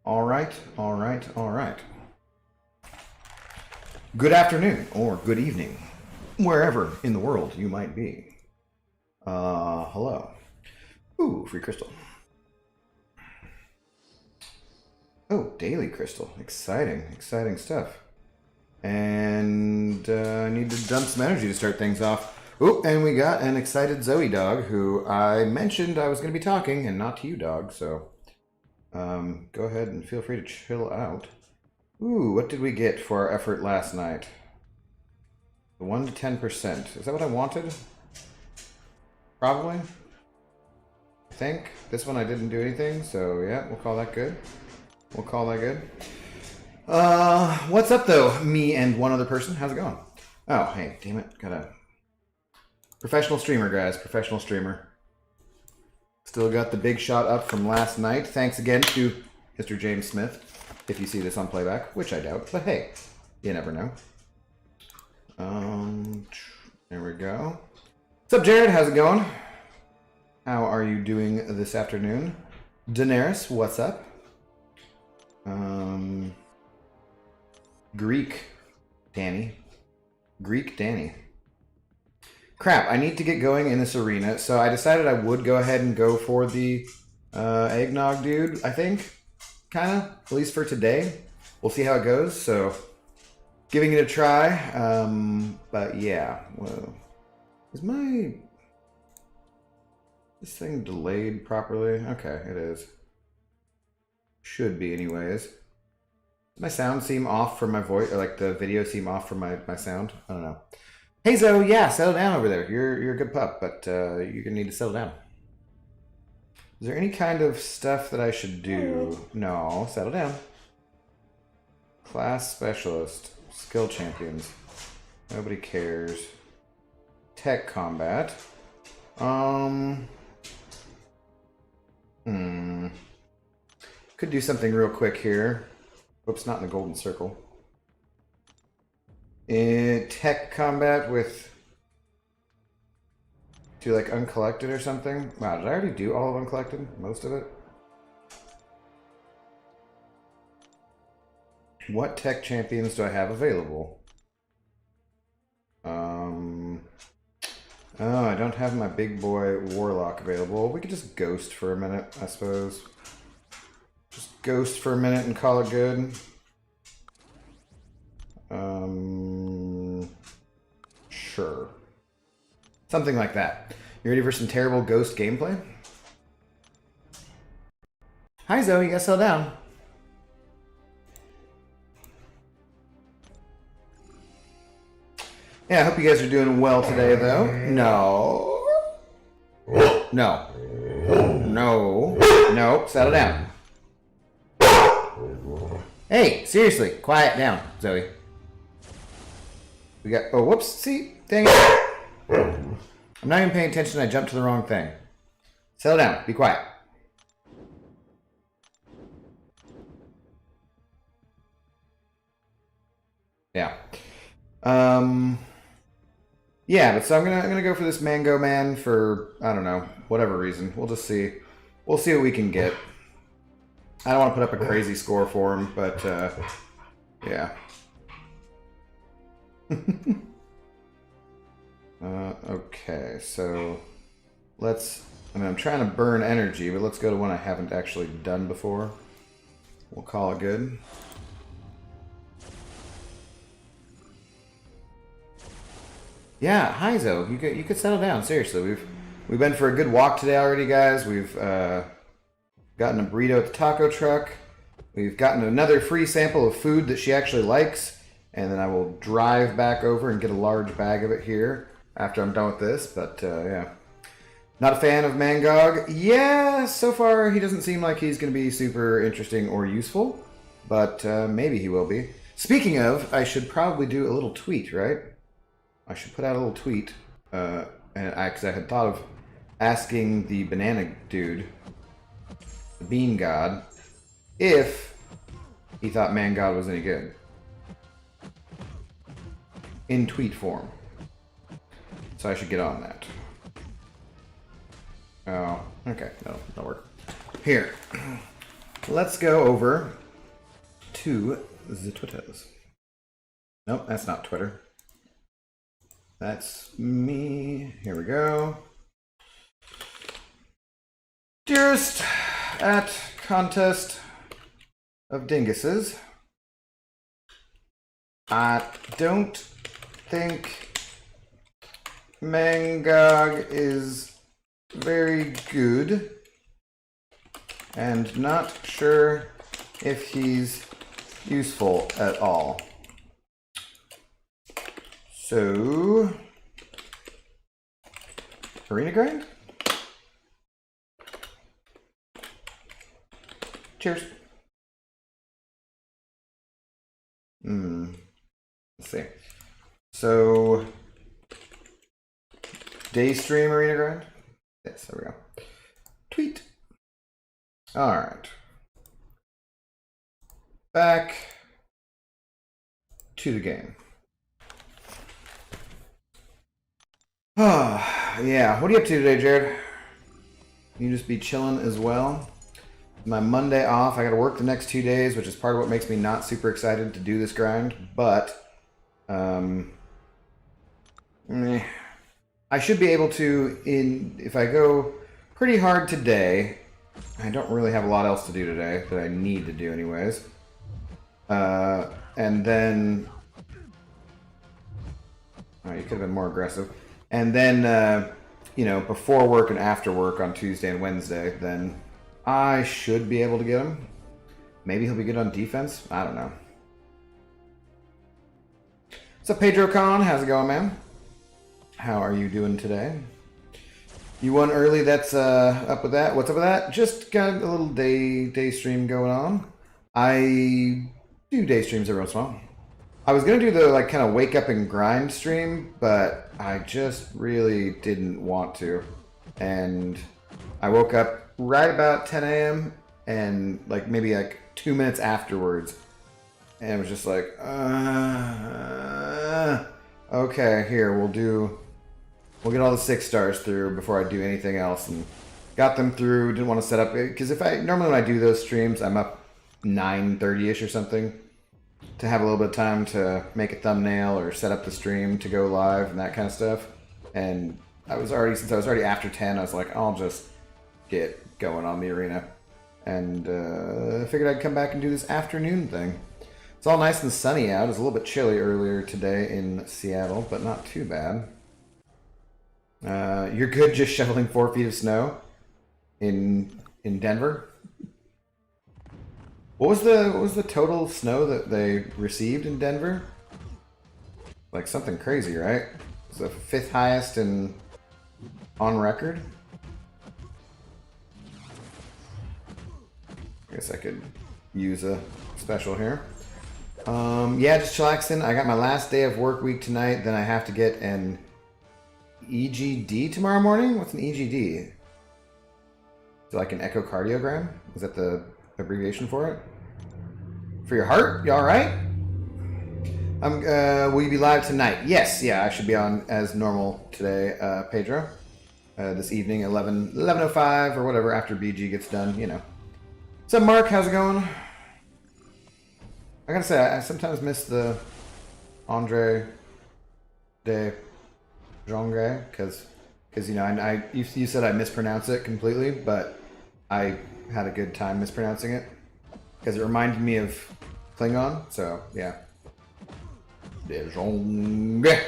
All right, all right, all right. Good afternoon or good evening, wherever in the world you might be. Hello. Ooh, free crystal. Oh, daily crystal. Exciting, exciting stuff. And I need to dump some energy to start things off. Oh, and we got an excited Zoe dog who I mentioned I was going to be talking, and not to you, dog, so go ahead and feel free to chill out. Ooh, what did we get for our effort last night? 1 to 10%. Is that what I wanted? Probably. I think. This one I didn't do anything, so yeah, we'll call that good. We'll call that good. What's up though? Me and one other person. How's it going? Oh, hey, damn it. Got a professional streamer, guys. Professional streamer. Still got the big shot up from last night. Thanks again to Mr. James Smith. If you see this on playback, which I doubt, but hey, you never know. There we go. What's up, Jared? How's it going? How are you doing this afternoon? Daenerys, what's up? Greek Danny. Crap, I need to get going in this arena, so I decided I would go ahead and go for the eggnog dude, I think. Kinda, at least for today. We'll see how it goes, so giving it a try. But yeah, well, is this thing delayed properly? Okay, it is. Should be anyways. Does my sound seem off from my voice, or like the video seem off from my sound? I don't know. Hey Zoe, yeah, settle down over there. You're a good pup, but you're gonna need to settle down. Is there any kind of stuff that I should do? No, settle down. Class specialist, skill champions. Nobody cares. Tech combat. Could do something real quick here. Whoops, not in the golden circle. In tech combat with do like uncollected or something. Wow, did I already do all of uncollected? Most of it? What tech champions do I have available? Oh, I don't have my big boy warlock available. We could just ghost for a minute, I suppose. Just ghost for a minute and call it good. Sure. Something like that. You ready for some terrible ghost gameplay? Hi Zoe, you gotta settle down. Yeah, I hope you guys are doing well today though. No. No. No. No, settle down. Hey, seriously, quiet down, Zoe. We got, oh, whoops, see, dang it. I'm not even paying attention, I jumped to the wrong thing. Settle down, be quiet. Yeah. Yeah, but so I'm gonna go for this Mango Man for, I don't know, whatever reason. We'll just see. We'll see what we can get. I don't want to put up a crazy score for him, but yeah. Okay, so let's, I mean, I'm trying to burn energy, but let's go to one I haven't actually done before. We'll call it good. Yeah, hi Zoe. You could settle down. Seriously, we've been for a good walk today already, guys. We've gotten a burrito at the taco truck. We've gotten another free sample of food that she actually likes, and then I will drive back over and get a large bag of it here after I'm done with this. But yeah, not a fan of Mangog. Yeah, so far he doesn't seem like he's going to be super interesting or useful, but maybe he will be. Speaking of, I should probably do a little tweet, right? I should put out a little tweet, because I had thought of asking the banana dude, the bean god, if he thought Mangog was any good. In tweet form. So I should get on that. Oh, okay, no, that'll work. Here. let's go over to the Twitters. Nope, that's not Twitter. That's me. Here we go. Dearest at Contest of Dinguses, I don't think Mangog is very good, and not sure if he's useful at all. So, arena grind? Cheers. Let's see. So, day stream arena grind? Yes, there we go. Tweet. All right. Back to the game. Oh, yeah. What are you up to today, Jared? You just be chilling as well? My Monday off. I got to work the next 2 days, which is part of what makes me not super excited to do this grind. But I should be able to, if I go pretty hard today. I don't really have a lot else to do today that I need to do anyways. And then, oh, you could have been more aggressive. And then, you know, before work and after work on Tuesday and Wednesday, then I should be able to get him. Maybe he'll be good on defense. I don't know. What's up, Pedro Con? How's it going, man? How are you doing today? You won early. That's up with that. What's up with that? Just got a little day stream going on. I do day streams every once in a while. I was gonna do the like kind of wake up and grind stream, but I just really didn't want to. And I woke up right about 10 a.m. and like maybe like 2 minutes afterwards, and it was just like, okay, here we'll get all the 6 stars through before I do anything else, and got them through. Didn't want to set up because normally when I do those streams, I'm up 9:30ish or something to have a little bit of time to make a thumbnail or set up the stream to go live and that kind of stuff. And since I was already after 10, I was like, I'll just get going on the arena, and I figured I'd come back and do this afternoon thing. It's all nice and sunny out. It was a little bit chilly earlier today in Seattle, but not too bad. You're good just shoveling 4 feet of snow in Denver? What was the total snow that they received in Denver? Like something crazy, right? It's the 5th highest on record. I guess I could use a special here. Yeah, just chillaxing. I got my last day of work week tonight. Then I have to get an EGD tomorrow morning. What's an EGD? Is it like an echocardiogram? Is that the abbreviation for it? For your heart? You all right? Will you be live tonight? Yes. Yeah, I should be on as normal today, Pedro. This evening, 11:05 or whatever after BG gets done. You know. What's up, Mark? How's it going? I gotta say, I sometimes miss the Andre de Jongre because you know you said I mispronounce it completely, but I had a good time mispronouncing it because it reminded me of Klingon. So yeah, de Jongre.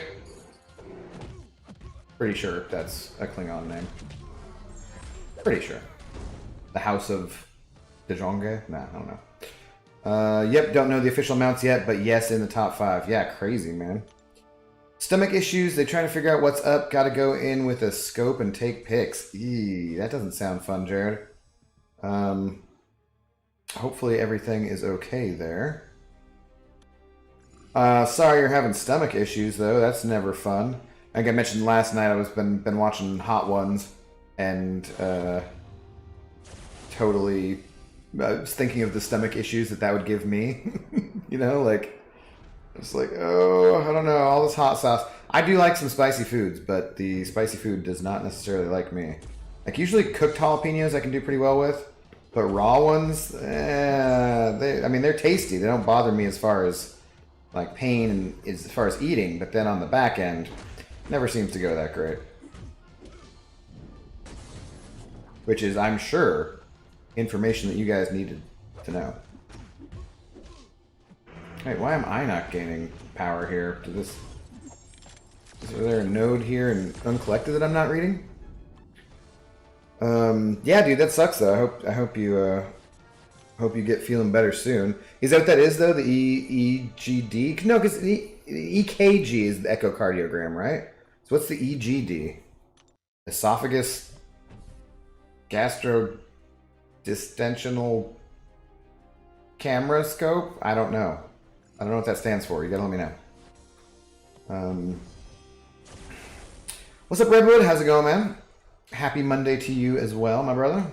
Pretty sure that's a Klingon name. Pretty sure. The House of de Jongre? Nah, I don't know. Yep, don't know the official amounts yet, but yes, in the top 5. Yeah, crazy, man. Stomach issues, they trying to figure out what's up. Gotta go in with a scope and take pics. Eee, that doesn't sound fun, Jared. Hopefully everything is okay there. Sorry you're having stomach issues, though. That's never fun. Like I mentioned last night, I was been watching Hot Ones, and totally... I was thinking of the stomach issues that would give me. You know, like, it's like, oh, I don't know, all this hot sauce. I do like some spicy foods, but the spicy food does not necessarily like me. Like, usually cooked jalapenos I can do pretty well with, But raw ones, I mean, they're tasty. They don't bother me as far as like pain and as far as eating. But then on the back end, never seems to go that great. Which is, I'm sure, information that you guys needed to know. Wait, why am I not gaining power here? Is there a node here and uncollected that I'm not reading? Yeah, dude, that sucks though. I hope you get feeling better soon. Is that what that is though? The EGD? No, because the EKG is the echocardiogram, right? So what's the EGD? Esophagus gastrodistensional camera scope? I don't know. I don't know what that stands for. You gotta let me know. What's up, Redwood? How's it going, man? Happy Monday to you as well, my brother.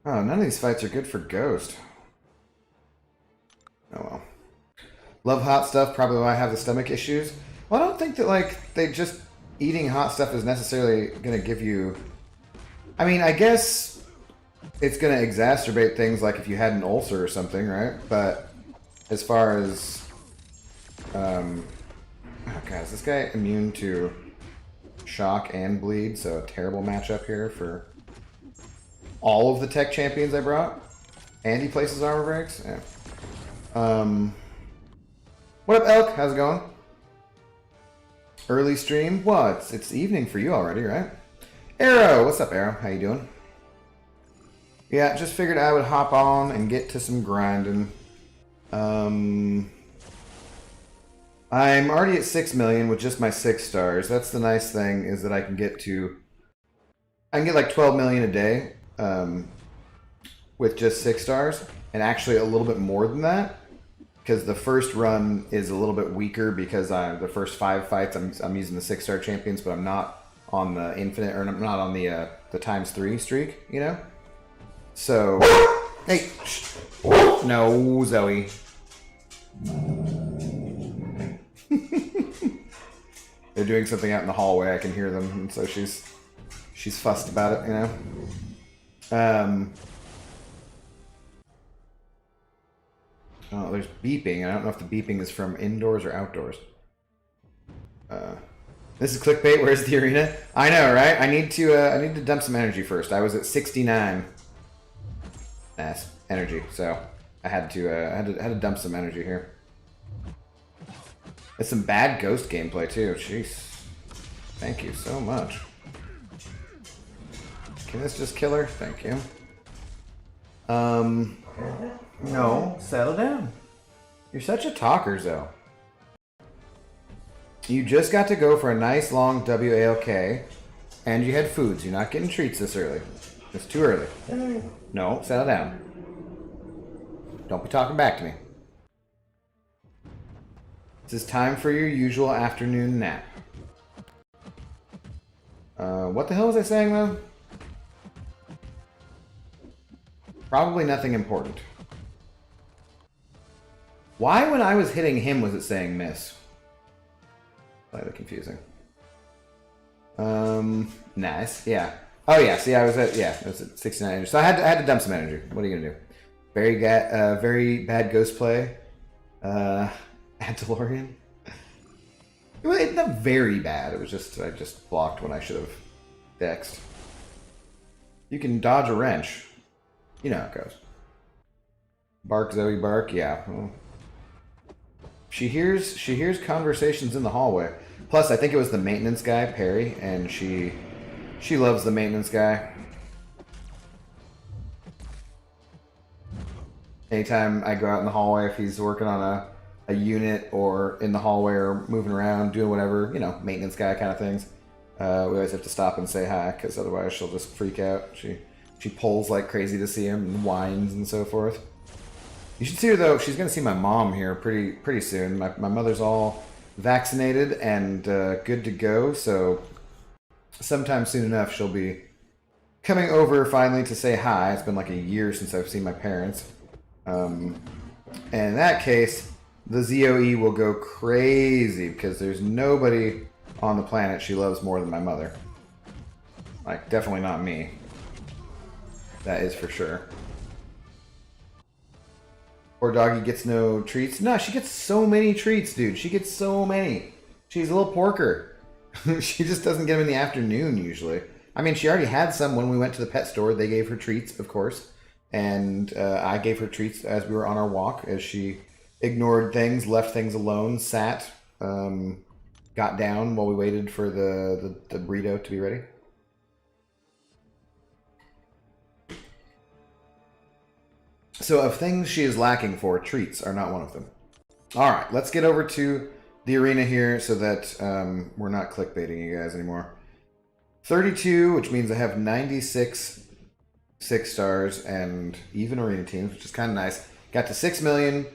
Oh, none of these fights are good for Ghost. Oh well. Love hot stuff, probably why I have the stomach issues. Well, I don't think that, like, eating hot stuff is necessarily gonna give you... I mean, I guess it's gonna exacerbate things like if you had an ulcer or something, right? But as far as... oh god, is this guy immune to shock and bleed? So a terrible matchup here for all of the tech champions I brought. And he places armor breaks? Yeah. What up, Elk? How's it going? Early stream? Well, it's evening for you already, right? Arrow! What's up, Arrow? How you doing? Yeah, just figured I would hop on and get to some grinding. I'm already at 6 million with just my 6 stars. That's the nice thing, is that I can get like 12 million a day with just 6 stars, and actually a little bit more than that, because the first run is a little bit weaker because the first 5 fights I'm using the 6-star champions, but I'm not on the infinite, or I'm not on the ×3 streak, you know? So, hey, no, Zoe. They're doing something out in the hallway. I can hear them, and so she's fussed about it, you know. Oh, there's beeping. I don't know if the beeping is from indoors or outdoors. This is clickbait. Where's the arena? I know, right? I need to dump some energy first. I was at 69 energy, so I had to dump some energy here. It's some bad Ghost gameplay too. Jeez. Thank you so much. Can this just kill her? Thank you. No. Settle down. You're such a talker, Zoe. You just got to go for a nice long WALK, and you had foods. You're not getting treats this early. It's too early. No, settle down. Don't be talking back to me. This is time for your usual afternoon nap. What the hell was I saying, though? Probably nothing important. Why, when I was hitting him, was it saying miss? Slightly confusing. Nice. Yeah. Oh, yeah. See, I was at 69 energy. So I had to dump some energy. What are you gonna do? Very bad Ghost play. Antilorian. Well, it's not very bad. It was just I just blocked when I should have dexed. You can dodge a wrench. You know how it goes. Bark, Zoe, bark. Yeah. Well, she hears conversations in the hallway. Plus, I think it was the maintenance guy, Perry, and she loves the maintenance guy. Anytime I go out in the hallway, if he's working on a unit or in the hallway or moving around, doing whatever, you know, maintenance guy kind of things, we always have to stop and say hi, because otherwise she'll just freak out. She pulls like crazy to see him and whines and so forth. You should see her, though. She's going to see my mom here pretty soon. My mother's all vaccinated and good to go, so sometime soon enough she'll be coming over finally to say hi. It's been like a year since I've seen my parents. And in that case, the ZOE will go crazy because there's nobody on the planet she loves more than my mother. Like, definitely not me. That is for sure. Poor doggy gets no treats. No, she gets so many treats, dude. She gets so many. She's a little porker. She just doesn't get them in the afternoon usually. I mean, she already had some when we went to the pet store. They gave her treats, of course. And I gave her treats as we were on our walk, as she ignored things, left things alone, sat, got down while we waited for the burrito to be ready. So of things she is lacking for, treats are not one of them. All right, let's get over to the arena here so that we're not clickbaiting you guys anymore. 32, which means I have 96 6 stars and even arena teams, which is kind of nice. Got to 6 million,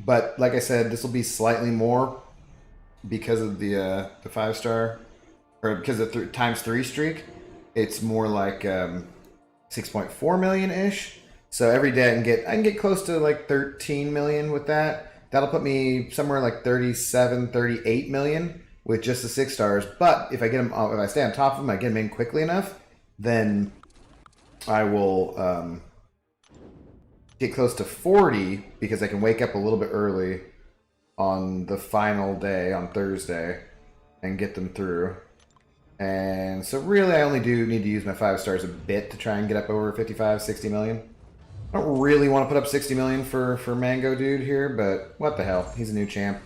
but like I said, this will be slightly more because of the 5-star, or because of ×3 streak. It's more like 6.4 million ish. So every day I can get close to like 13 million with that. That'll put me somewhere like 37, 38 million with just the 6 stars. But if I get them, if I stay on top of them, I get them in quickly enough, then I will get close to 40 because I can wake up a little bit early on the final day on Thursday and get them through. And so really I only do need to use my 5 stars a bit to try and get up over 55, 60 million. I don't really want to put up 60 million for Mango Dude here, but what the hell? He's a new champ.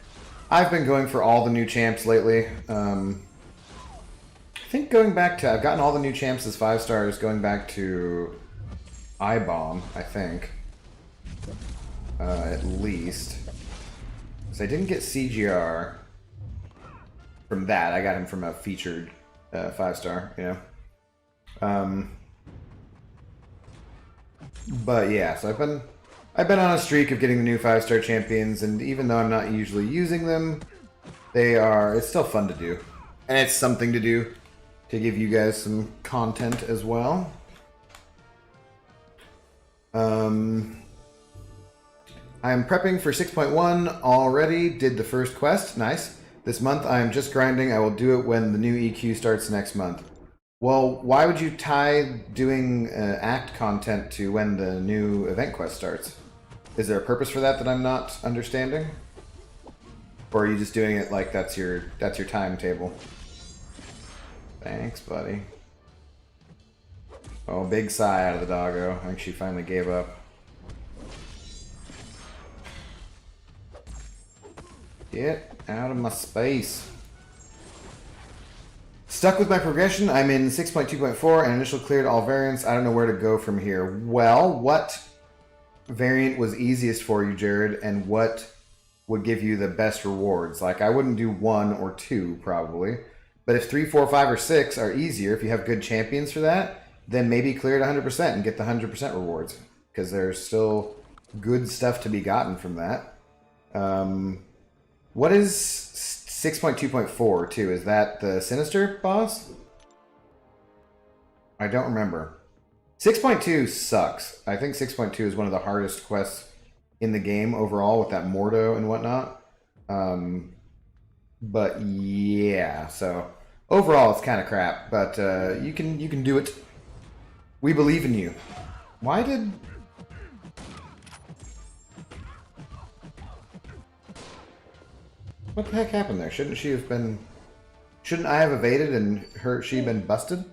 I've been going for all the new champs lately. I think going back to... I've gotten all the new champs as 5 stars going back to I-Bomb, I think. At least. So I didn't get CGR from that. I got him from a featured 5-star, you know. But yeah, so I've been on a streak of getting the new 5-star champions, and even though I'm not usually using them, it's still fun to do. And it's something to do to give you guys some content as well. I'm prepping for 6.1 already, did the first quest, nice. This month I'm just grinding, I will do it when the new EQ starts next month. Well, why would you tie doing act content to when the new event quest starts? Is there a purpose for that I'm not understanding? Or are you just doing it like that's your timetable? Thanks, buddy. Oh, big sigh out of the doggo. I think she finally gave up. Get out of my space. Stuck with my progression. I'm in 6.2.4 and initial cleared all variants. I don't know where to go from here. Well, what variant was easiest for you, Jared, and what would give you the best rewards? Like, I wouldn't do 1 or 2, probably. But if 3, 4, 5, or 6 are easier, if you have good champions for that, then maybe clear it 100% and get the 100% rewards. Because there's still good stuff to be gotten from that. What is 6.2.4 too? Is that the Sinister boss? I don't remember. 6.2 sucks. I think 6.2 is one of the hardest quests in the game overall with that Mordo and whatnot. But yeah, so overall it's kind of crap. But you can do it. We believe in you. Why did... What the heck happened there? Shouldn't she have been... Shouldn't I have evaded and she been busted?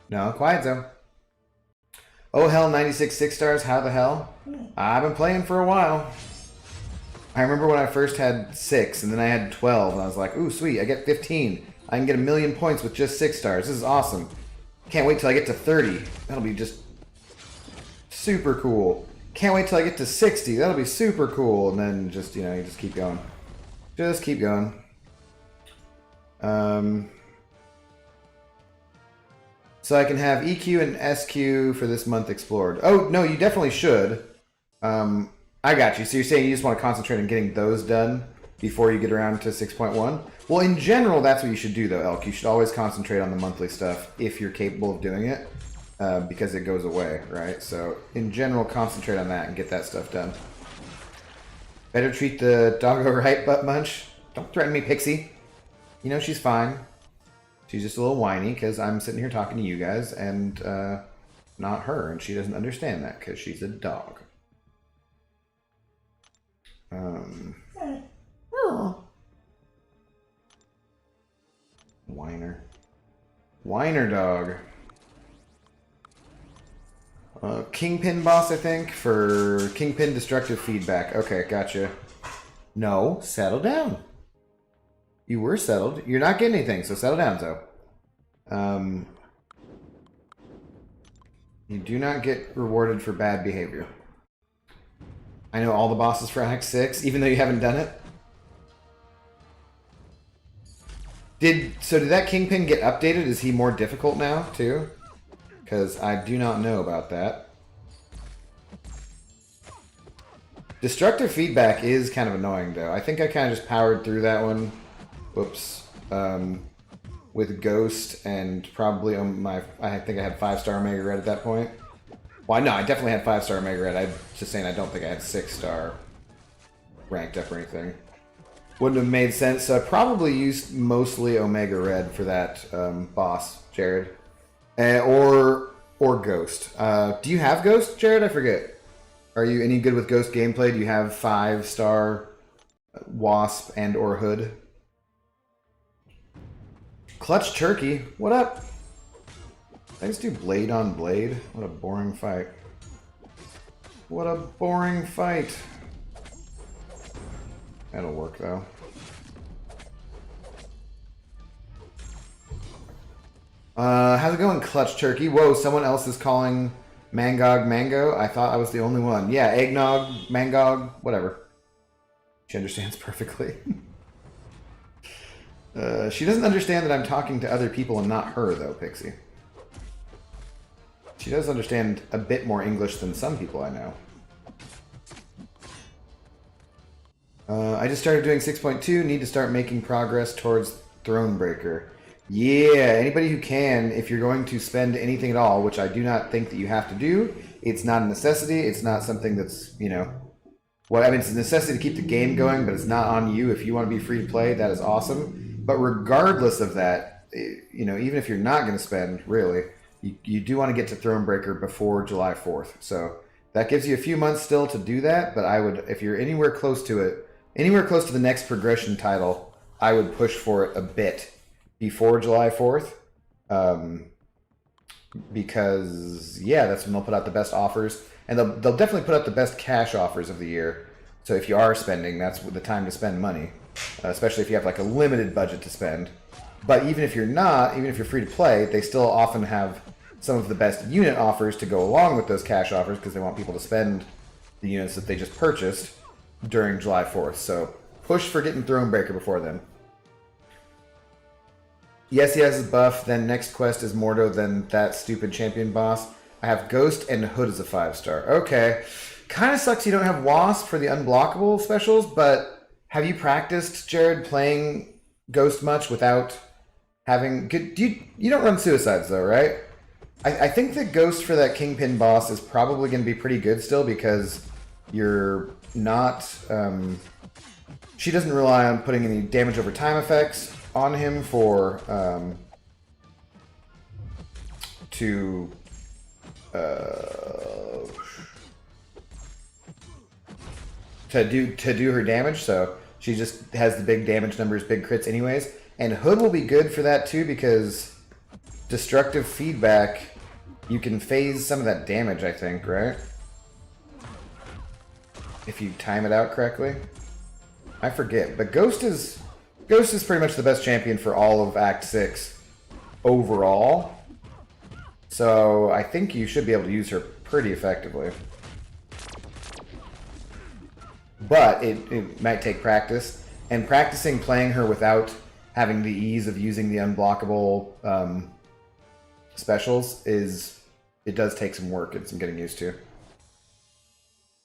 No, quiet zone. Oh hell, 96 6 stars, how the hell? I've been playing for a while. I remember when I first had 6 and then I had 12 and I was like, ooh sweet, I get 15. I can get 1,000,000 points with just 6 stars. This is awesome. Can't wait till I get to 30. That'll be just super cool. Can't wait till I get to 60. That'll be super cool. And then just, you know, you just keep going. Just keep going. So I can have EQ and SQ for this month explored. Oh, no, you definitely should. I got you. So you're saying you just want to concentrate on getting those done before you get around to 6.1? Well, in general, that's what you should do, though, Elk. You should always concentrate on the monthly stuff if you're capable of doing it. Because it goes away, right? So, in general, concentrate on that and get that stuff done. Better treat the doggo right, butt munch. Don't threaten me, Pixie. You know she's fine. She's just a little whiny because I'm sitting here talking to you guys and not her. And she doesn't understand that because she's a dog. Oh. Whiner dog. Kingpin boss, I think, for Kingpin destructive feedback. Okay, gotcha. No, settle down. You were settled. You're not getting anything, so settle down, Zoe. You do not get rewarded for bad behavior. I know all the bosses for Act 6, even though you haven't done it. Did that Kingpin get updated? Is he more difficult now, too? Because I do not know about that. Destructive feedback is kind of annoying, though. I think I kind of just powered through that one. Whoops. With Ghost and probably on my... I think I had 5-star Omega Red at that point. Well, no, I definitely had 5-star Omega Red. I'm just saying I don't think I had 6-star ranked up or anything. Wouldn't have made sense. So I probably used mostly Omega Red for that boss, Jared. Or Ghost. Do you have Ghost, Jared? I forget. Are you any good with Ghost gameplay? Do you have 5-star Wasp and or Hood? Clutch Turkey, what up? I just do blade on blade. What a boring fight. What a boring fight. That'll work though. How's it going, Clutch Turkey? Whoa, someone else is calling Mangog Mango? I thought I was the only one. Yeah, Eggnog, Mangog, whatever. She understands perfectly. She doesn't understand that I'm talking to other people and not her, though, Pixie. She does understand a bit more English than some people I know. I just started doing 6.2. Need to start making progress towards Thronebreaker. Yeah, anybody who can, if you're going to spend anything at all, which I do not think that you have to do, it's not a necessity. It's not something that's, you know... Well, I mean, it's a necessity to keep the game going, but it's not on you. If you want to be free to play, that is awesome. But regardless of that, you know, even if you're not going to spend, really, you do want to get to Thronebreaker before July 4th. So that gives you a few months still to do that, but I would, if you're anywhere close to it, anywhere close to the next progression title, I would push for it a bit before July 4th. Because, yeah, that's when they'll put out the best offers. And they'll definitely put out the best cash offers of the year. So if you are spending, that's the time to spend money. Especially if you have like a limited budget to spend. But even if you're not, even if you're free to play, they still often have some of the best unit offers to go along with those cash offers because they want people to spend the units that they just purchased during July 4th. So push for getting Thronebreaker before then. Yes, he has his buff. Then next quest is Mordo, then that stupid champion boss. I have Ghost and Hood as a 5-star. Okay. Kind of sucks you don't have Wasp for the unblockable specials, but have you practiced, Jared, playing Ghost much without having... You don't run suicides, though, right? I think the Ghost for that Kingpin boss is probably going to be pretty good still because you're not... she doesn't rely on putting any damage over time effects on him for... to do her damage, so she just has the big damage numbers, big crits anyways. And Hood will be good for that too because destructive feedback, you can phase some of that damage, I think, right? If you time it out correctly. I forget, but Ghost is pretty much the best champion for all of Act 6 overall. So I think you should be able to use her pretty effectively. But it might take practice. And practicing playing her without having the ease of using the unblockable specials it does take some work and some getting used to.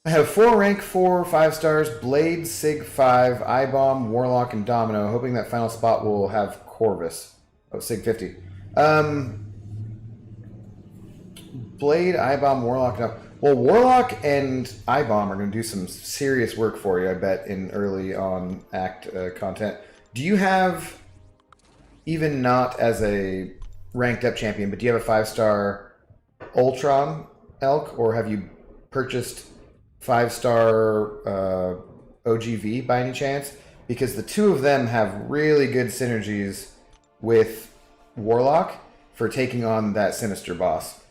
I have 4 rank 4 5-stars, Blade, Sig 5, I-Bomb, Warlock, and Domino, hoping that final spot will have Corvus. Oh, Sig 50. Blade, I-Bomb, Warlock, no. Well, Warlock and I-Bomb are going to do some serious work for you, I bet, in early on Act content. Do you have, even not as a ranked up champion, but do you have a 5-star Ultron Elk, or have you purchased 5-star OGV by any chance? Because the two of them have really good synergies with Warlock for taking on that Sinister boss.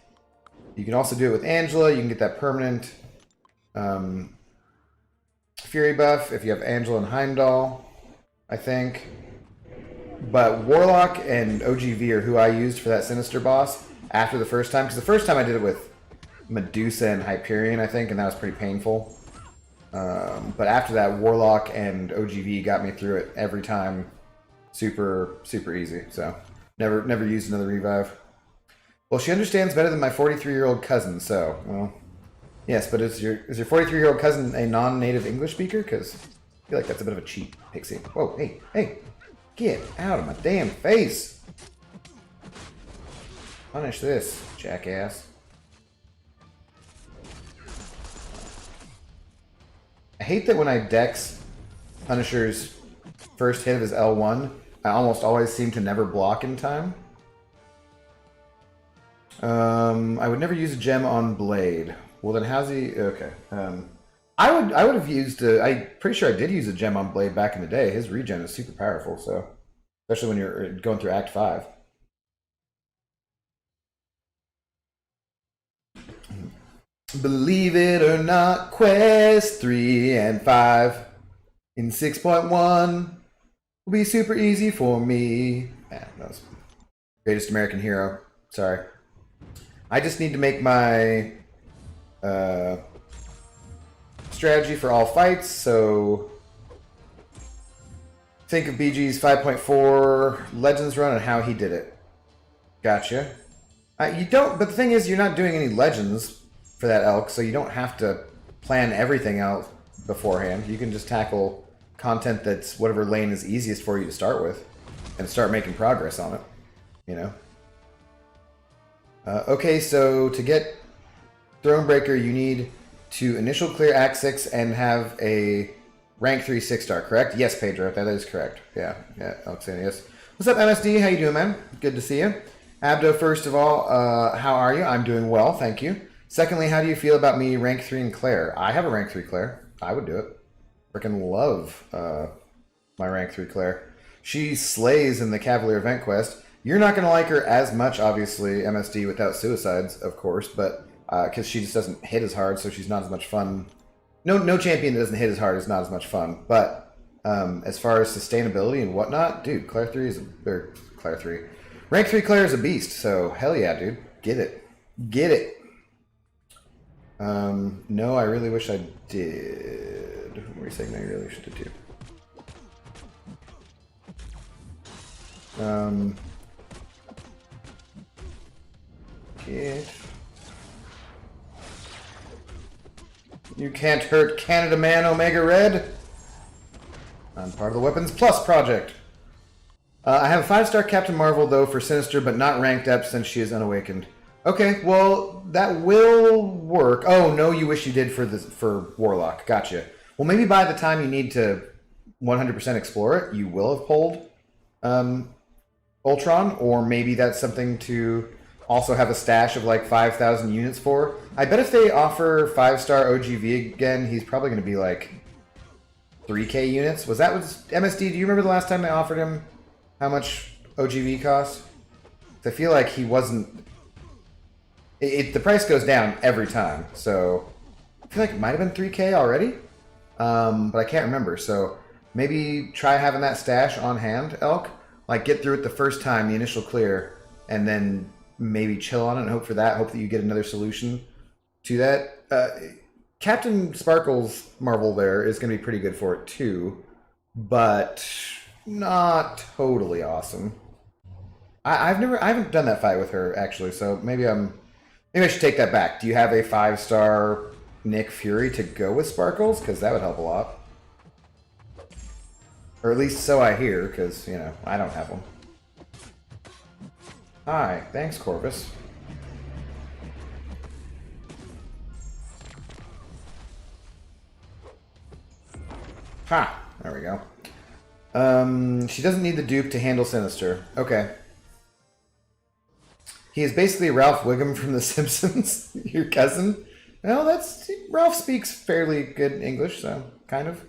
You can also do it with Angela. You can get that permanent Fury buff if you have Angela and Heimdall, I think. But Warlock and OGV are who I used for that Sinister boss after the first time. Because the first time I did it with Medusa and Hyperion, I think, and that was pretty painful. But after that, Warlock and OGV got me through it every time. Super, super easy. So never used another revive. Well, she understands better than my 43-year-old cousin, so, well, yes, but is your 43-year-old cousin a non-native English speaker? Because I feel like that's a bit of a cheat, Pixie. Whoa, hey, get out of my damn face! Punish this, jackass. I hate that when I dex Punisher's first hit of his L1, I almost always seem to never block in time. I would never use a gem on Blade. Well, then how's he... Okay. I would have used... I'm pretty sure I did use a gem on Blade back in the day. His regen is super powerful, so... Especially when you're going through Act 5. Believe it or not, Quest 3 and 5 in 6.1 will be super easy for me. That was Greatest American Hero. Sorry. I just need to make my strategy for all fights, so think of BG's 5.4 Legends run and how he did it. Gotcha. You don't, but the thing is, you're not doing any Legends for that elk, so you don't have to plan everything out beforehand. You can just tackle content that's whatever lane is easiest for you to start with and start making progress on it, you know? Okay, so to get Thronebreaker, you need to initial clear Act 6 and have a rank 3 6-star, correct? Yes, Pedro, that is correct. Yeah, Alexander, yes. What's up, MSD? How you doing, man? Good to see you. Abdo, first of all, how are you? I'm doing well, thank you. Secondly, how do you feel about me rank 3 in Claire? I have a rank 3 Claire. I would do it. Freaking love my rank 3 Claire. She slays in the Cavalier event quest. You're not going to like her as much, obviously, MSD, without suicides, of course, but because she just doesn't hit as hard, so she's not as much fun. No champion that doesn't hit as hard is not as much fun, but as far as sustainability and whatnot, dude, Claire 3 is Claire 3. Rank 3 Claire is a beast, so hell yeah, dude. Get it. Get it. No, I really wish I did. What were you saying? I really should have too. You can't hurt Canada Man, Omega Red. I'm part of the Weapons Plus project. I have a 5-star Captain Marvel, though, for Sinister, but not ranked up since she is unawakened. Okay, well, that will work. Oh, no, you wish you did for Warlock. Gotcha. Well, maybe by the time you need to 100% explore it, you will have pulled Ultron, or maybe that's something to also have a stash of like 5,000 units for. I bet if they offer 5-star OGV again, he's probably going to be like 3k units. Was MSD? Do you remember the last time they offered him how much OGV cost? I feel like he wasn't. The price goes down every time, so I feel like it might have been 3k already, but I can't remember. So maybe try having that stash on hand, Elk. Like get through it the first time, the initial clear, and then maybe chill on it and hope for that. Hope that you get another solution to that. Captain Sparkle's Marvel there is going to be pretty good for it too, but not totally awesome. I haven't done that fight with her actually, so maybe I should take that back. Do you have a 5-star Nick Fury to go with Sparkles? Because that would help a lot. Or at least so I hear, because, you know, I don't have one. Hi, thanks, Corvus. Ha! There we go. She doesn't need the dupe to handle Sinister. Okay. He is basically Ralph Wiggum from The Simpsons, your cousin. Well, Ralph speaks fairly good English, so kind of.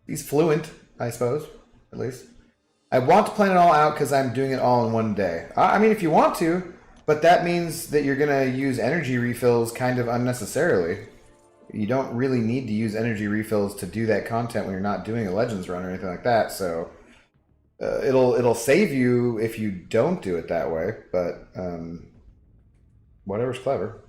He's fluent, I suppose, at least. I want to plan it all out because I'm doing it all in one day. I mean, if you want to, but that means that you're going to use energy refills kind of unnecessarily. You don't really need to use energy refills to do that content when you're not doing a Legends run or anything like that. So it'll save you if you don't do it that way. But whatever's clever.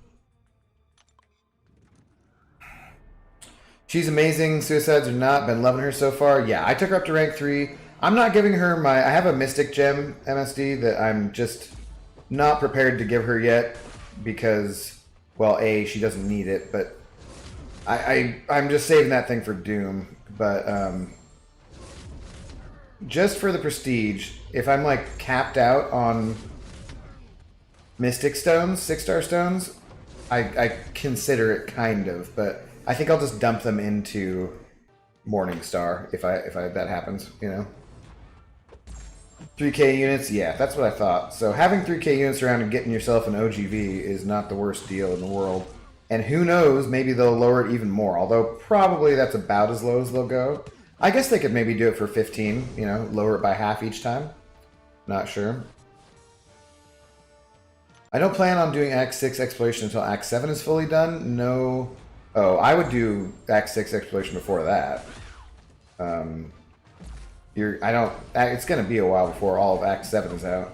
She's amazing. Suicides or not, been loving her so far. Yeah, I took her up to rank 3. I'm not giving her my... I have a Mystic Gem MSD that I'm just not prepared to give her yet because, well, A, she doesn't need it, but I'm just saving that thing for Doom. But just for the prestige, if I'm like capped out on Mystic Stones, 6-star stones, I consider it kind of, but I think I'll just dump them into Morningstar if that happens, you know. 3k units, yeah, that's what I thought. So having 3k units around and getting yourself an OGV is not the worst deal in the world. And who knows, maybe they'll lower it even more, although probably that's about as low as they'll go. I guess they could maybe do it for 15, you know, lower it by half each time. Not sure. I don't plan on doing Act 6 exploration until Act 7 is fully done. No. Oh, I would do Act 6 exploration before that. It's going to be a while before all of Act 7 is out.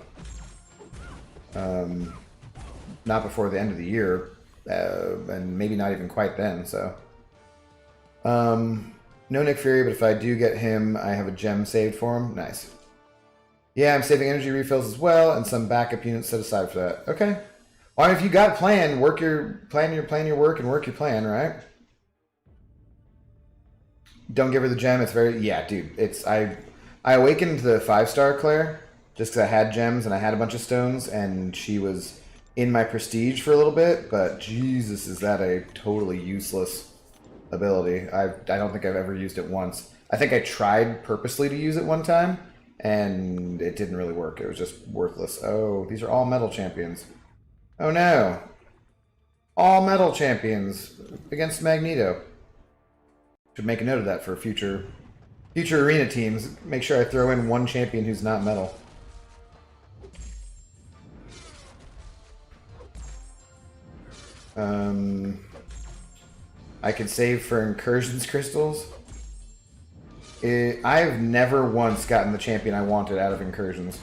Not before the end of the year, and maybe not even quite then, so. No Nick Fury, but if I do get him, I have a gem saved for him. Nice. Yeah, I'm saving energy refills as well, and some backup units set aside for that. Okay. Well, if you got a plan, plan your work and work your plan, right? Don't give her the gem. It's very... Yeah, dude. I awakened the 5-star Claire just because I had gems and I had a bunch of stones, and she was in my prestige for a little bit, but Jesus, is that a totally useless ability. I don't think I've ever used it once. I think I tried purposely to use it one time, and it didn't really work. It was just worthless. Oh, these are all metal champions. Oh no. All metal champions against Magneto. Should make a note of that for future arena teams. Make sure I throw in one champion who's not metal. I could save for incursions crystals. I've never once gotten the champion I wanted out of incursions.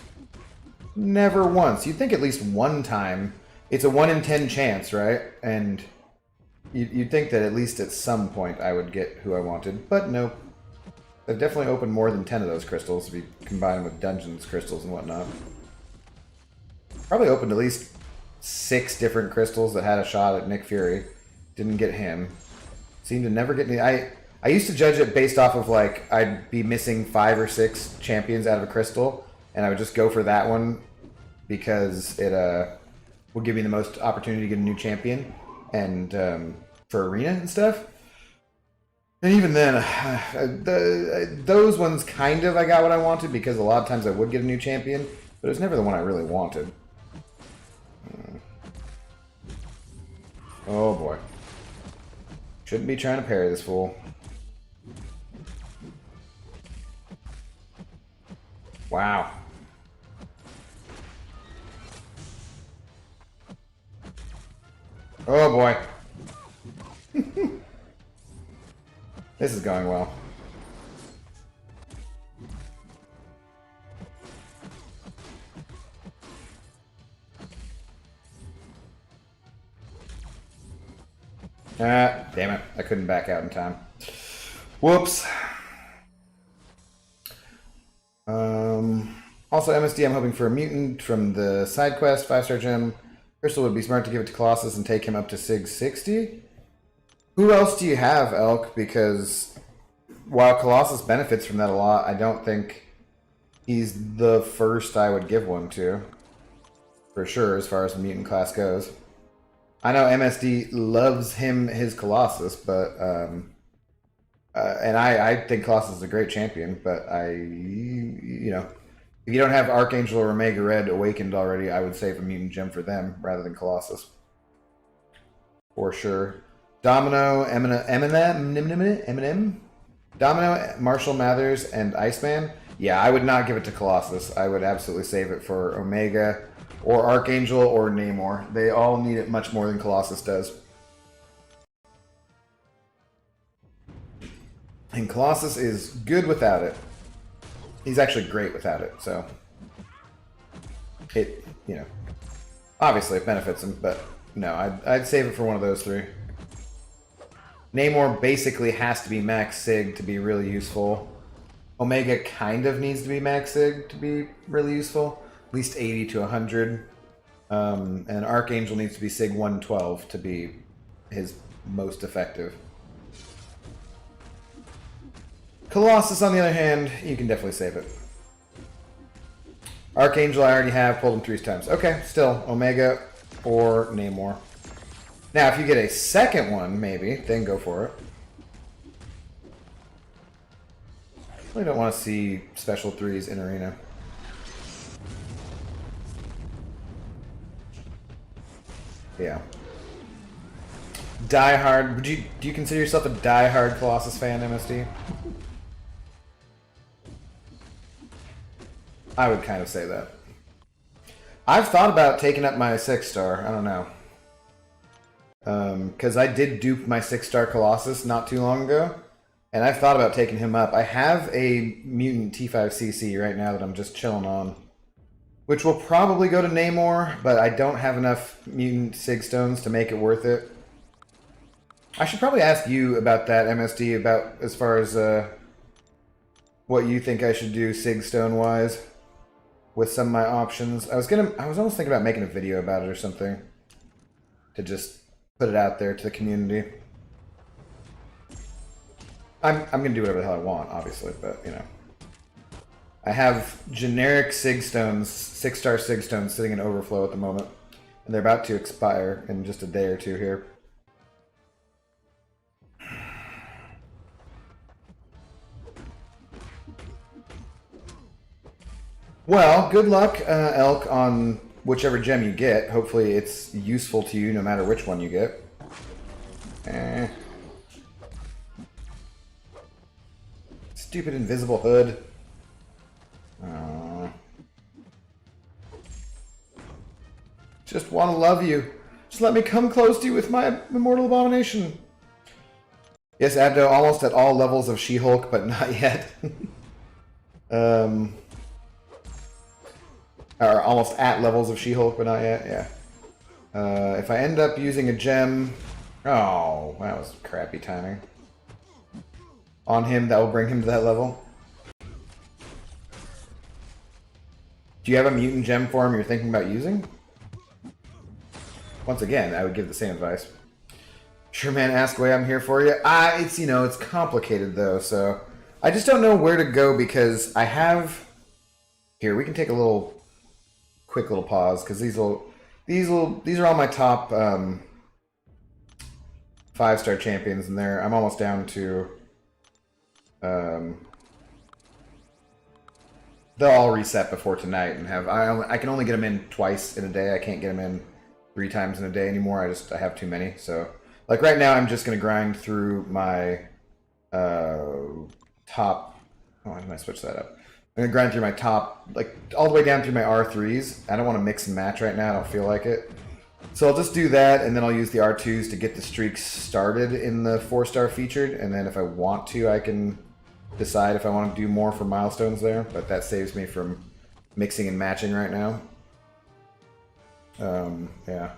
Never once. You'd think at least one time. It's a 1 in 10 chance, right? And you'd think that at least at some point I would get who I wanted, but nope. I've definitely opened more than 10 of those crystals if you combine them with dungeons crystals and whatnot. Probably opened at least 6 different crystals that had a shot at Nick Fury. Didn't get him. Seemed to never get any. I used to judge it based off of, like, I'd be missing 5 or 6 champions out of a crystal, and I would just go for that one because it would give me the most opportunity to get a new champion and for arena and stuff. And even then, those ones kind of I got what I wanted because a lot of times I would get a new champion, but it was never the one I really wanted. Oh boy. Shouldn't be trying to parry this fool. Wow. Oh boy. This is going well. Ah, damn it. I couldn't back out in time. Whoops. Also, MSD, I'm hoping for a mutant from the side quest, 5-star gem. Crystal would be smart to give it to Colossus and take him up to Sig 60. Who else do you have, Elk? Because while Colossus benefits from that a lot, I don't think he's the first I would give one to. For sure, as far as the mutant class goes. I know MSD loves his Colossus, but and I think Colossus is a great champion, but you know, if you don't have Archangel or Omega Red awakened already, I would save a mutant gem for them rather than Colossus. For sure. Domino, Eminem. Domino, Marshall Mathers, and Iceman. Yeah, I would not give it to Colossus. I would absolutely save it for Omega or Archangel or Namor. They all need it much more than Colossus does. And Colossus is good without it. He's actually great without it, so it, you know, obviously it benefits him, but no, I'd save it for one of those three. Namor basically has to be max sig to be really useful. Omega kind of needs to be max sig to be really useful, at least 80 to 100. And Archangel needs to be sig 112 to be his most effective. Colossus, on the other hand, you can definitely save it. Archangel I already have, pulled him 3 times. Okay, still, Omega or Namor. Now, if you get a second one, maybe, then go for it. I really don't want to see special 3s in Arena. Yeah. Die Hard. Do you consider yourself a die-hard Colossus fan, MSD? I would kind of say that. I've thought about taking up my 6-star. I don't know. Because I did dupe my 6-star Colossus not too long ago. And I've thought about taking him up. I have a Mutant T5CC right now that I'm just chilling on. Which will probably go to Namor, but I don't have enough Mutant Sig Stones to make it worth it. I should probably ask you about that, MSD, about as far as what you think I should do Sig Stone wise with some of my options. I was almost thinking about making a video about it or something to just put it out there to the community. I'm gonna do whatever the hell I want, obviously, but you know. I have generic Sig Stones, 6-star Sig Stones sitting in overflow at the moment, and they're about to expire in just a day or two here. Well, good luck, Elk, on whichever gem you get. Hopefully it's useful to you no matter which one you get. Stupid invisible hood. Just want to love you. Just let me come close to you with my immortal abomination. Yes, Abdo, almost at all levels of She-Hulk, but not yet. Or almost at levels of She-Hulk, but not yet, yeah. If I end up using a gem... Oh, that was crappy timing. On him, that will bring him to that level. Do you have a mutant gem for him you're thinking about using? Once again, I would give the same advice. Sure, man, ask away, I'm here for you. It's, you know, it's complicated, though, so... I just don't know where to go, because I have... Here, we can take a quick little pause, because these are all my top 5-star champions, and I'm almost down to... they'll all reset before tonight, and I can only get them in twice in a day. I can't get them in 3 times in a day anymore. I have too many. So, like right now, I'm just gonna grind through my top. Oh, I'm gonna switch that up. I'm gonna grind through my top, like all the way down through my R3s. I don't want to mix and match right now. I don't feel like it. So I'll just do that, and then I'll use the R2s to get the streaks started in the 4-star featured, and then if I want to, I can decide if I want to do more for milestones there, but that saves me from mixing and matching right now. Yeah.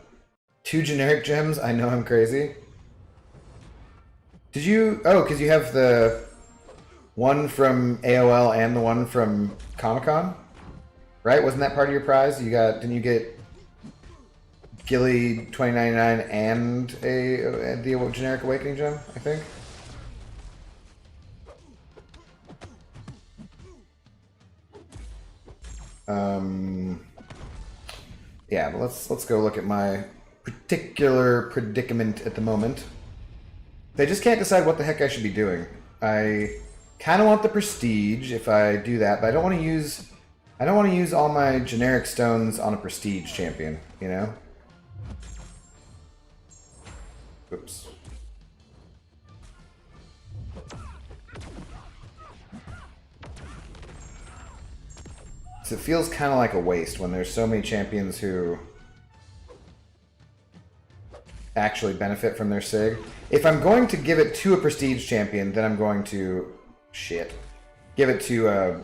2 generic gems? I know I'm crazy. Did you... Oh, because you have the one from AOL and the one from Comic-Con? Right? Wasn't that part of your prize? Didn't you get Gilly 2099 and the generic Awakening gem, I think? Yeah, but let's go look at my particular predicament at the moment. I just can't decide what the heck I should be doing. I kind of want the prestige if I do that, but I don't want to use all my generic stones on a prestige champion, you know? Oops. So it feels kind of like a waste when there's so many champions who actually benefit from their SIG. If I'm going to give it to a prestige champion, then I'm going to give it to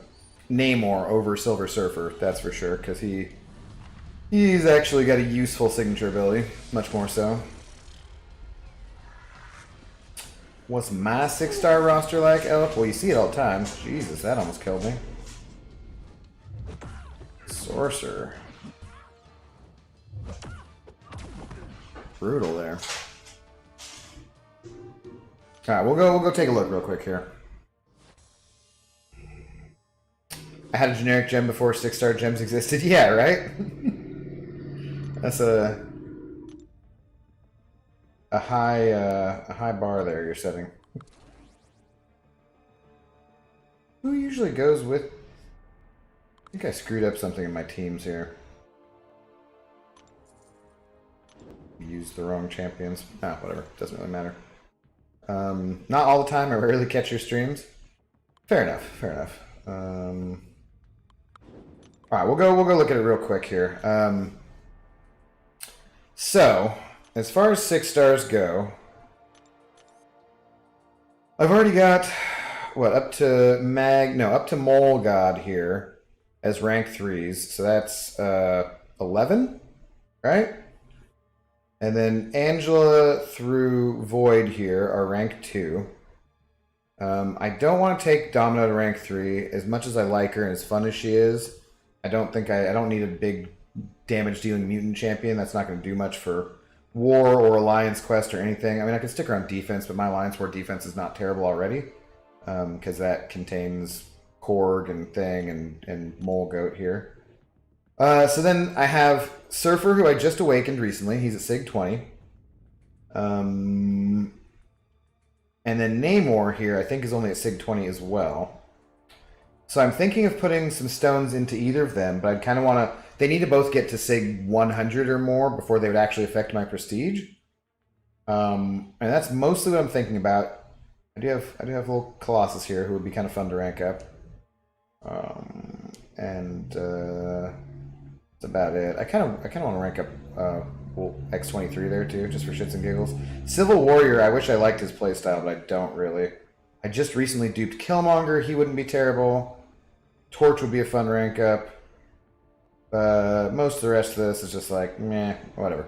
Namor over Silver Surfer. That's for sure, because he's actually got a useful signature ability, much more so. What's my 6-star roster like, Elf? Well, you see it all the time. Jesus, that almost killed me. Sorcerer. Brutal there. Alright, we'll go take a look real quick here. I had a generic gem before 6-star gems existed. Yeah, right? That's a high bar there you're setting. Who usually goes with... I think I screwed up something in my teams here. Used the wrong champions. Ah, whatever. Doesn't really matter. Not all the time. I rarely catch your streams. Fair enough. Fair enough. All right, we'll go look at it real quick here. So, as far as 6-stars go, I've already got what up to Mole God here as rank 3s. So that's 11, right? And then Angela through Void here are rank 2. I don't want to take Domino to rank 3. As much as I like her and as fun as she is, I don't need a big damage dealing mutant champion. That's not going to do much for War or Alliance Quest or anything. I mean, I can stick her on defense, but my Alliance War defense is not terrible already. Because that contains Korg and Thing and Mole Goat here. So then I have Surfer, who I just awakened recently. He's at Sig 20. And then Namor here, I think, is only at Sig 20 as well. So I'm thinking of putting some stones into either of them, but I kind of want to... They need to both get to Sig 100 or more before they would actually affect my prestige. And that's mostly what I'm thinking about. I do have little Colossus here, who would be kind of fun to rank up. That's about it. I kind of want to rank up X23 there too, just for shits and giggles. Civil Warrior, I wish I liked his playstyle, but I don't really. I just recently duped Killmonger. He wouldn't be terrible. Torch would be a fun rank up. Most of the rest of this is just like, meh, whatever.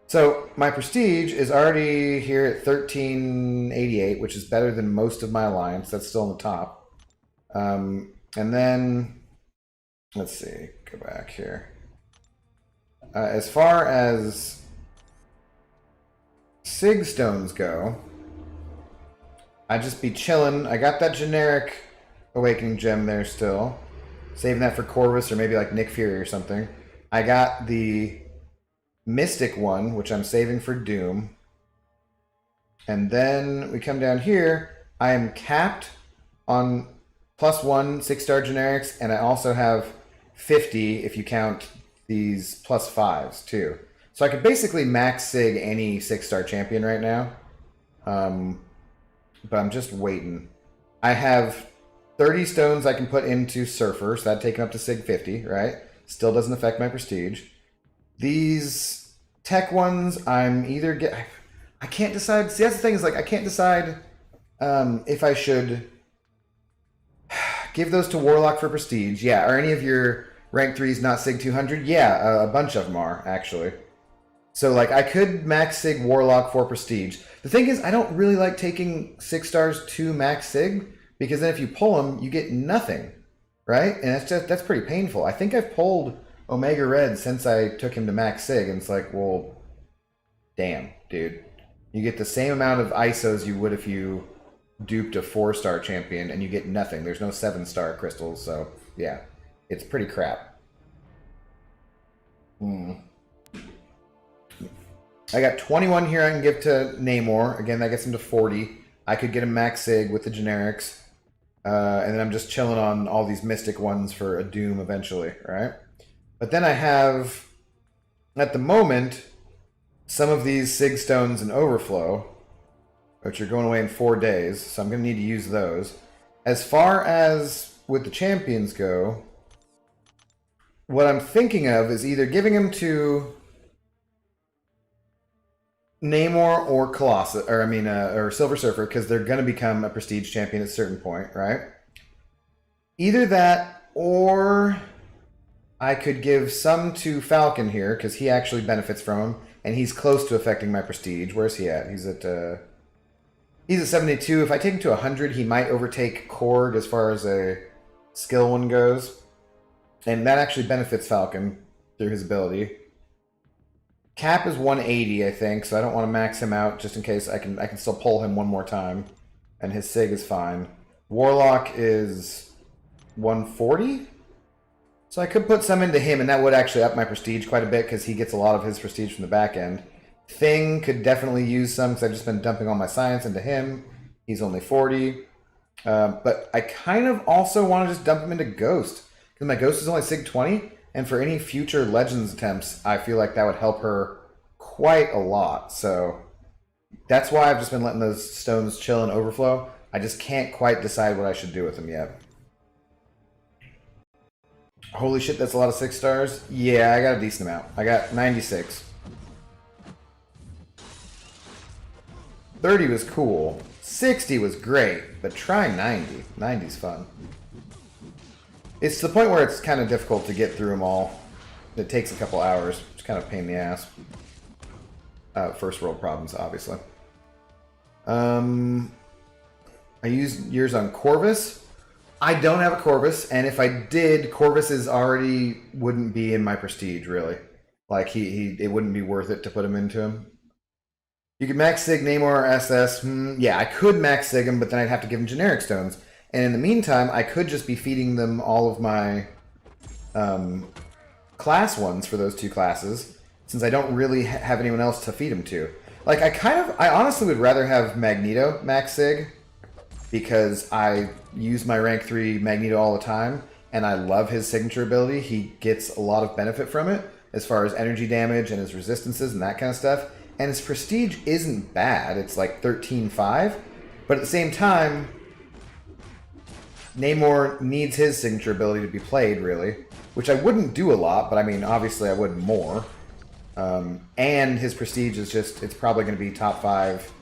So my prestige is already here at 1388, which is better than most of my alliance. That's still on the top. And then, let's see, go back here. As far as Sig stones go, I'd just be chilling. I got that generic Awakening Gem there still. Saving that for Corvus or maybe like Nick Fury or something. I got the Mystic one, which I'm saving for Doom. And then we come down here. I am capped on +1 6-star generics, and I also have 50 if you count these +5s too. So I could basically max Sig any 6-star champion right now. But I'm just waiting. I have 30 stones I can put into Surfer, so that'd take him up to Sig 50, right? Still doesn't affect my prestige. These tech ones, I'm either I can't decide. See, that's the thing, is like I can't decide if I should give those to Warlock for prestige. Yeah, are any of your rank 3s not Sig 200? Yeah, a bunch of them are, actually. So, like, I could max Sig Warlock for prestige. The thing is, I don't really like taking 6-stars to max Sig, because then if you pull them, you get nothing, right? And that's pretty painful. I think I've pulled Omega Red since I took him to max Sig, and it's like, well, damn, dude. You get the same amount of ISOs you would if you duped a 4-star champion, and you get nothing. There's no 7-star crystals, so, yeah. It's pretty crap. I got 21 here I can give to Namor. Again, that gets him to 40. I could get him max Sig with the generics. And then I'm just chilling on all these Mystic ones for a Doom eventually, right? But then I have, at the moment, some of these Sig Stones in Overflow, which are going away in 4 days, so I'm going to need to use those. As far as with the champions go, what I'm thinking of is either giving him to Namor or Colossus, or I mean, or Silver Surfer, because they're going to become a prestige champion at a certain point, right? Either that, or I could give some to Falcon here, because he actually benefits from him, and he's close to affecting my prestige. Where's he at? He's at 72. If I take him to 100, he might overtake Korg as far as a skill one goes. And that actually benefits Falcon through his ability. Cap is 180, I think, so I don't want to max him out just in case I can still pull him one more time. And his Sig is fine. Warlock is 140? So I could put some into him, and that would actually up my prestige quite a bit because he gets a lot of his prestige from the back end. Thing could definitely use some because I've just been dumping all my science into him. He's only 40. But I kind of also want to just dump him into Ghost because my Ghost is only Sig 20. And for any future Legends attempts, I feel like that would help her quite a lot. So that's why I've just been letting those stones chill and overflow. I just can't quite decide what I should do with them yet. Holy shit, that's a lot of 6 stars. Yeah, I got a decent amount. I got 96. 30 was cool. 60 was great, but try 90. 90's fun. It's to the point where it's kind of difficult to get through them all. It takes a couple hours. It's kind of a pain in the ass. First world problems, obviously. I used yours on Corvus. I don't have a Corvus, and if I did, Corvus is already wouldn't be in my prestige, really. Like, it wouldn't be worth it to put him into him. You could max Sig Namor or SS. Yeah, I could max Sig him, but then I'd have to give him generic stones. And in the meantime, I could just be feeding them all of my class ones for those 2 classes, since I don't really have anyone else to feed them to. Like, I honestly would rather have Magneto max Sig, because I use my rank 3 Magneto all the time, and I love his signature ability. He gets a lot of benefit from it, as far as energy damage and his resistances and that kind of stuff. And his prestige isn't bad. It's like 13.5. But at the same time, Namor needs his signature ability to be played, really. Which I wouldn't do a lot, but I mean, obviously I would more. And his prestige is just, it's probably going to be top 5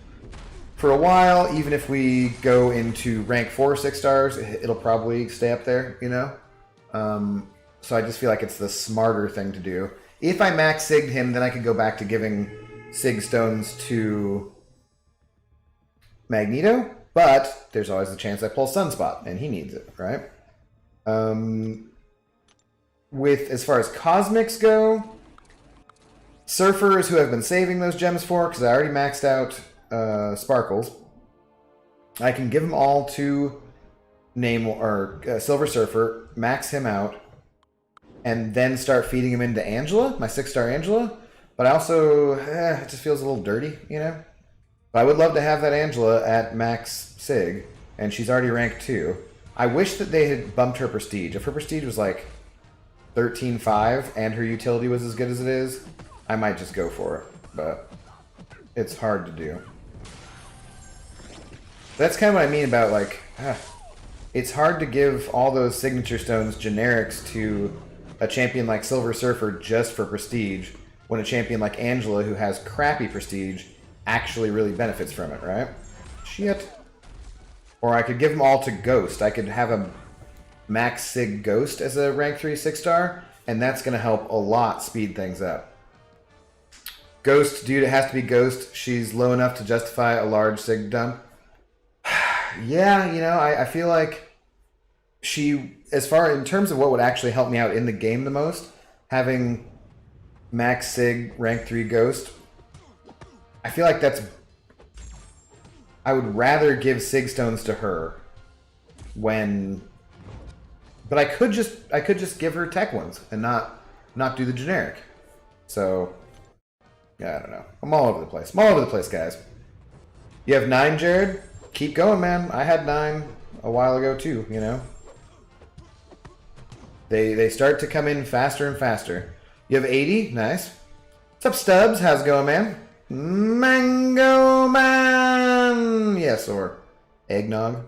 for a while. Even if we go into rank 4 6 stars, it'll probably stay up there, you know? So I just feel like it's the smarter thing to do. If I max Sigged him, then I could go back to giving Sig stones to Magneto, but there's always the chance I pull Sunspot, and he needs it, right? With as far as cosmics go, Surfers, who I've been saving those gems for, because I already maxed out Sparkles, I can give them all to Namor or Silver Surfer, max him out, and then start feeding him into Angela, my 6-star Angela. But I also, it just feels a little dirty, you know? But I would love to have that Angela at max Sig, and she's already ranked 2. I wish that they had bumped her prestige. If her prestige was like 13.5 and her utility was as good as it is, I might just go for it. But it's hard to do. That's kind of what I mean about, like, it's hard to give all those signature stones generics to a champion like Silver Surfer just for prestige, when a champion like Angela, who has crappy prestige, actually really benefits from it, right? Shit. Or I could give them all to Ghost. I could have a max Sig Ghost as a rank 3 6-star, and that's going to help a lot speed things up. Ghost, dude, it has to be Ghost. She's low enough to justify a large Sig dump. Yeah, you know, I feel like she, as far in terms of what would actually help me out in the game the most, having max Sig rank 3 Ghost, I feel like that's, I would rather give Sig stones to her when, but I could just give her tech ones and not do the generic. So yeah, I don't know. I'm all over the place. I'm all over the place, guys. You have 9, Jared? Keep going, man. I had 9 a while ago too, you know. They start to come in faster and faster. You have 80? Nice. What's up, Stubbs? How's it going, man? Mango Man! Yes, or eggnog.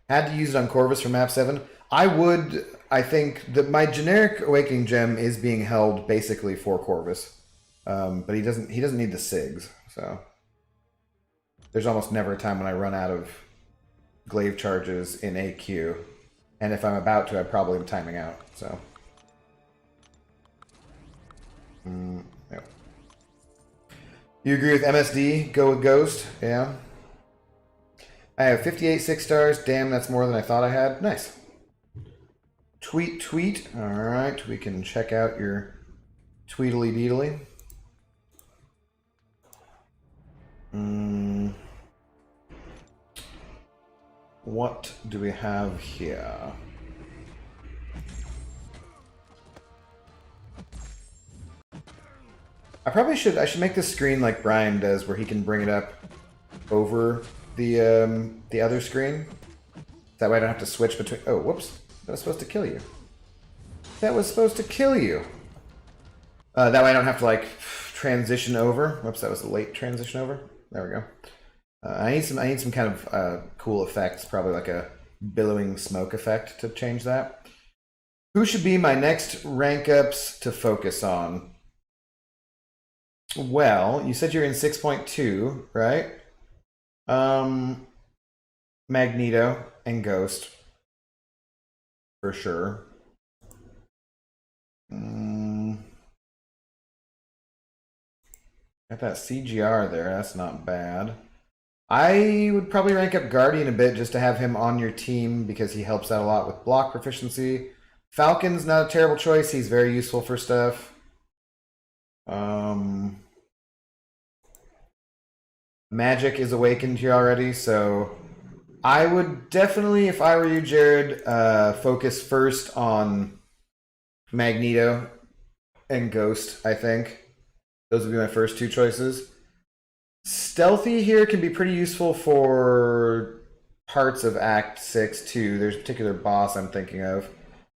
Had to use it on Corvus for map 7. I would I think that my generic Awakening Gem is being held basically for Corvus, but he doesn't need the SIGs, so there's almost never a time when I run out of glaive charges in AQ, and if I'm about to, I probably am timing out. So, yeah. You agree with MSD? Go with Ghost? Yeah. I have 58 6-stars. Damn, that's more than I thought I had. Nice. Tweet. All right, we can check out your tweedly deedly. What do we have here? I should make this screen like Brian does, where he can bring it up over the other screen. That way I don't have to switch between. Oh, whoops! That was supposed to kill you. That was supposed to kill you. That way I don't have to like transition over. Whoops, that was a late transition over. There we go. I need some kind of cool effects, probably like a billowing smoke effect to change that. Who should be my next rank ups to focus on? Well, you said you're in 6.2, right? Magneto and Ghost for sure. Got that CGR there. That's not bad. I would probably rank up Guardian a bit just to have him on your team because he helps out a lot with block proficiency. Falcon's not a terrible choice. He's very useful for stuff. Magic is awakened here already, so I would definitely, if I were you, Jared, focus first on Magneto and Ghost, I think. Those would be my first two choices. Stealthy here can be pretty useful for parts of Act 6 too. There's a particular boss I'm thinking of.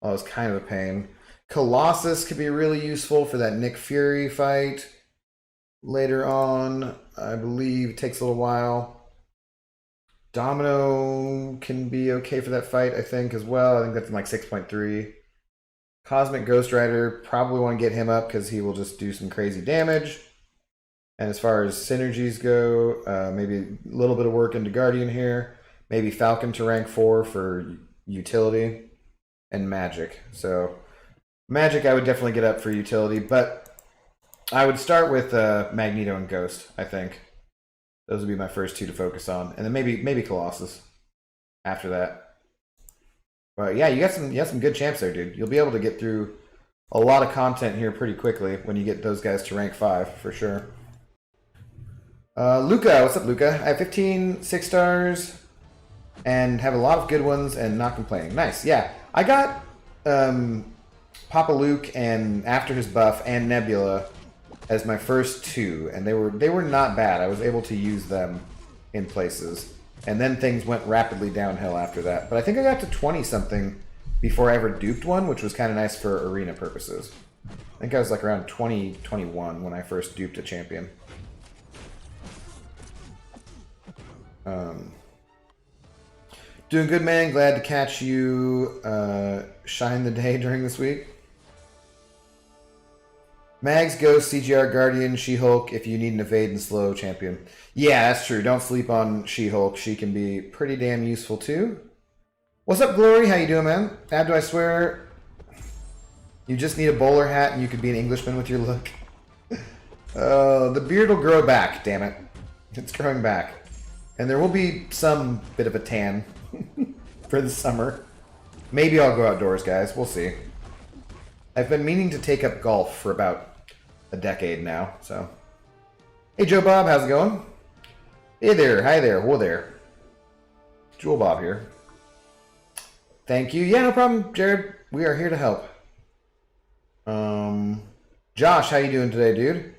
Oh, it's kind of a pain. Colossus could be really useful for that Nick Fury fight later on. I believe it takes a little while. Domino can be okay for that fight, I think, as well. I think that's in like 6.3. Cosmic Ghost Rider, probably want to get him up because he will just do some crazy damage. And as far as synergies go, maybe a little bit of work into Guardian here. Maybe Falcon to rank 4 for utility. And Magic. So Magic I would definitely get up for utility, but I would start with Magneto and Ghost, I think. Those would be my first two to focus on. And then maybe Colossus after that. But yeah, you got some good champs there, dude. You'll be able to get through a lot of content here pretty quickly when you get those guys to rank 5, for sure. Luca, what's up, Luca? I have 15 6-stars and have a lot of good ones and not complaining. Nice, yeah. I got Papa Luke and after his buff and Nebula as my first two, and they were not bad. I was able to use them in places. And then things went rapidly downhill after that. But I think I got to 20-something before I ever duped one, which was kind of nice for arena purposes. I think I was like around 20, 21 when I first duped a champion. Doing good, man. Glad to catch you shine the day during this week. Mags, Ghost, CGR, Guardian, She-Hulk if you need an evade and slow champion. Yeah, that's true. Don't sleep on She-Hulk. She can be pretty damn useful too. What's up, Glory? How you doing, man? Abdo, I swear you just need a bowler hat and you could be an Englishman with your look. The beard will grow back, damn it. It's growing back. And there will be some bit of a tan for the summer. Maybe I'll go outdoors, guys. We'll see. I've been meaning to take up golf for about a decade now, so. Hey, Joe Bob, how's it going? Hey there, hi there, whoa there. Jewel Bob here. Thank you. Yeah, no problem, Jared. We are here to help. Josh, how you doing today, dude?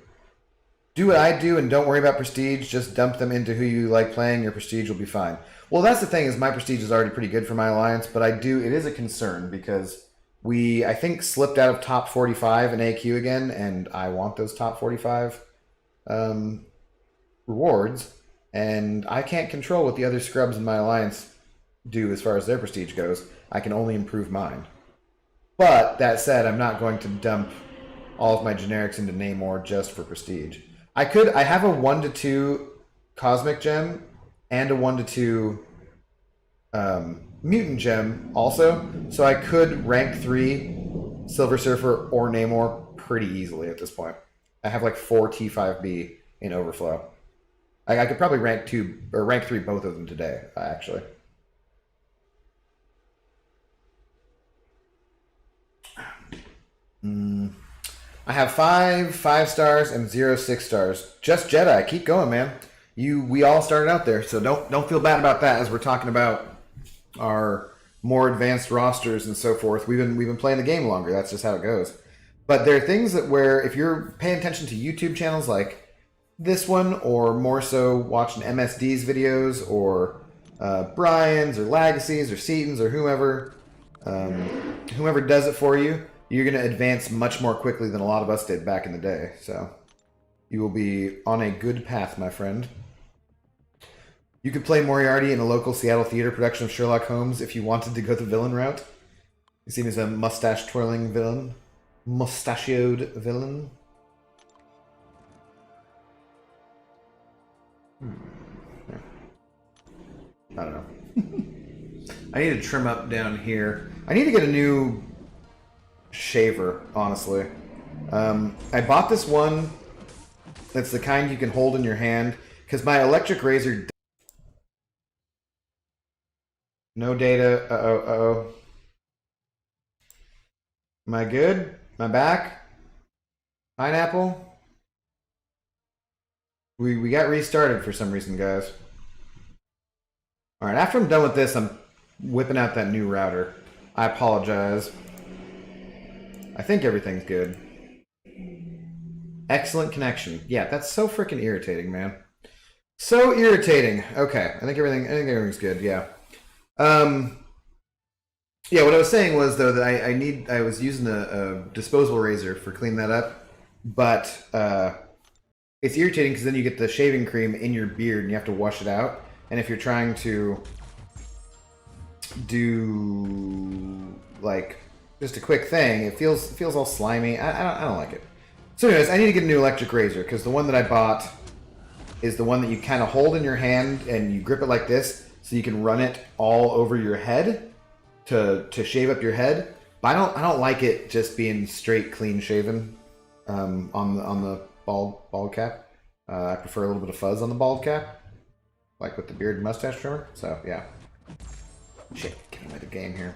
Do what I do and don't worry about prestige. Just dump them into who you like playing. Your prestige will be fine. Well, that's the thing is my prestige is already pretty good for my alliance, but it is a concern because we, I think, slipped out of top 45 in AQ again, and I want those top 45 rewards, and I can't control what the other scrubs in my alliance do as far as their prestige goes. I can only improve mine. But that said, I'm not going to dump all of my generics into Namor just for prestige. I have a 1-2 Cosmic Gem and a 1-2 Mutant Gem also, so I could rank 3 Silver Surfer or Namor pretty easily at this point. I have like 4 T5B in overflow. I could probably rank 2 or rank 3 both of them today, actually. I have 5 stars and 0 6 stars. Just Jedi. Keep going, man. We all started out there, so don't feel bad about that. As we're talking about our more advanced rosters and so forth, we've been playing the game longer. That's just how it goes. But there are things that where if you're paying attention to YouTube channels like this one, or more so watching MSD's videos, or Brian's, or Legacy's, or Seaton's, or whomever does it for you, you're going to advance much more quickly than a lot of us did back in the day. So you will be on a good path, my friend. You could play Moriarty in a local Seattle theater production of Sherlock Holmes if you wanted to go the villain route. You see him as a mustache-twirling villain. Mustachioed villain. Yeah. I don't know. I need to trim up down here. I need to get a new shaver, honestly. I bought this one that's the kind you can hold in your hand, because my electric razor... No data. Uh-oh. Am I good? Am I back? Pineapple? We got restarted for some reason, guys. Alright, after I'm done with this, I'm whipping out that new router. I apologize. I think everything's good. Excellent connection. Yeah, that's so freaking irritating, man. So irritating. Okay, I think everything's good, yeah. Yeah, what I was saying was, though, that I was using a disposable razor for cleaning that up, but it's irritating because then you get the shaving cream in your beard and you have to wash it out. And if you're trying to do like just a quick thing, it feels all slimy. I don't like it. So anyways, I need to get a new electric razor because the one that I bought is the one that you kind of hold in your hand and you grip it like this, so you can run it all over your head to shave up your head. But I don't like it just being straight, clean shaven on the bald cap. I prefer a little bit of fuzz on the bald cap, like with the beard and mustache trimmer. So yeah. Shit, getting away the game here.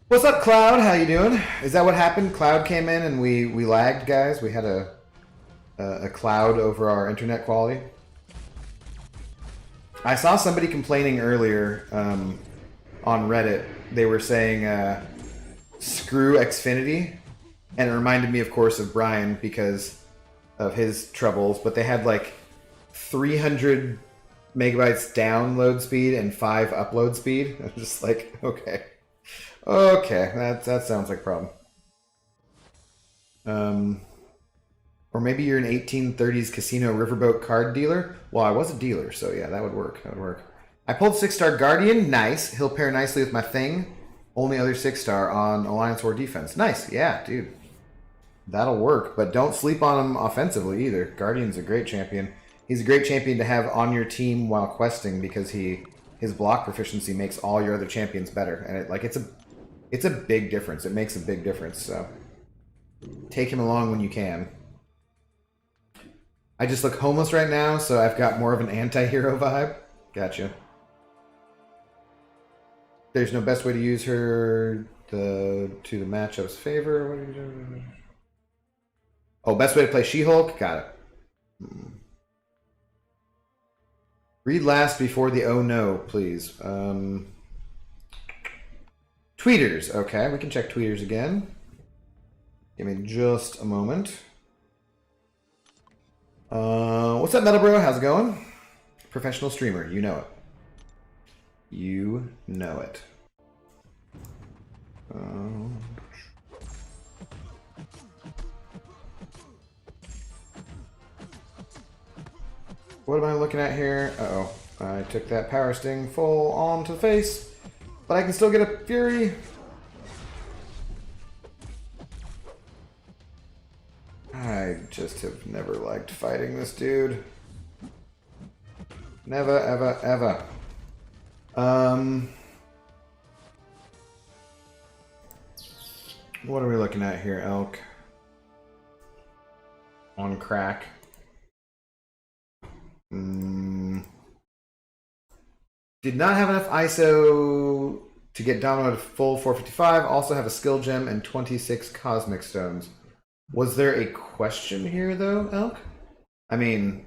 What's up, Cloud? How you doing? Is that what happened? Cloud came in and we lagged, guys. We had a cloud over our internet quality. I saw somebody complaining earlier on Reddit. They were saying, screw Xfinity. And it reminded me, of course, of Brian because of his troubles. But they had like 300 megabytes download speed and 5 upload speed. I'm just like, okay. Okay, that sounds like a problem. Or maybe you're an 1830s casino riverboat card dealer. Well, I was a dealer, so yeah, that would work. That would work. I pulled 6-star Guardian. Nice. He'll pair nicely with my thing. Only other 6-star on Alliance War defense. Nice. Yeah, dude. That'll work. But don't sleep on him offensively either. Guardian's a great champion. He's a great champion to have on your team while questing because his block proficiency makes all your other champions better. And it's a big difference. It makes a big difference. So take him along when you can. I just look homeless right now, so I've got more of an anti-hero vibe. Gotcha. There's no best way to use her to the matchup's favor. What are you doing? Oh, best way to play She-Hulk? Got it. Read last before the oh no, please. Tweeters. Okay, we can check tweeters again. Give me just a moment. What's up, Metal Bro? How's it going? Professional streamer. You know it. You know it. What am I looking at here? Uh-oh. I took that power sting full on to the face. But I can still get a Fury. I just have never liked fighting this dude. Never, ever, ever. What are we looking at here, Elk? On crack. Did not have enough ISO to get Domino to full 455. Also have a skill gem and 26 cosmic stones. Was there a question here, though, Elk? I mean,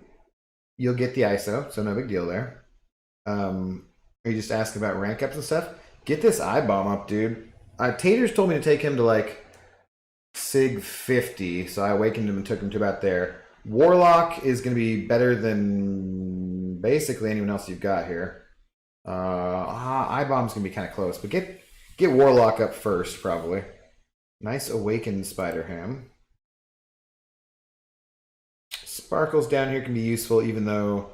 you'll get the ISO, so no big deal there. Are you just asking about rank ups and stuff? Get this I-bomb up, dude. Taters told me to take him to, like, Sig 50, so I awakened him and took him to about there. Warlock is going to be better than basically anyone else you've got here. I-bomb's going to be kind of close, but get Warlock up first, probably. Nice awakened Spider-Ham. Sparkles down here can be useful even though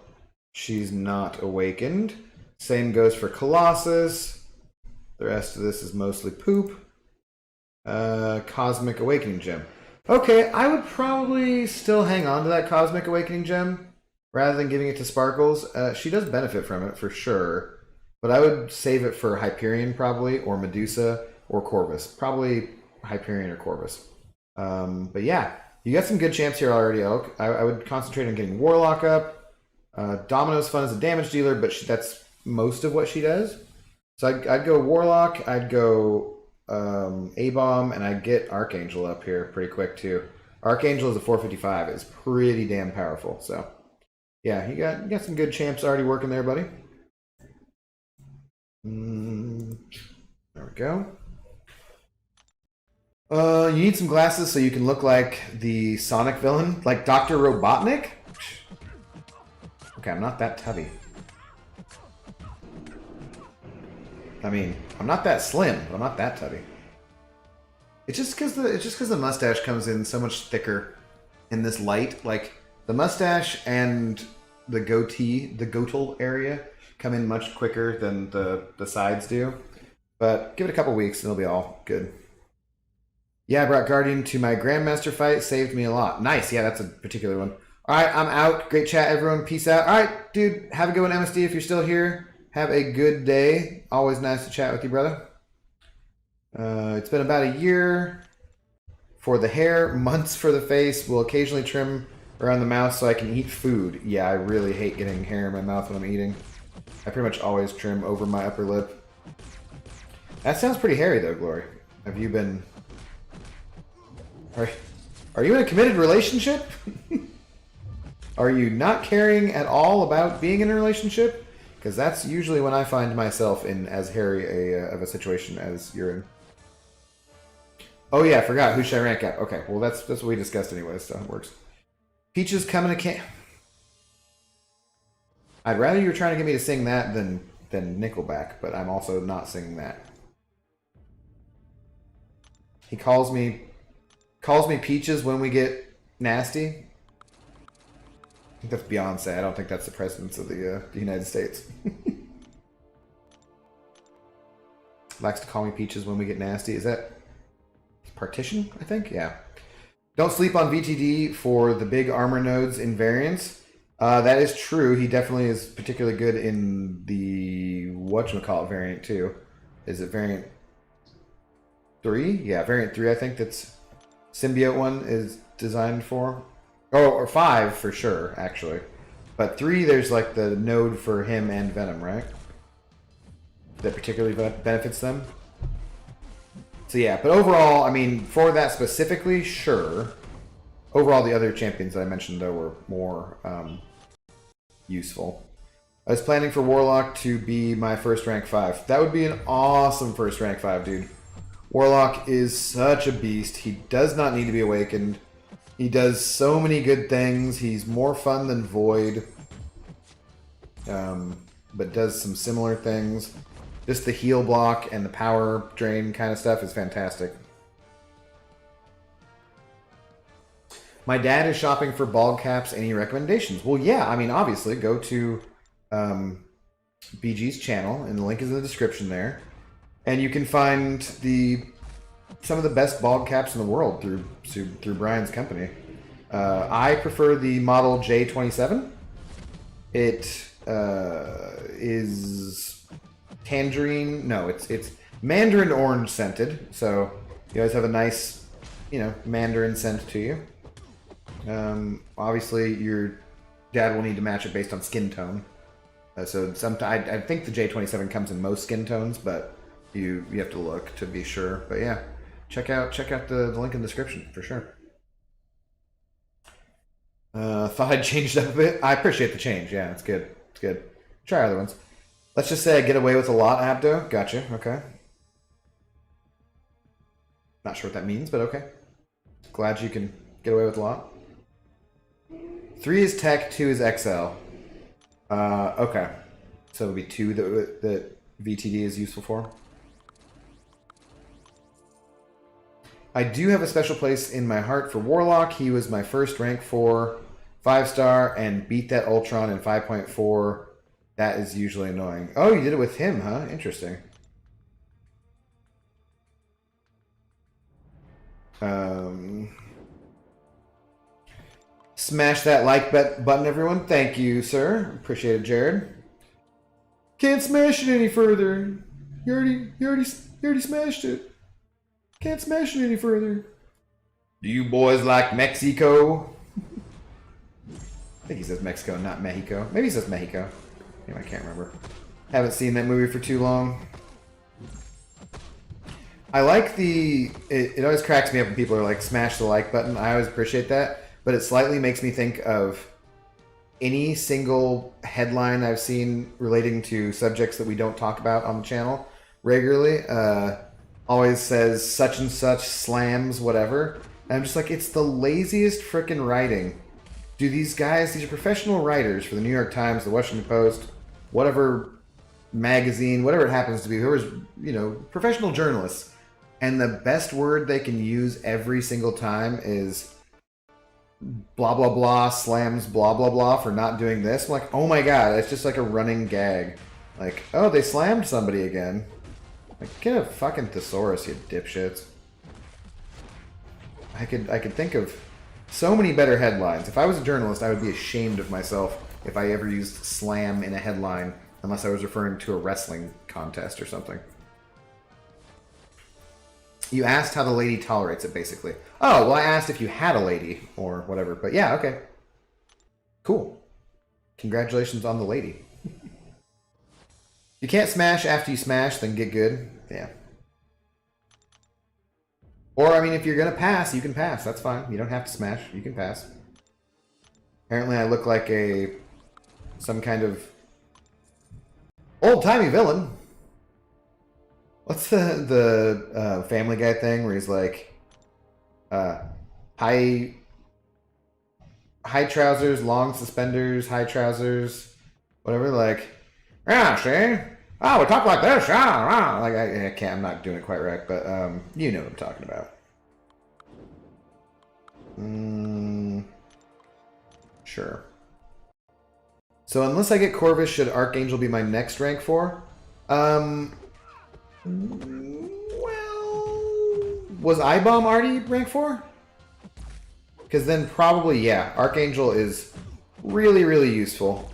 she's not awakened. Same goes for Colossus. The rest of this is mostly poop. Cosmic Awakening Gem. Okay, I would probably still hang on to that Cosmic Awakening Gem rather than giving it to Sparkles. She does benefit from it for sure, but I would save it for Hyperion probably, or Medusa, or Corvus. Probably Hyperion or Corvus. But yeah, you got some good champs here already, Elk. I would concentrate on getting Warlock up. Domino's fun as a damage dealer, but that's most of what she does. So I'd go Warlock, I'd go A-Bomb, and I'd get Archangel up here pretty quick too. Archangel is a 455. It's pretty damn powerful. So yeah, you got some good champs already working there, buddy. There we go. You need some glasses so you can look like the Sonic villain, like Dr. Robotnik. Okay, I'm not that tubby. I mean, I'm not that slim, but I'm not that tubby. It's just because the mustache comes in so much thicker in this light. Like the mustache and the goatee, the goatal area, come in much quicker than the sides do. But give it a couple weeks and it'll be all good. Yeah, I brought Guardian to my Grandmaster fight. Saved me a lot. Nice. Yeah, that's a particular one. All right, I'm out. Great chat, everyone. Peace out. All right, dude. Have a good one, MSD, if you're still here. Have a good day. Always nice to chat with you, brother. It's been about a year for the hair, months for the face. We'll occasionally trim around the mouth so I can eat food. Yeah, I really hate getting hair in my mouth when I'm eating. I pretty much always trim over my upper lip. That sounds pretty hairy, though, Glory. Have you been... Are you in a committed relationship? Are you not caring at all about being in a relationship? Because that's usually when I find myself in as hairy of a situation as you're in. Oh yeah, I forgot. Who should I rank out? Okay, well that's what we discussed anyway, so it works. Peaches coming to camp. I'd rather you were trying to get me to sing that than Nickelback, but I'm also not singing that. He calls me Peaches when we get nasty. I think that's Beyonce. I don't think that's the presidents of the United States. Likes to call me Peaches when we get nasty. Is that Partition, I think? Yeah. Don't sleep on VTD for the big armor nodes in variants. That is true. He definitely is particularly good in the whatchamacallit variant too. Is it variant 3? Yeah, variant 3 I think that's symbiote one is designed for. Oh, or 5 for sure, actually. But 3, there's like the node for him and Venom, right? That particularly benefits them. So yeah, but overall, I mean, for that specifically, sure. Overall, the other champions that I mentioned, though, were more useful. I was planning for Warlock to be my first rank 5. That would be an awesome first rank 5, dude. Warlock is such a beast. He does not need to be awakened. He does so many good things. He's more fun than Void. But does some similar things. Just the heal block and the power drain kind of stuff is fantastic. My dad is shopping for bald caps. Any recommendations? Well, yeah. I mean, obviously, go to BG's channel, and the link is in the description there. And you can find some of the best bald caps in the world through Brian's company. I prefer the model J27. It is tangerine. No, it's mandarin orange scented. So you always have a nice, mandarin scent to you. Obviously, your dad will need to match it based on skin tone. So I think the J27 comes in most skin tones, but you have to look to be sure. But yeah, check out the link in the description for sure. Thought I'd changed up a bit. I appreciate the change. Yeah, it's good. It's good. Try other ones. Let's just say I get away with a lot, Abdo. Gotcha. Okay. Not sure what that means, but okay. Glad you can get away with a lot. 3 is tech, 2 is XL. Okay. So it'll be 2 that VTD is useful for. I do have a special place in my heart for Warlock. He was my first rank 4 5-star and beat that Ultron in 5.4. That is usually annoying. Oh, you did it with him, huh? Interesting. Smash that like button, everyone. Thank you, sir. Appreciate it, Jared. Can't smash it any further. You already smashed it. Can't smash it any further. Do you boys like Mexico? I think he says Mexico, not Mexico. Maybe he says Mexico. Anyway, I can't remember. Haven't seen that movie for too long. I like it always cracks me up when people are like, smash the like button. I always appreciate that. But it slightly makes me think of any single headline I've seen relating to subjects that we don't talk about on the channel regularly. Always says such and such slams whatever. And I'm just like, it's the laziest frickin' writing. Do these guys, these are professional writers for the New York Times, the Washington Post, whatever magazine, whatever it happens to be, whoever's, professional journalists. And the best word they can use every single time is blah, blah, blah, slams blah, blah, blah for not doing this. I'm like, oh my god, it's just like a running gag. Like, oh, they slammed somebody again. Like, get a fucking thesaurus, you dipshits. I could think of so many better headlines. If I was a journalist, I would be ashamed of myself if I ever used slam in a headline, unless I was referring to a wrestling contest or something. You asked how the lady tolerates it, basically. Oh, well, I asked if you had a lady, or whatever. But yeah, okay. Cool. Congratulations on the lady. You can't smash after you smash, then get good. Yeah. Or, I mean, if you're going to pass, you can pass. That's fine. You don't have to smash. You can pass. Apparently, I look like some kind of old-timey villain. What's the Family Guy thing where he's like, high trousers, long suspenders, high trousers, whatever, like, yeah, see? Oh, we talk like this, yeah. Like, I can't, I'm not doing it quite right, but, you know what I'm talking about. Sure. So, unless I get Corvus, should Archangel be my next rank 4? Well, was I-Bomb already rank 4? Because then probably, yeah, Archangel is really, really useful.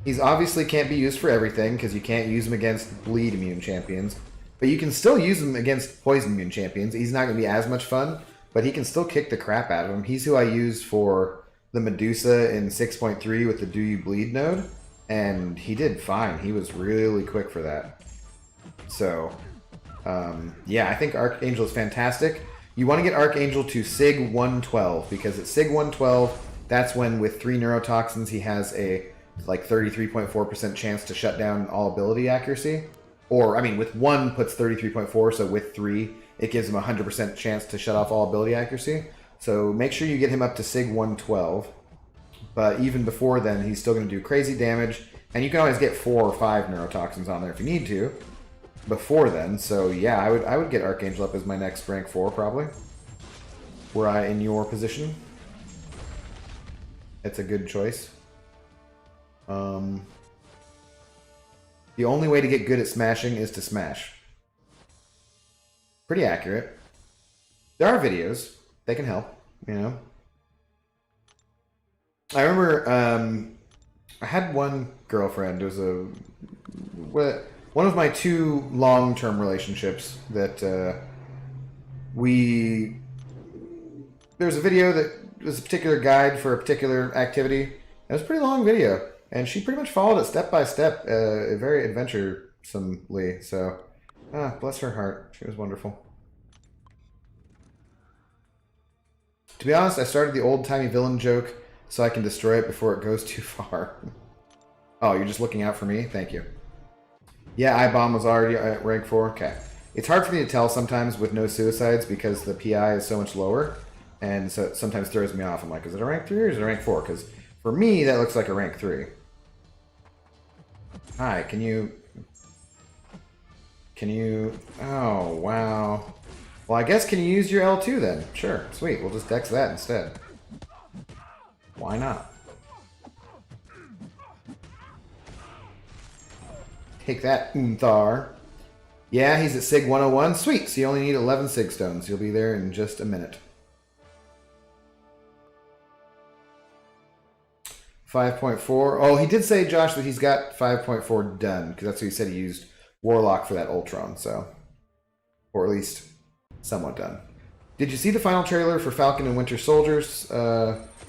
He's obviously can't be used for everything, because you can't use him against bleed immune champions. But you can still use him against poison immune champions. He's not going to be as much fun, but he can still kick the crap out of him. He's who I used for the Medusa in 6.3 with the Do You Bleed node, and he did fine. He was really quick for that. So, yeah, I think Archangel is fantastic. You want to get Archangel to Sig 112, because at Sig 112, that's when with 3 neurotoxins he has a like 33.4% chance to shut down all ability accuracy. Or, I mean, with 1 puts 33.4, so with 3, it gives him a 100% chance to shut off all ability accuracy. So make sure you get him up to Sig 112. But even before then, he's still going to do crazy damage. And you can always get 4 or 5 neurotoxins on there if you need to. Before then, so yeah, I would get Archangel up as my next rank 4, probably. Were I in your position. It's a good choice. The only way to get good at smashing is to smash. Pretty accurate. There are videos. They can help, you know. I remember I had one girlfriend. It was one of my two long-term relationships that there's a video that was a particular guide for a particular activity. It was a pretty long video, and she pretty much followed it step by step, very adventuresomely. So, bless her heart. She was wonderful. To be honest, I started the old-timey villain joke so I can destroy it before it goes too far. Oh, you're just looking out for me? Thank you. Yeah, I-Bomb was already at rank 4. Okay. It's hard for me to tell sometimes with no suicides because the PI is so much lower, and so it sometimes throws me off. I'm like, is it a rank 3 or is it a rank 4? Because for me, that looks like a rank 3. Hi, can you... Oh, wow. Well, I guess can you use your L2 then? Sure, sweet. We'll just dex that instead. Why not? Take that, Unthar. Yeah, he's at Sig 101. Sweet, so you only need 11 Sig Stones. You'll be there in just a minute. 5.4. Oh, he did say, Josh, that he's got 5.4 done, because that's what he said he used Warlock for that Ultron, so... Or at least somewhat done. Did you see the final trailer for Falcon and Winter Soldiers?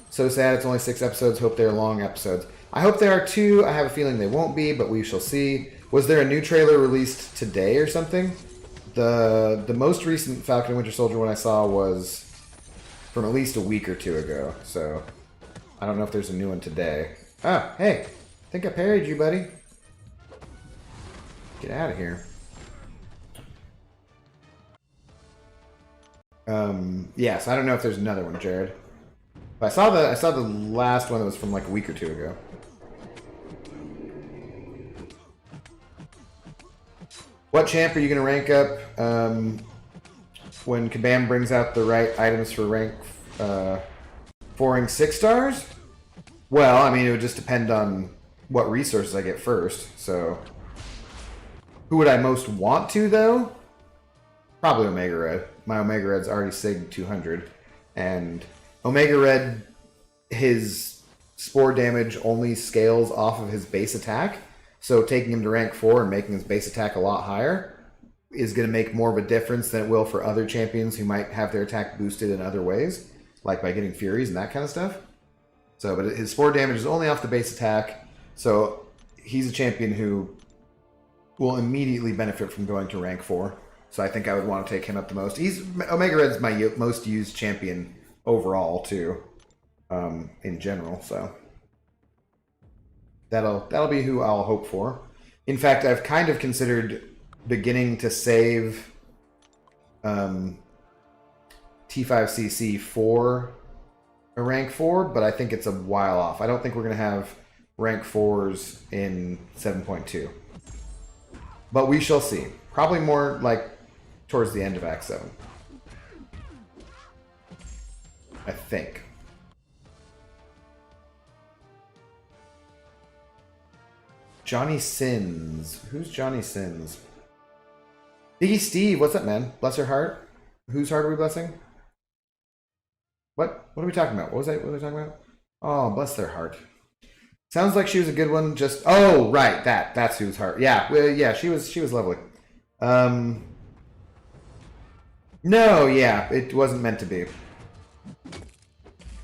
So sad it's only 6 episodes. Hope they're long episodes. I hope they are too. I have a feeling they won't be, but we shall see. Was there a new trailer released today or something? The most recent Falcon and Winter Soldier one I saw was from at least a week or two ago. So I don't know if there's a new one today. Ah, hey. I think I parried you, buddy. Get out of here. Yes, I don't know if there's another one, Jared. But I saw the last one that was from like a week or two ago. What champ are you going to rank up when Kabam brings out the right items for rank 4ing 6 stars? Well, I mean, it would just depend on what resources I get first. So, who would I most want to, though? Probably Omega Red. My Omega Red's already Sig 200. And Omega Red, his spore damage only scales off of his base attack. So taking him to rank 4 and making his base attack a lot higher is going to make more of a difference than it will for other champions who might have their attack boosted in other ways, like by getting Furies and that kind of stuff. So, but his spore damage is only off the base attack, so he's a champion who will immediately benefit from going to rank 4. So I think I would want to take him up the most. Omega Red's my most used champion overall too, in general. So that'll be who I'll hope for. In fact, I've kind of considered beginning to save T5CC for a rank 4, but I think it's a while off. I don't think we're going to have rank 4s in 7.2. But we shall see. Probably more like towards the end of Act 7. I think. Johnny Sins. Who's Johnny Sins? Biggie Steve, what's up, man? Bless her heart. Whose heart are we blessing? What are we talking about? What was I talking about? Oh, bless their heart. Sounds like she was a good one. Just right, that's whose heart. Yeah, well, yeah, she was lovely. No, yeah, it wasn't meant to be.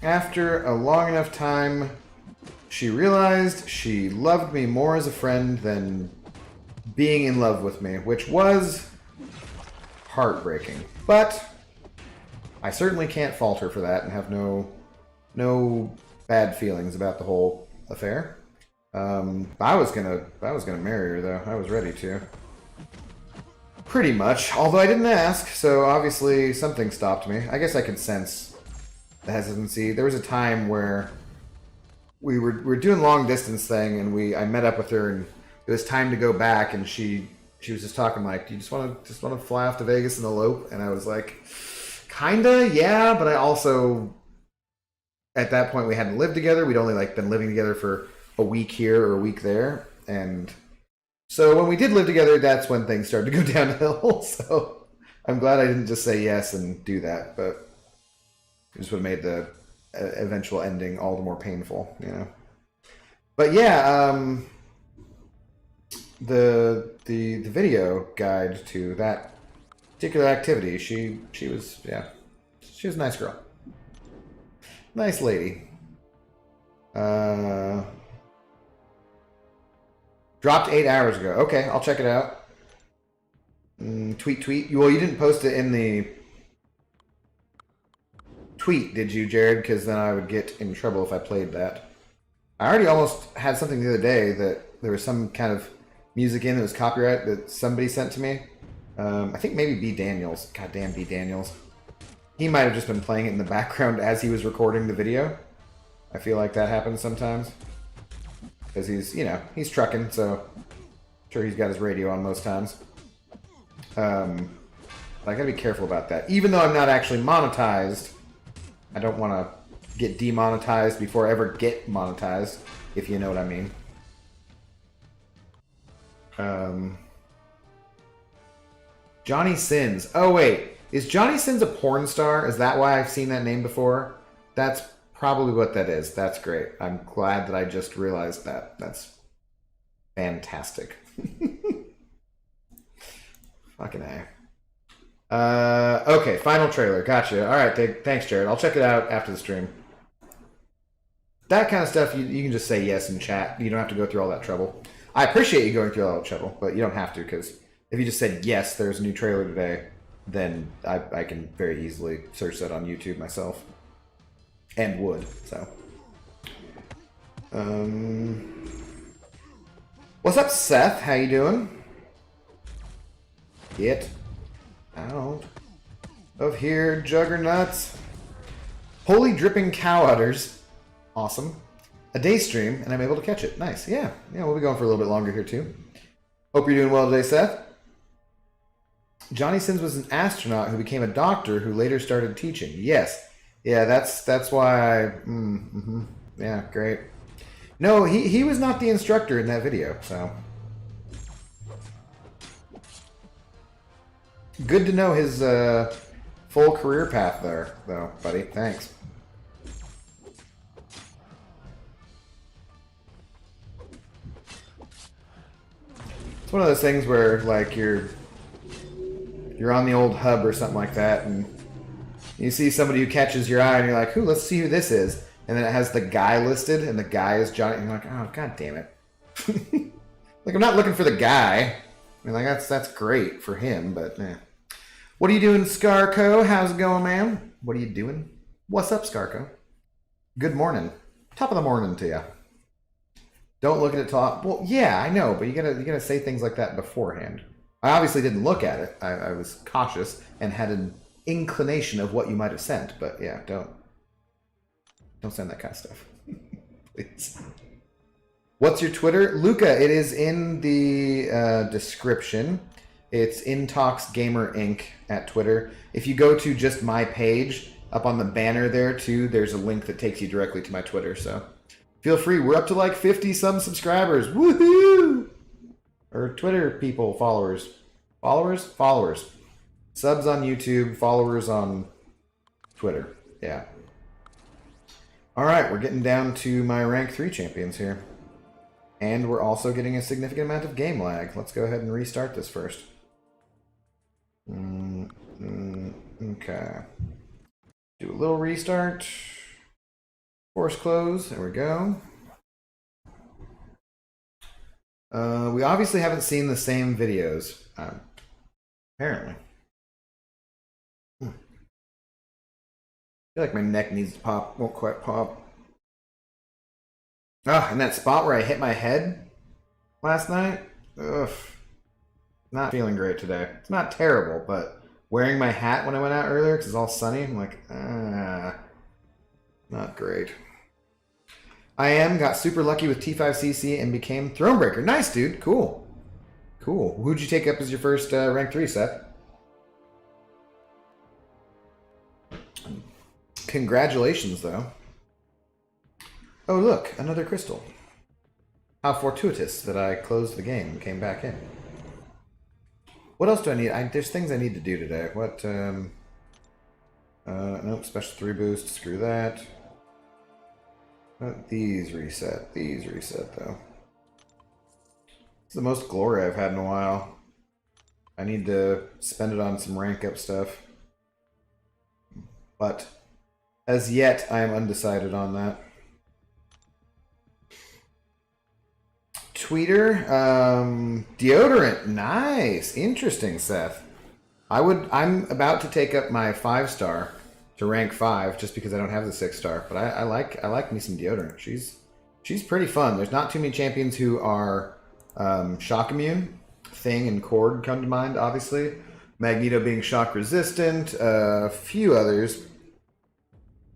After a long enough time, she realized she loved me more as a friend than being in love with me, which was heartbreaking. But I certainly can't fault her for that and have no bad feelings about the whole affair. I was gonna marry her though. I was ready to. Pretty much, although I didn't ask, so obviously something stopped me. I guess I could sense the hesitancy. There was a time where we were doing long distance thing, and I met up with her, and it was time to go back, and she was just talking like, "Do you just want to fly off to Vegas and elope?" And I was like, "Kinda, yeah," but I also, at that point, we hadn't lived together. We'd only been living together for a week here or a week there, and so when we did live together, that's when things started to go downhill. So I'm glad I didn't just say yes and do that, but it just would have made the eventual ending all the more painful, you know. But yeah, the video guide to that particular activity, she was, yeah, she was a nice girl, nice lady. Dropped 8 hours ago. Okay, I'll check it out. Tweet. Well, you didn't post it in the tweet, did you, Jared? Because then I would get in trouble if I played that. I already almost had something the other day that there was some kind of music in that was copyright that somebody sent to me. I think maybe B. Daniels. Goddamn B. Daniels. He might have just been playing it in the background as he was recording the video. I feel like that happens sometimes. Because he's, you know, he's trucking, so I'm sure he's got his radio on most times. But I gotta be careful about that. Even though I'm not actually monetized, I don't want to get demonetized before I ever get monetized, if you know what I mean. Johnny Sins. Oh, wait. Is Johnny Sins a porn star? Is that why I've seen that name before? That's probably what that is. That's great. I'm glad that I just realized that. That's fantastic. Fucking A. Okay, final trailer. Gotcha. All right, thanks, Jared. I'll check it out after the stream. That kind of stuff, you can just say yes in chat. You don't have to go through all that trouble. I appreciate you going through all that trouble, but you don't have to, because if you just said yes, there's a new trailer today, then I can very easily search that on YouTube myself. And would, so. What's up, Seth? How you doing? Get out of here, juggernauts. Holy dripping cow udders. Awesome. A day stream, and I'm able to catch it. Nice. Yeah, we'll be going for a little bit longer here, too. Hope you're doing well today, Seth. Johnny Sins was an astronaut who became a doctor who later started teaching. Yes. Yeah, that's why I... Yeah, great. No, he was not the instructor in that video, so... Good to know his full career path there, though, buddy. Thanks. It's one of those things where, like, you're on the old hub or something like that, and you see somebody who catches your eye, and you're like, "Ooh, let's see who this is." And then it has the guy listed, and the guy is Johnny. And you're like, "Oh, god damn it!" Like, I'm not looking for the guy. I mean, like, that's great for him, but eh. What are you doing, Scarco? How's it going, man? What are you doing? What's up, Scarco? Good morning. Top of the morning to you. Don't look at it top. Well, yeah, I know, but you gotta say things like that beforehand. I obviously didn't look at it. I was cautious and had an inclination of what you might have sent, but yeah, don't send that kind of stuff. Please. What's your Twitter? Luca, it is in the description. It's Intox Gamer Inc. at Twitter. If you go to just my page, up on the banner there too, there's a link that takes you directly to my Twitter, so feel free. We're up to like 50-some subscribers. Woohoo! Or Twitter people, followers. Followers. Subs on YouTube, followers on Twitter. Yeah. Alright, we're getting down to my rank 3 champions here. And we're also getting a significant amount of game lag. Let's go ahead and restart this first. Okay. Do a little restart. Force close. There we go. We obviously haven't seen the same videos. Apparently. I feel like my neck needs to pop. Won't quite pop. Oh, and that spot where I hit my head last night? Ugh. Not feeling great today. It's not terrible, but wearing my hat when I went out earlier because it's all sunny, I'm like, not great. I got super lucky with T5CC and became Thronebreaker. Nice, dude. Cool. Cool. Who'd you take up as your first rank 3, Seth? Congratulations, though. Oh, look, another crystal. How fortuitous that I closed the game and came back in. What else do I need? There's things I need to do today. What, nope, special 3 boost, screw that. These reset. These reset, though. It's the most glory I've had in a while. I need to spend it on some rank up stuff. But as yet, I am undecided on that. Tweeter, deodorant, nice, interesting, Seth. I'm about to take up my 5-star to rank 5 just because I don't have the 6-star. But I like me some deodorant. She's pretty fun. There's not too many champions who are shock immune. Thing and Cord come to mind, obviously. Magneto being shock resistant, a few others.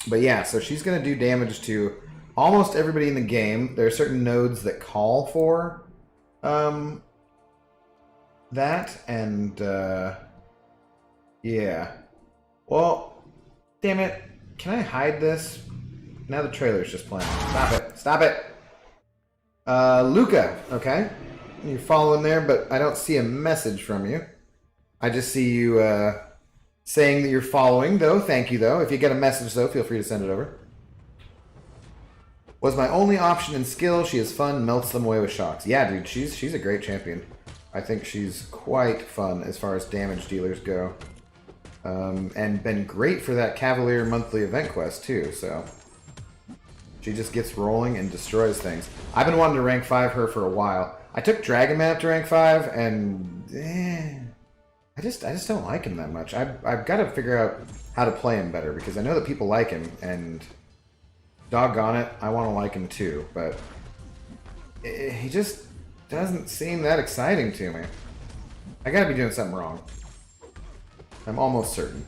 But yeah, so she's going to do damage to almost everybody in the game. There are certain nodes that call for that, and yeah. Well, damn it. Can I hide this? Now the trailer's just playing. Stop it. Stop it. Luca, okay. You're following there, but I don't see a message from you. I just see you saying that you're following, though. Thank you, though. If you get a message, though, feel free to send it over. Was my only option in skill. She is fun, melts them away with shocks. Yeah, dude, she's a great champion. I think she's quite fun as far as damage dealers go. And been great for that Cavalier monthly event quest, too, so... She just gets rolling and destroys things. I've been wanting to rank 5 her for a while. I took Dragon Man up to rank 5, and... I just don't like him that much. I've got to figure out how to play him better, because I know that people like him, and... Doggone it, I want to like him too, but... He just doesn't seem that exciting to me. I gotta be doing something wrong. I'm almost certain.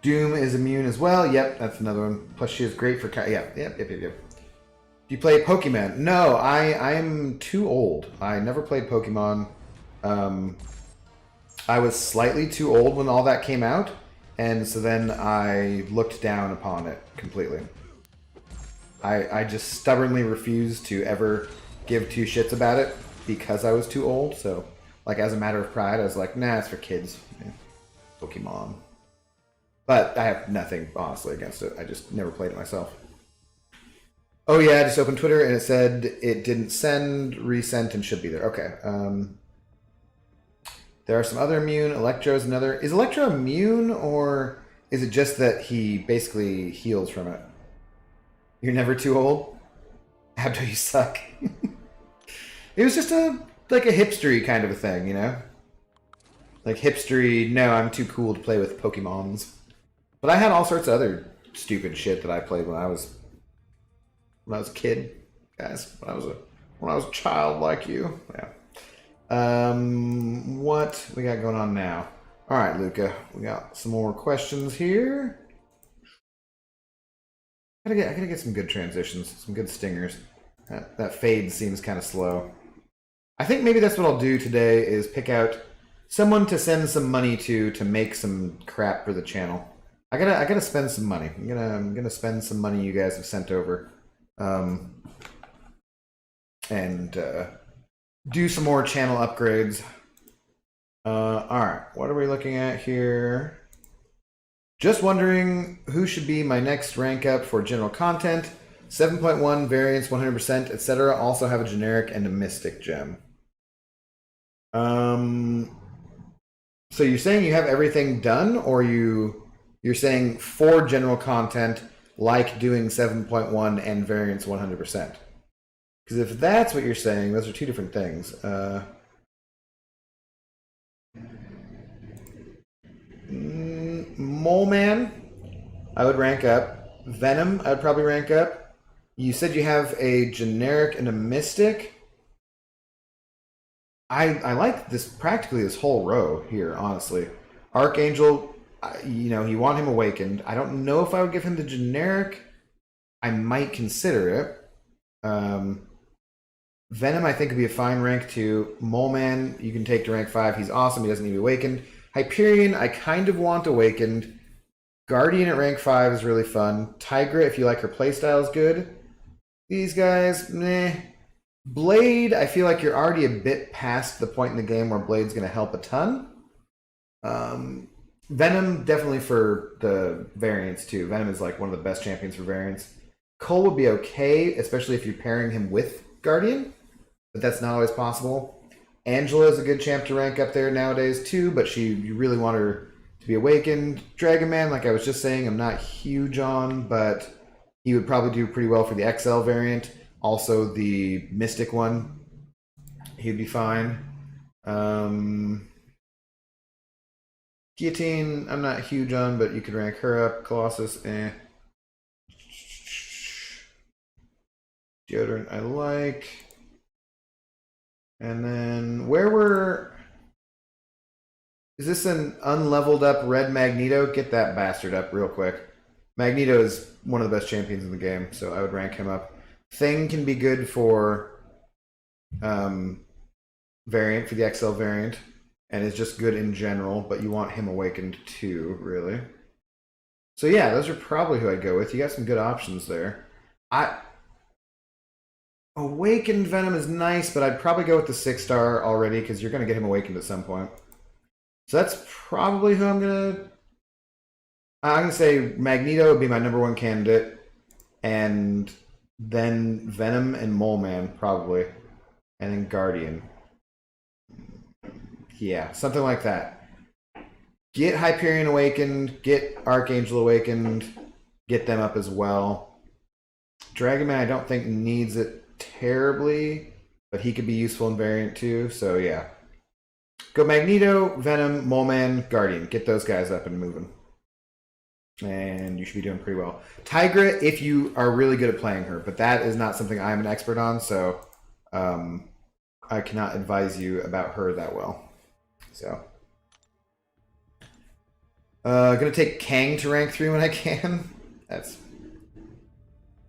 Doom is immune as well. Yep, that's another one. Plus she is great for... Yep. Do you play Pokemon? No, I'm too old. I never played Pokemon. I was slightly too old when all that came out, and so then I looked down upon it completely. I just stubbornly refused to ever give two shits about it because I was too old, so like as a matter of pride, I was like, nah, it's for kids. Yeah. Pokemon. But I have nothing, honestly, against it. I just never played it myself. Oh yeah, I just opened Twitter and it said it didn't send, resent, and should be there. Okay. There are some other immune. Electro's another. Is Electro immune, or is it just that he basically heals from it? You're never too old? Abdo, you suck. It was just like a hipstery kind of a thing, you know? Like hipstery, no, I'm too cool to play with Pokemons. But I had all sorts of other stupid shit that I played when I was a kid, guys. When I was a child like you. Yeah. What we got going on now? All right, Luca, we got some more questions here. I gotta get some good transitions, some good stingers. That fade seems kind of slow. I think maybe that's what I'll do today is pick out someone to send some money to make some crap for the channel. I gotta spend some money. I'm gonna spend some money you guys have sent over, and do some more channel upgrades. All right, what are we looking at here? Just wondering who should be my next rank up for general content. 7.1 variants, 100%, etc. Also have a generic and a mystic gem. So you're saying you have everything done, or you're saying for general content, like doing 7.1 and variants 100%? Because if that's what you're saying, those are two different things. Mole Man, I would rank up. Venom, I would probably rank up. You said you have a generic and a mystic. I like this, practically this whole row here, honestly. Archangel, you know, you want him awakened. I don't know if I would give him the generic. I might consider it. Venom, I think, would be a fine rank 2. Mole Man, you can take to rank 5. He's awesome. He doesn't need to be awakened. Hyperion, I kind of want awakened. Guardian at rank 5 is really fun. Tigra, if you like her playstyle, is good. These guys, meh. Blade, I feel like you're already a bit past the point in the game where Blade's going to help a ton. Venom, definitely for the variants too. Venom is like one of the best champions for variants. Cole would be okay, especially if you're pairing him with Guardian, but that's not always possible. Angela is a good champ to rank up there nowadays too, but you really want her to be awakened. Dragon Man, like I was just saying, I'm not huge on, but he would probably do pretty well for the XL variant. Also, the Mystic one, he'd be fine. Guillotine, I'm not huge on, but you could rank her up. Colossus, eh. Deodorant, I like. And then, is this an unleveled up red Magneto? Get that bastard up real quick. Magneto is one of the best champions in the game, so I would rank him up. Thing can be good for variant, for the XL variant, and is just good in general, but you want him awakened too, really. So yeah, those are probably who I'd go with. You got some good options there. Awakened Venom is nice, but I'd probably go with the 6-star already, because you're going to get him awakened at some point. So that's probably who I'm going to say Magneto would be my number one candidate, and then Venom and Mole Man, probably. And then Guardian. Yeah, something like that. Get Hyperion awakened, get Archangel awakened, get them up as well. Dragon Man I don't think needs it terribly, but he could be useful in variant too, so yeah. Go Magneto, Venom, Mole Man, Guardian. Get those guys up and moving. And you should be doing pretty well. Tigra, if you are really good at playing her, but that is not something I'm an expert on, so I cannot advise you about her that well. So, gonna take Kang to rank 3 when I can. It's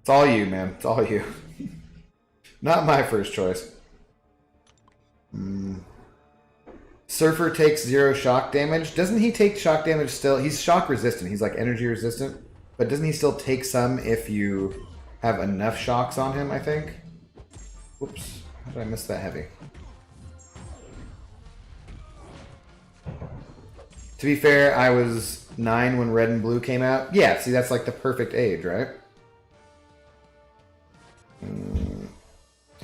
all you, man. It's all you. Not my first choice. Surfer takes 0 shock damage. Doesn't he take shock damage still? He's shock resistant. He's like energy resistant. But doesn't he still take some if you have enough shocks on him, I think? Whoops. How did I miss that heavy? To be fair, I was 9 when Red and Blue came out. Yeah, see, that's like the perfect age, right?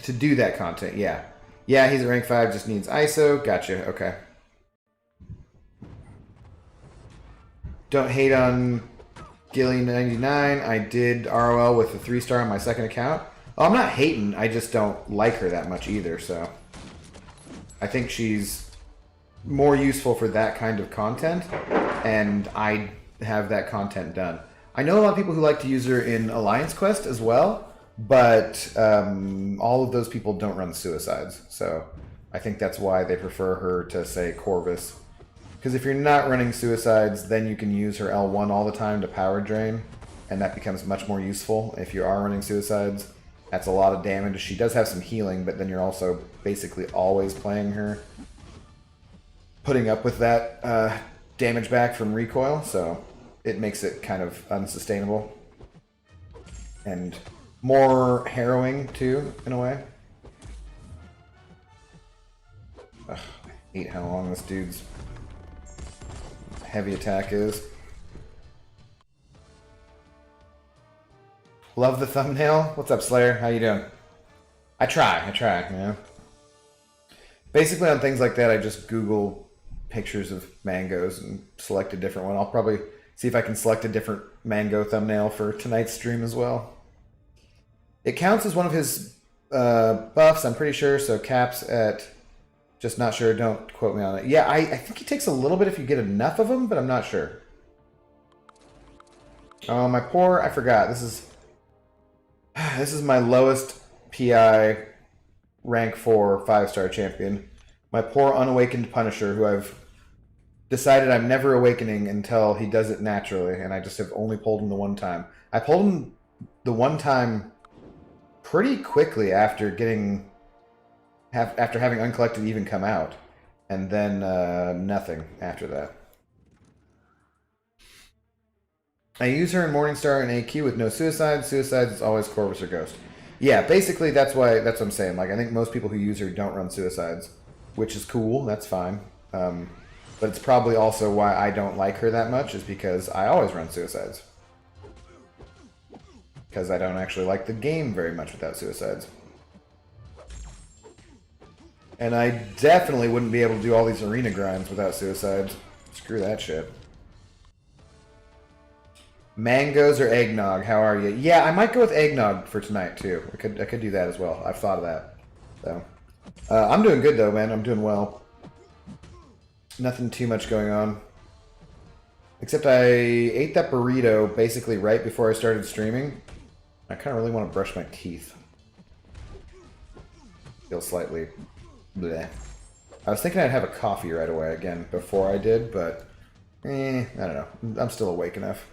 To do that content, yeah. Yeah, he's at rank 5, just needs ISO. Gotcha, okay. Don't hate on Gilly99. I did ROL with a 3-star on my second account. Oh, I'm not hating, I just don't like her that much either, so. I think she's more useful for that kind of content, and I have that content done. I know a lot of people who like to use her in Alliance Quest as well, but all of those people don't run suicides, so I think that's why they prefer her to, say, Corvus. Because if you're not running suicides, then you can use her L1 all the time to power drain, and that becomes much more useful. If you are running suicides, that's a lot of damage. She does have some healing, but then you're also basically always playing her, putting up with that damage back from recoil, so it makes it kind of unsustainable. And more harrowing, too, in a way. Ugh, I hate how long this dude's heavy attack is. Love the thumbnail. What's up, Slayer? How you doing? I try, you know? Basically, on things like that, I just Google pictures of mangoes and select a different one. I'll probably see if I can select a different mango thumbnail for tonight's stream as well. It counts as one of his buffs, I'm pretty sure, so caps at... Just not sure, don't quote me on it. Yeah, I think he takes a little bit if you get enough of them, but I'm not sure. Oh, my poor... I forgot. This is my lowest PI rank 4 5-star champion. My poor unawakened Punisher, who I've decided I'm never awakening until he does it naturally, and I just have only pulled him the one time. I pulled him the one time pretty quickly after getting... after having Uncollected even come out, and then nothing after that. I use her in Morningstar and AQ with no suicides. Suicides is always Corvus or Ghost. Yeah, basically that's what I'm saying. Like I think most people who use her don't run suicides, which is cool. That's fine. But it's probably also why I don't like her that much is because I always run suicides. Because I don't actually like the game very much without suicides. And I definitely wouldn't be able to do all these arena grinds without suicides. Screw that shit. Mangoes or eggnog? How are you? Yeah, I might go with eggnog for tonight too. I could do that as well. I've thought of that. So, I'm doing good though, man. I'm doing well. Nothing too much going on. Except I ate that burrito basically right before I started streaming. I kind of really want to brush my teeth. Feel slightly bleh. I was thinking I'd have a coffee right away again before I did, but I don't know. I'm still awake enough.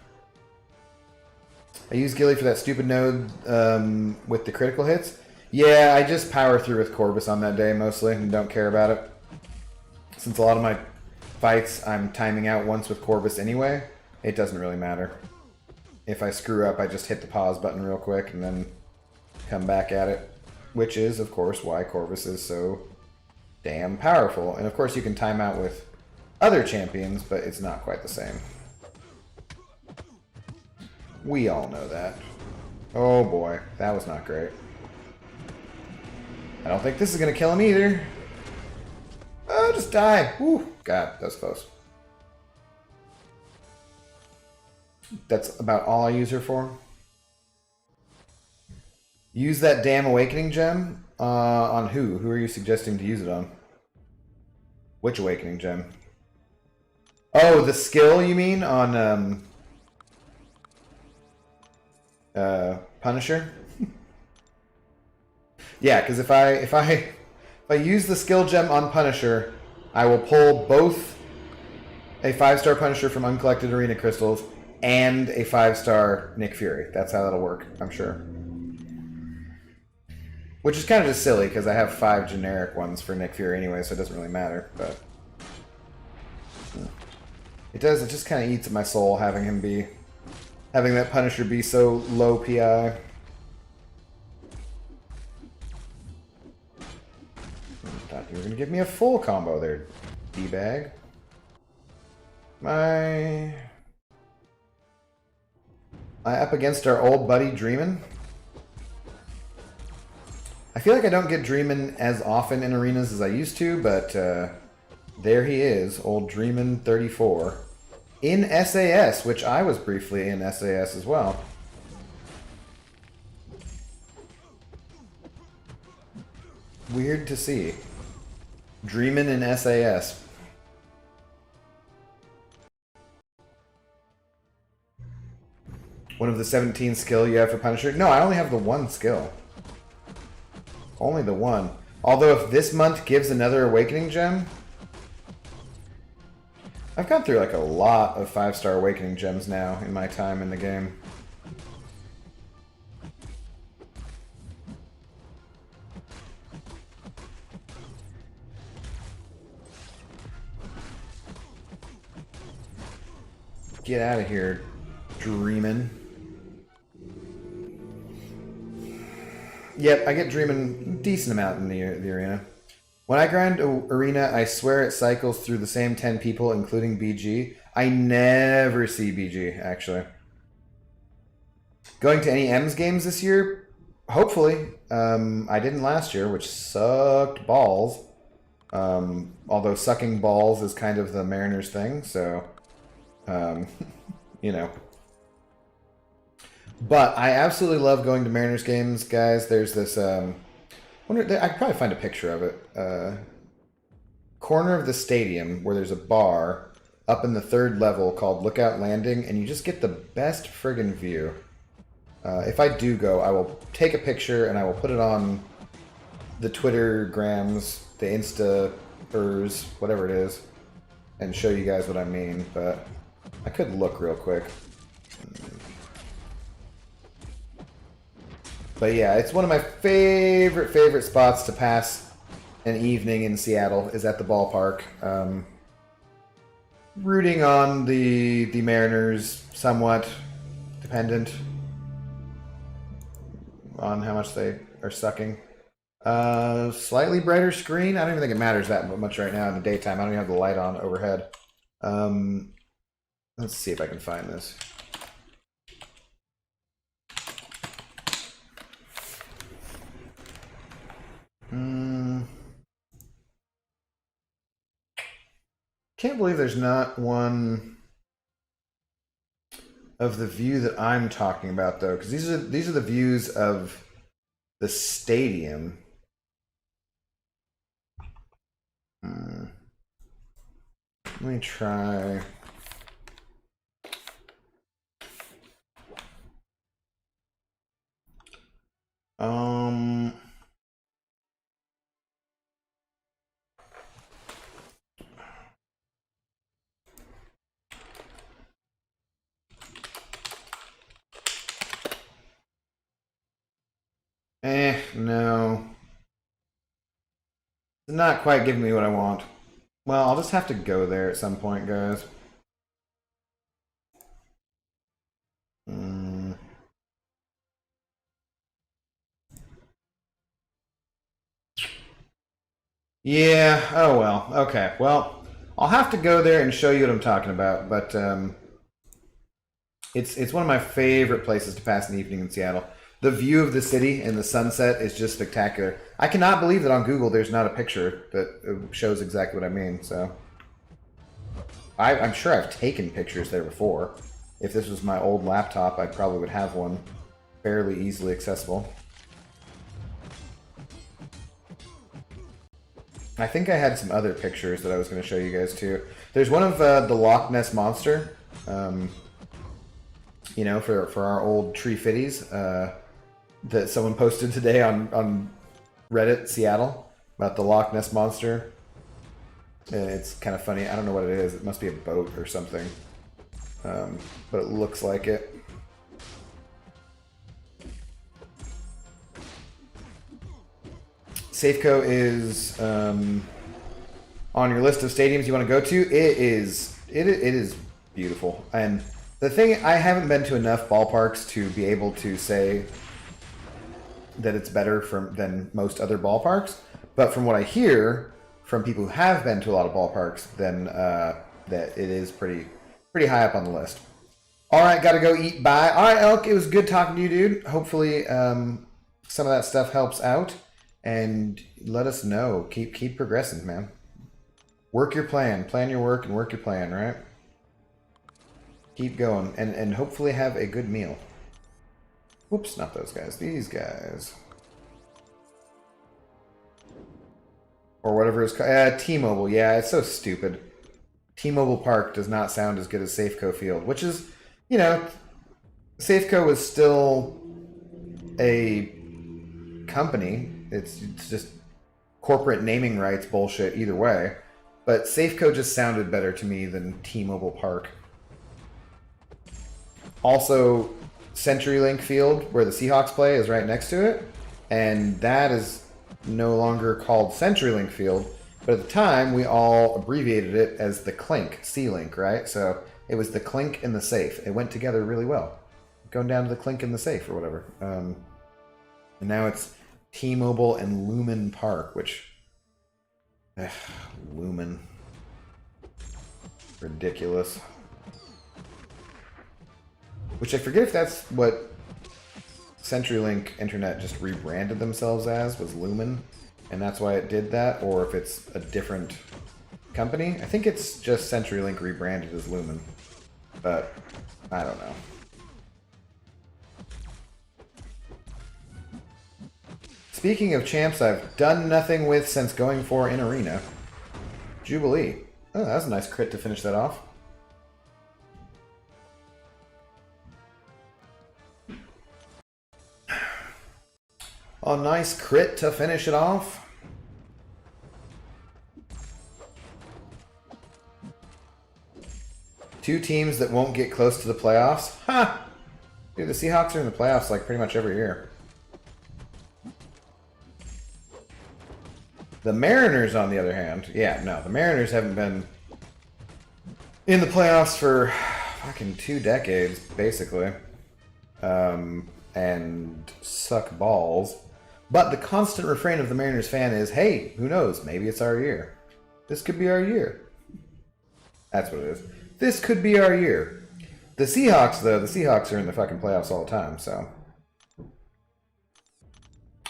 I use Gilly for that stupid node with the critical hits. Yeah, I just power through with Corvus on that day mostly and don't care about it. Since a lot of my fights I'm timing out once with Corvus anyway, it doesn't really matter. If I screw up, I just hit the pause button real quick and then come back at it. Which is, of course, why Corvus is so damn powerful. And of course you can time out with other champions, but it's not quite the same. We all know that. Oh boy, that was not great. I don't think this is going to kill him either. Oh, just die. Whew. God, that was close. That's about all I use her for. Use that damn Awakening Gem? On who? Who are you suggesting to use it on? Which Awakening Gem? Oh, the skill you mean? On, Punisher? Yeah, because if I use the skill gem on Punisher, I will pull both a 5-star Punisher from uncollected arena crystals and a 5-star Nick Fury. That's how that'll work, I'm sure. Which is kind of just silly because I have 5 generic ones for Nick Fury anyway, so it doesn't really matter. But it does. It just kind of eats at my soul having that Punisher be so low PI. Thought you were gonna give me a full combo there, D-bag. Am I up against our old buddy Dreamin'? I feel like I don't get Dreamin' as often in arenas as I used to, but there he is, old Dreamin' 34. In SAS, which I was briefly in SAS as well. Weird to see. Dreamin' in SAS. One of the 17 skill you have for Punisher? No, I only have the one skill. Only the one. Although if this month gives another Awakening Gem... I've gone through like a lot of 5-star Awakening Gems now in my time in the game. Get out of here, Dreamin'. Yep, I get Dreamin' a decent amount in the arena. When I grind arena, I swear it cycles through the same 10 people, including BG. I never see BG, actually. Going to any M's games this year? Hopefully. I didn't last year, which sucked balls. Although sucking balls is kind of the Mariners thing, so... you know. But I absolutely love going to Mariners games, guys. There's this, I could probably find a picture of it. Corner of the stadium where there's a bar up in the 3rd level called Lookout Landing, and you just get the best friggin' view. If I do go, I will take a picture and I will put it on the Twitter grams, the Insta-ers, whatever it is, and show you guys what I mean, but I could look real quick. But yeah, it's one of my favorite spots to pass an evening in Seattle is at the ballpark. Rooting on the Mariners, somewhat dependent. on how much they are sucking. Slightly brighter screen. I don't even think it matters that much right now in the daytime. I don't even have the light on overhead. Let's see if I can find this. Can't believe there's not one of the view that I'm talking about though, because these are the views of the stadium. Let me try. No. It's not quite giving me what I want. Well, I'll just have to go there at some point, guys. Yeah, oh well. Okay, well, I'll have to go there and show you what I'm talking about, but it's one of my favorite places to pass an evening in Seattle. The view of the city and the sunset is just spectacular. I cannot believe that on Google there's not a picture that shows exactly what I mean, so. I'm sure I've taken pictures there before. If this was my old laptop, I probably would have one fairly easily accessible. I think I had some other pictures that I was going to show you guys too. There's one of the Loch Ness Monster, you know, for our old tree fitties, that someone posted today on Reddit Seattle about the Loch Ness Monster. And it's kind of funny. I don't know what it is. It must be a boat or something, but it looks like it. Safeco is on your list of stadiums you want to go to. It is beautiful, and the thing, I haven't been to enough ballparks to be able to say that it's better than most other ballparks. But from what I hear from people who have been to a lot of ballparks, then that it is pretty high up on the list. All right, gotta go eat. Bye. All right, Elk. It was good talking to you, dude. Hopefully, some of that stuff helps out. And let us know. Keep progressing, man. Work your plan. Plan your work and work your plan, right? Keep going. And hopefully have a good meal. Whoops, not those guys. These guys. Or whatever it's called. T-Mobile. Yeah, it's so stupid. T-Mobile Park does not sound as good as Safeco Field. Which is, you know, Safeco is still a company. It's just corporate naming rights bullshit either way. But Safeco just sounded better to me than T-Mobile Park. Also, CenturyLink Field, where the Seahawks play, is right next to it. And that is no longer called CenturyLink Field. But at the time, we all abbreviated it as the Clink, C-Link, right? So it was the Clink and the Safe. It went together really well. Going down to the Clink and the Safe or whatever. And now it's T-Mobile and Lumen Park, which... Lumen. Ridiculous. Which I forget if that's what CenturyLink Internet just rebranded themselves as, was Lumen, and that's why it did that, or if it's a different company. I think it's just CenturyLink rebranded as Lumen, but I don't know. Speaking of champs I've done nothing with since going for in Arena, Jubilee. Oh, that was a nice crit to finish that off. A nice crit to finish it off. Two teams that won't get close to the playoffs. Ha! Huh. Dude, the Seahawks are in the playoffs like pretty much every year. The Mariners, on the other hand, yeah, no, the Mariners haven't been in the playoffs for fucking 2 decades, basically. and suck balls. But the constant refrain of the Mariners fan is, hey, who knows? Maybe it's our year. This could be our year. That's what it is. This could be our year. The Seahawks, though, the Seahawks are in the fucking playoffs all the time, so.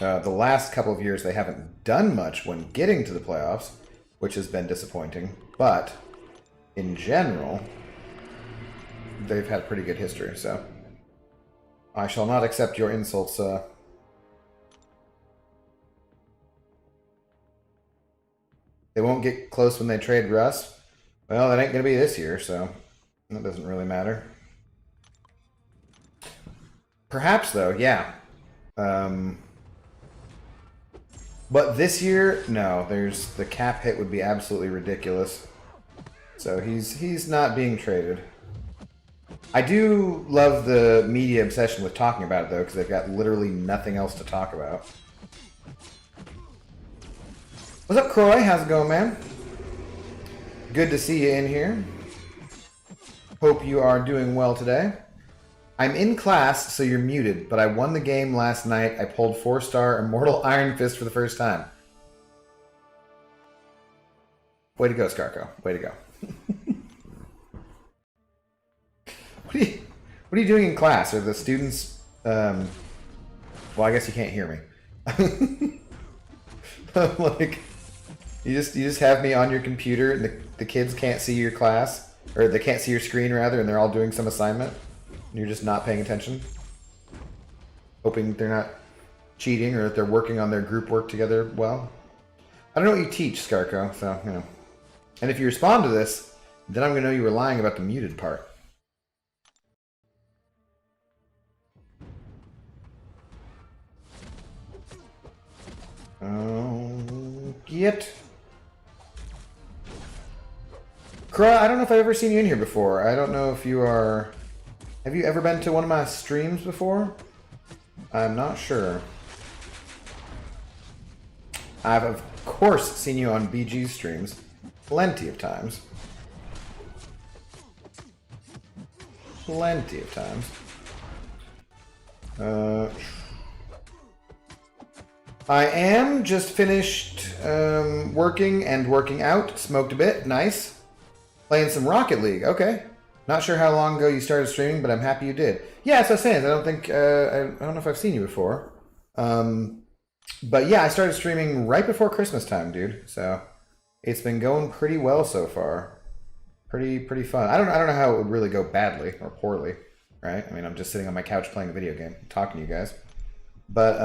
The last couple of years, they haven't done much when getting to the playoffs, which has been disappointing. But, in general, they've had pretty good history, so. I shall not accept your insults, They won't get close when they trade Russ. Well, that ain't going to be this year, so that doesn't really matter. Perhaps, though, yeah. But this year, no. There's the cap hit would be absolutely ridiculous. So he's not being traded. I do love the media obsession with talking about it, though, because they've got literally nothing else to talk about. What's up, Croy? How's it going, man? Good to see you in here. Hope you are doing well today. I'm in class, so you're muted, but I won the game last night. I pulled 4-star Immortal Iron Fist for the first time. Way to go, Skarko. Way to go. What are you doing in class? Are the students... well, I guess you can't hear me. Like... You just have me on your computer, and the kids can't see your class, or they can't see your screen rather, and they're all doing some assignment. And you're just not paying attention, hoping they're not cheating or that they're working on their group work together well. I don't know what you teach, Skarko, so you know. And if you respond to this, then I'm gonna know you were lying about the muted part. Get. Kra, I don't know if I've ever seen you in here before. I don't know if you are... Have you ever been to one of my streams before? I'm not sure. I've, of course, seen you on BG's streams. Plenty of times. Plenty of times. I am just finished working and working out. Smoked a bit. Nice. Playing some Rocket League. Okay. Not sure how long ago you started streaming, but I'm happy you did. Yeah, that's what I was saying. I don't think... I don't know if I've seen you before. But yeah, I started streaming right before Christmas time, dude. So it's been going pretty well so far. Pretty fun. I don't know how it would really go badly or poorly, right? I mean, I'm just sitting on my couch playing a video game, talking to you guys. But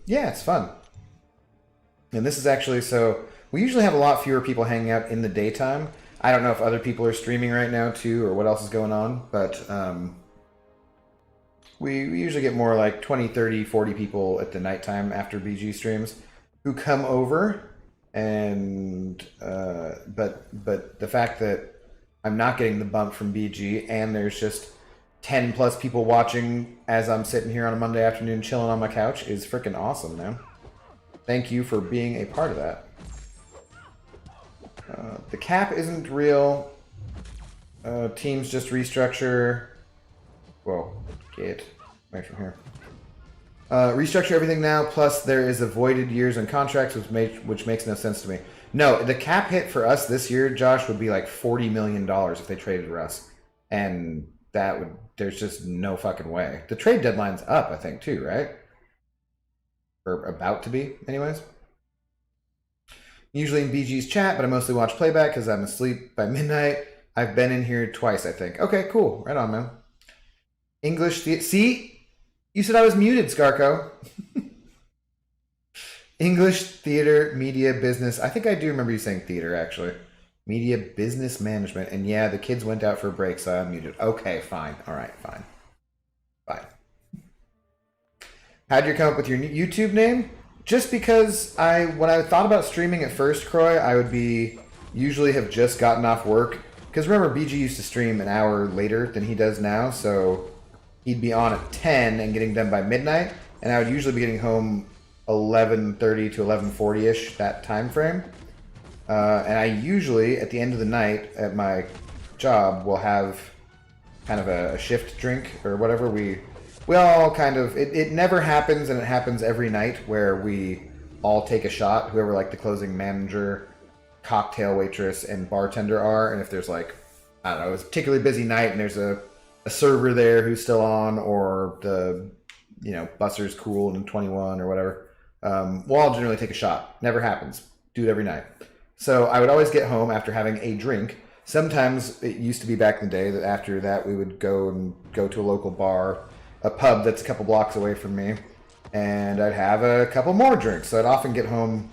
yeah, it's fun. And this is actually so... We usually have a lot fewer people hanging out in the daytime. I don't know if other people are streaming right now too, or what else is going on, but we usually get more like 20, 30, 40 people at the nighttime after BG streams who come over, and but the fact that I'm not getting the bump from BG and there's just 10 plus people watching as I'm sitting here on a Monday afternoon chilling on my couch is freaking awesome, man. Thank you for being a part of that. The cap isn't real. Teams just restructure. Whoa, get right from here. Restructure everything now. Plus, there is avoided years and contracts, which makes no sense to me. No, the cap hit for us this year, Josh, would be like $40 million if they traded Russ, and that would. There's just no fucking way. The trade deadline's up, I think, too, right? Or about to be, anyways. Usually in BG's chat, but I mostly watch playback because I'm asleep by midnight. I've been in here twice, I think. Okay, cool. Right on, man. English... See? You said I was muted, Skarko. English, theater, media, business. I think I do remember you saying theater, actually. Media, business, management. And yeah, the kids went out for a break, so I'm muted. Okay, fine. All right, fine. Fine. How'd you come up with your YouTube name? Just because when I thought about streaming at first, Croy, I would usually have just gotten off work. Because remember, BG used to stream an hour later than he does now, so he'd be on at 10 and getting done by midnight, and I would usually be getting home 11:30 to 11:40-ish, that time frame. And I usually, at the end of the night at my job, will have kind of a shift drink or whatever. we all kind of it never happens, and it happens every night where we all take a shot. Whoever like the closing manager, cocktail waitress, and bartender are, and if there's like I don't know, it's a particularly busy night, and there's a server there who's still on, or the busser's cool and 21 or whatever. We'll all generally take a shot. Never happens. Do it every night. So I would always get home after having a drink. Sometimes it used to be back in the day that after that we would go to a local bar, a pub that's a couple blocks away from me, and I'd have a couple more drinks. So I'd often get home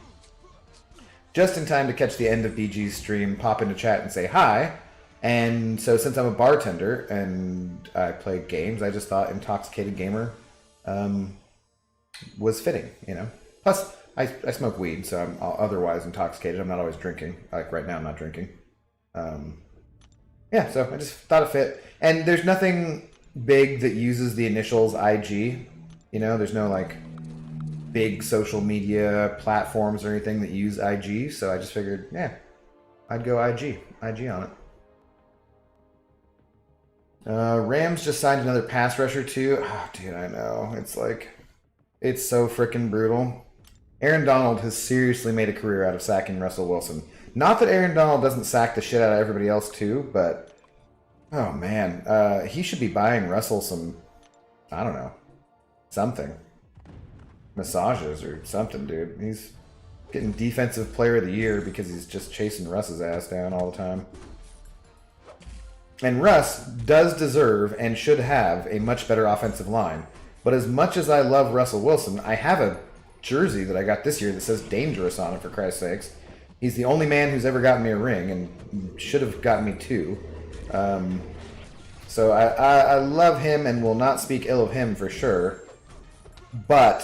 just in time to catch the end of BG's stream, pop into chat and say hi. And so since I'm a bartender and I play games, I just thought Intoxicated Gamer was fitting, Plus, I smoke weed, so I'm otherwise intoxicated. I'm not always drinking. Like right now, I'm not drinking. Yeah, so I just thought it fit. And there's nothing big that uses the initials IG. There's no like big social media platforms or anything that use IG. So I just figured, yeah, I'd go IG on it. Rams just signed another pass rusher too. Oh, dude, I know. It's so freaking brutal. Aaron Donald has seriously made a career out of sacking Russell Wilson. Not that Aaron Donald doesn't sack the shit out of everybody else too, but oh man, he should be buying Russell some, I don't know, something. Massages or something, dude. He's getting Defensive Player of the Year because he's just chasing Russ's ass down all the time. And Russ does deserve and should have a much better offensive line. But as much as I love Russell Wilson, I have a jersey that I got this year that says dangerous on it, for Christ's sakes. He's the only man who's ever gotten me a ring and should have gotten me two. So I love him and will not speak ill of him for sure. But,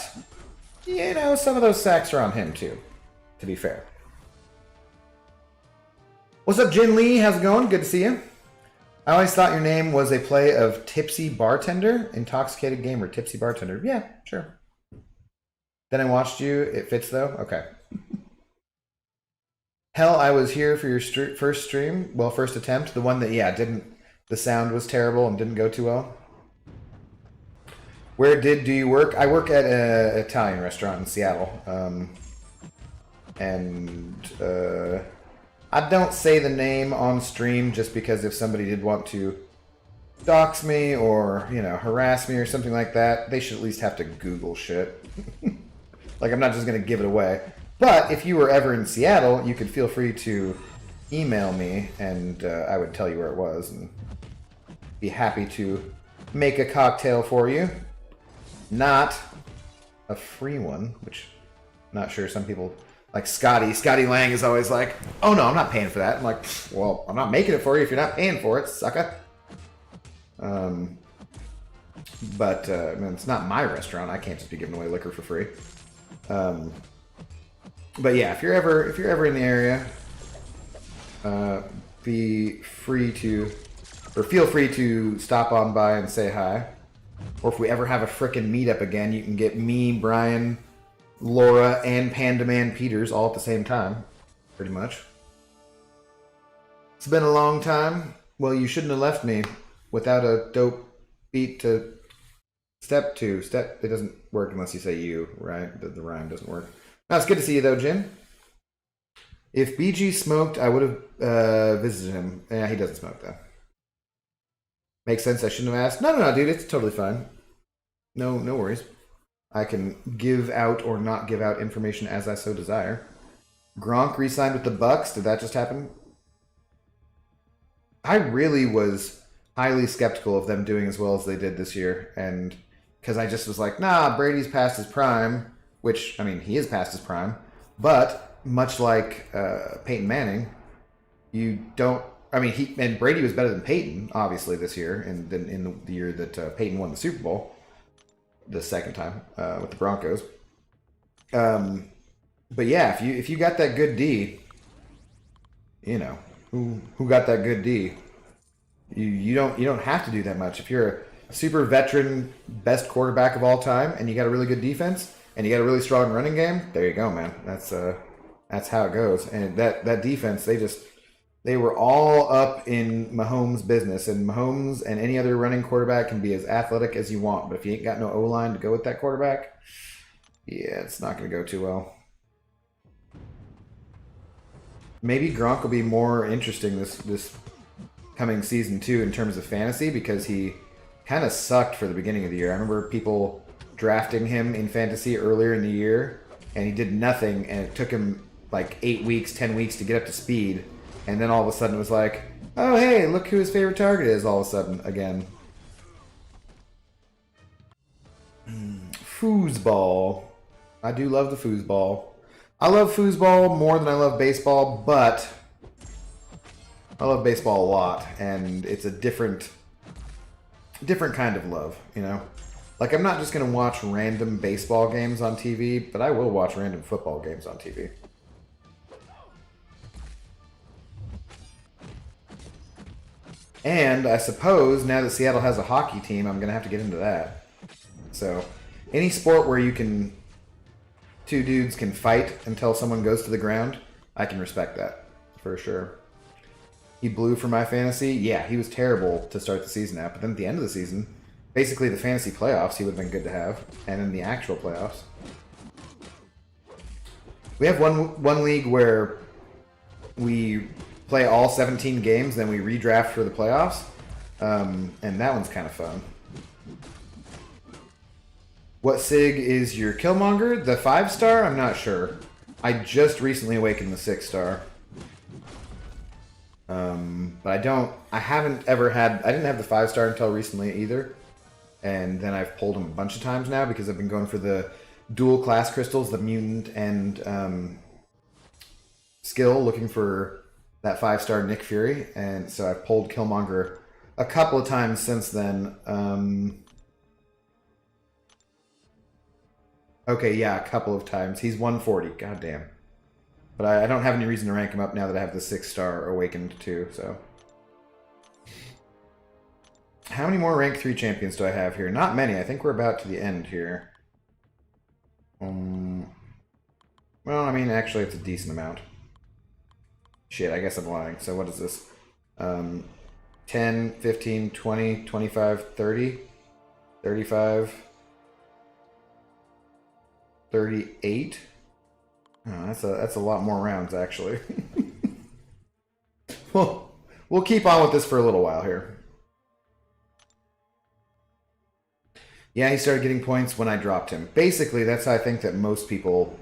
some of those sacks are on him too, to be fair. What's up, Jin Lee? How's it going? Good to see you. I always thought your name was a play of Tipsy Bartender, Intoxicated Gamer, Tipsy Bartender. Yeah, sure. Then I watched you. It fits, though? Okay. Hell, I was here for your first stream. Well, first attempt. The one that, the sound was terrible and didn't go too well. Where do you work? I work at an Italian restaurant in Seattle. I don't say the name on stream just because if somebody did want to dox me or, harass me or something like that, they should at least have to Google shit. Like, I'm not just going to give it away. But if you were ever in Seattle, you could feel free to email me and I would tell you where it was and be happy to make a cocktail for you. Not a free one, which I'm not sure some people... Like Scotty Lang is always like, oh no, I'm not paying for that. I'm like, well, I'm not making it for you if you're not paying for it, sucker. But it's not my restaurant. I can't just be giving away liquor for free. But yeah, if you're ever in the area, feel free to stop on by and say hi. Or if we ever have a frickin' meetup again, you can get me, Brian, Laura, and Panda Man Peters all at the same time, pretty much. It's been a long time. Well, you shouldn't have left me without a dope beat to step to. It doesn't work unless you say you, right? The rhyme doesn't work. No, it's good to see you though, Jin. If BG smoked, I would have visited him. Yeah, he doesn't smoke though. Makes sense. I shouldn't have asked. No, dude, it's totally fine. No worries. I can give out or not give out information as I so desire. Gronk re-signed with the Bucks. Did that just happen? I really was highly skeptical of them doing as well as they did this year, and because I just was like, nah, Brady's past his prime, which, I mean, he is past his prime, but much like Peyton Manning, you don't, I mean, and Brady was better than Peyton, obviously, this year, and then in the year that Peyton won the Super Bowl, the second time with the Broncos. But yeah, if you got that good D, who got that good D, you don't have to do that much. If you're a super veteran, best quarterback of all time, and you got a really good defense and you got a really strong running game, there you go, man. That's how it goes. And that defense, They were all up in Mahomes' business, and Mahomes and any other running quarterback can be as athletic as you want, but if you ain't got no O-line to go with that quarterback, yeah, it's not going to go too well. Maybe Gronk will be more interesting this coming season too in terms of fantasy, because he kind of sucked for the beginning of the year. I remember people drafting him in fantasy earlier in the year, and he did nothing, and it took him like 8 weeks, 10 weeks to get up to speed, and then all of a sudden it was like, oh hey, look who his favorite target is all of a sudden again. Foosball. I do love the foosball. I love foosball more than I love baseball, but I love baseball a lot, and it's a different kind of love, you know? Like, I'm not just going to watch random baseball games on TV, but I will watch random football games on TV. And I suppose now that Seattle has a hockey team, I'm going to have to get into that. So, any sport where two dudes can fight until someone goes to the ground, I can respect that, for sure. He blew for my fantasy. Yeah, he was terrible to start the season out, but then at the end of the season, basically the fantasy playoffs, he would have been good to have, and then the actual playoffs. We have one league where we play all 17 games, then we redraft for the playoffs, and that one's kind of fun. What SIG is your Killmonger? The 5-star? I'm not sure. I just recently awakened the 6-star. But I haven't ever had, I didn't have the 5-star until recently either. And then I've pulled them a bunch of times now because I've been going for the dual class crystals, the mutant and skill, looking for that 5-star Nick Fury. And so I've pulled Killmonger a couple of times since then. Okay, yeah, a couple of times. He's 140, goddamn. But I don't have any reason to rank him up now that I have the 6-star awakened too, so. How many more rank 3 champions do I have here? Not many. I think we're about to the end here. Well, I mean, actually, it's a decent amount. Shit, I guess I'm lying. So what is this? 10, 15, 20, 25, 30, 35, 38. Oh, that's a lot more rounds, actually. Well, we'll keep on with this for a little while here. Yeah, he started getting points when I dropped him. Basically, that's how I think that most people,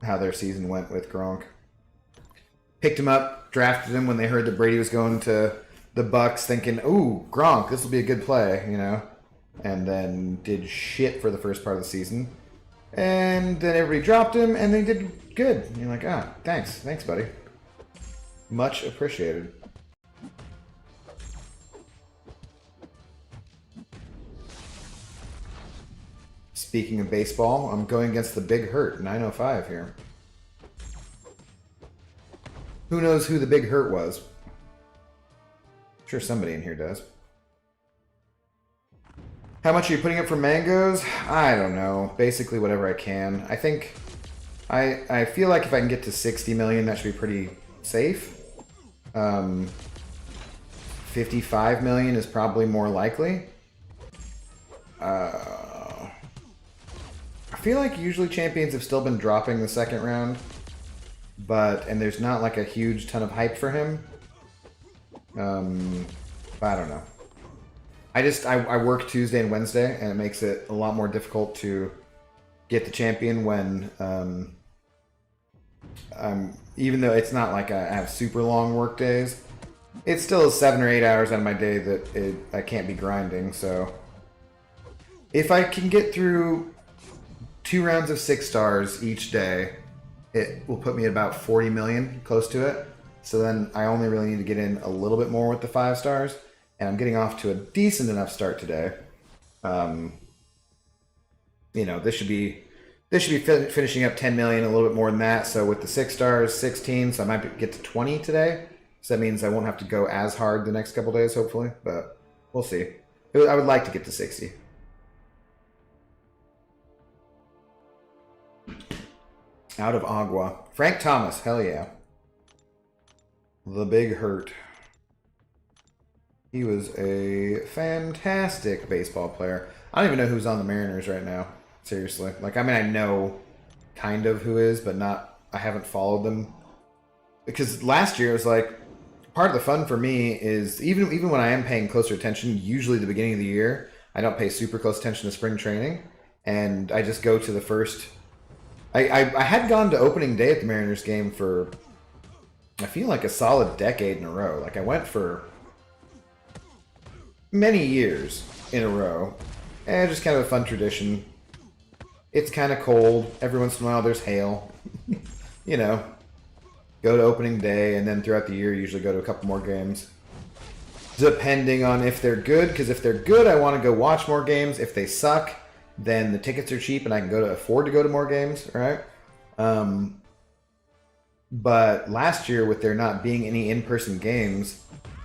how their season went with Gronk. Picked him up, drafted him when they heard that Brady was going to the Bucks, thinking, ooh, Gronk, this will be a good play, you know? And then did shit for the first part of the season. And then everybody dropped him, and they did good. And you're like, ah, thanks. Thanks, buddy. Much appreciated. Speaking of baseball, I'm going against the Big Hurt, 905 here. Who knows who the Big Hurt was? I'm sure somebody in here does. How much are you putting up for mangoes? I don't know. Basically whatever I can. I think... I feel like if I can get to 60 million, that should be pretty safe. 55 million is probably more likely. I feel like usually champions have still been dropping the second round. And there's not like a huge ton of hype for him. I don't know. I work Tuesday and Wednesday, and it makes it a lot more difficult to get the champion when, even though it's not like I have super long work days, it's still 7 or 8 hours out of my day that I can't be grinding, so. If I can get through 2 rounds of 6 stars each day, it will put me at about 40 million, close to it. So then I only really need to get in a little bit more with the 5 stars. And I'm getting off to a decent enough start today. You know, this should be finishing up 10 million, a little bit more than that. So with the 6 stars, 16. So I might get to 20 today. So that means I won't have to go as hard the next couple days, hopefully. But we'll see. I would like to get to 60. Out of Agua. Frank Thomas, hell yeah. The Big Hurt. He was a fantastic baseball player. I don't even know who's on the Mariners right now. Seriously. Like, I mean, I know kind of who is, but not, I haven't followed them. Because last year it was like, part of the fun for me is, even when I am paying closer attention, usually the beginning of the year, I don't pay super close attention to spring training. And I just go to the first. I had gone to opening day at the Mariners game for, I feel like, a solid decade in a row. Like, I went for many years in a row. And just kind of a fun tradition. It's kind of cold. Every once in a while there's hail. You know, go to opening day, and then throughout the year usually go to a couple more games. Depending on if they're good, because if they're good, I want to go watch more games. If they suck, then the tickets are cheap and I can afford to go to more games, right? But last year, with there not being any in-person games,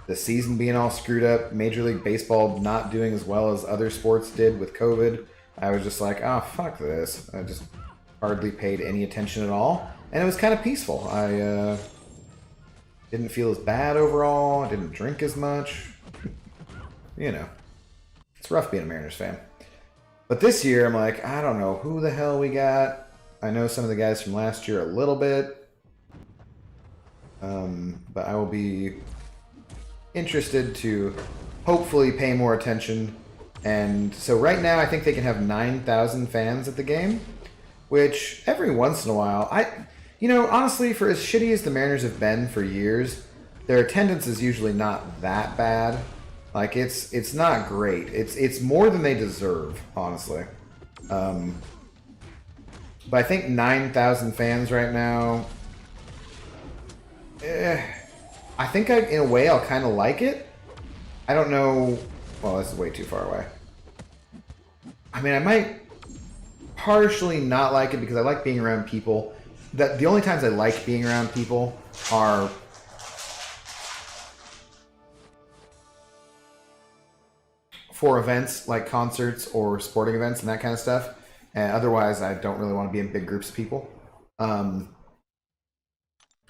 the season being all screwed up, Major League Baseball not doing as well as other sports did with COVID, I was just like, oh, fuck this. I just hardly paid any attention at all. And it was kind of peaceful. I didn't feel as bad overall. I didn't drink as much. You know, it's rough being a Mariners fan. But this year, I'm like, I don't know who the hell we got. I know some of the guys from last year a little bit. But I will be interested to hopefully pay more attention. And so right now, I think they can have 9,000 fans at the game, which every once in a while, you know, honestly, for as shitty as the Mariners have been for years, their attendance is usually not that bad. Like, it's not great. It's more than they deserve, honestly. But I think 9,000 fans right now. I think in a way I'll kind of like it. I don't know. Well, this is way too far away. I mean, I might partially not like it because I like being around people. That the only times I like being around people are for events like concerts or sporting events and that kind of stuff. And otherwise, I don't really want to be in big groups of people.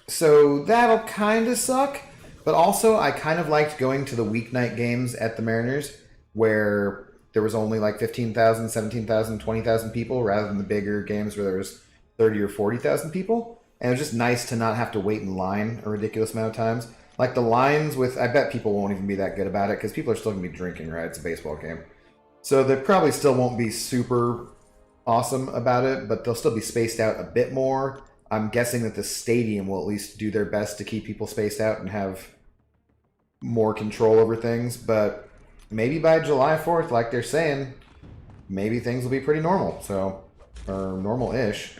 So that'll kind of suck. But also, I kind of liked going to the weeknight games at the Mariners where there was only like 15,000, 17,000, 20,000 people rather than the bigger games where there was 30 or 40,000 people. And it was just nice to not have to wait in line a ridiculous amount of times. Like the lines with, I bet people won't even be that good about it because people are still going to be drinking, right? It's a baseball game. So they probably still won't be super awesome about it, but they'll still be spaced out a bit more. I'm guessing that the stadium will at least do their best to keep people spaced out and have more control over things. But maybe by July 4th, like they're saying, maybe things will be pretty normal. So, or normal-ish.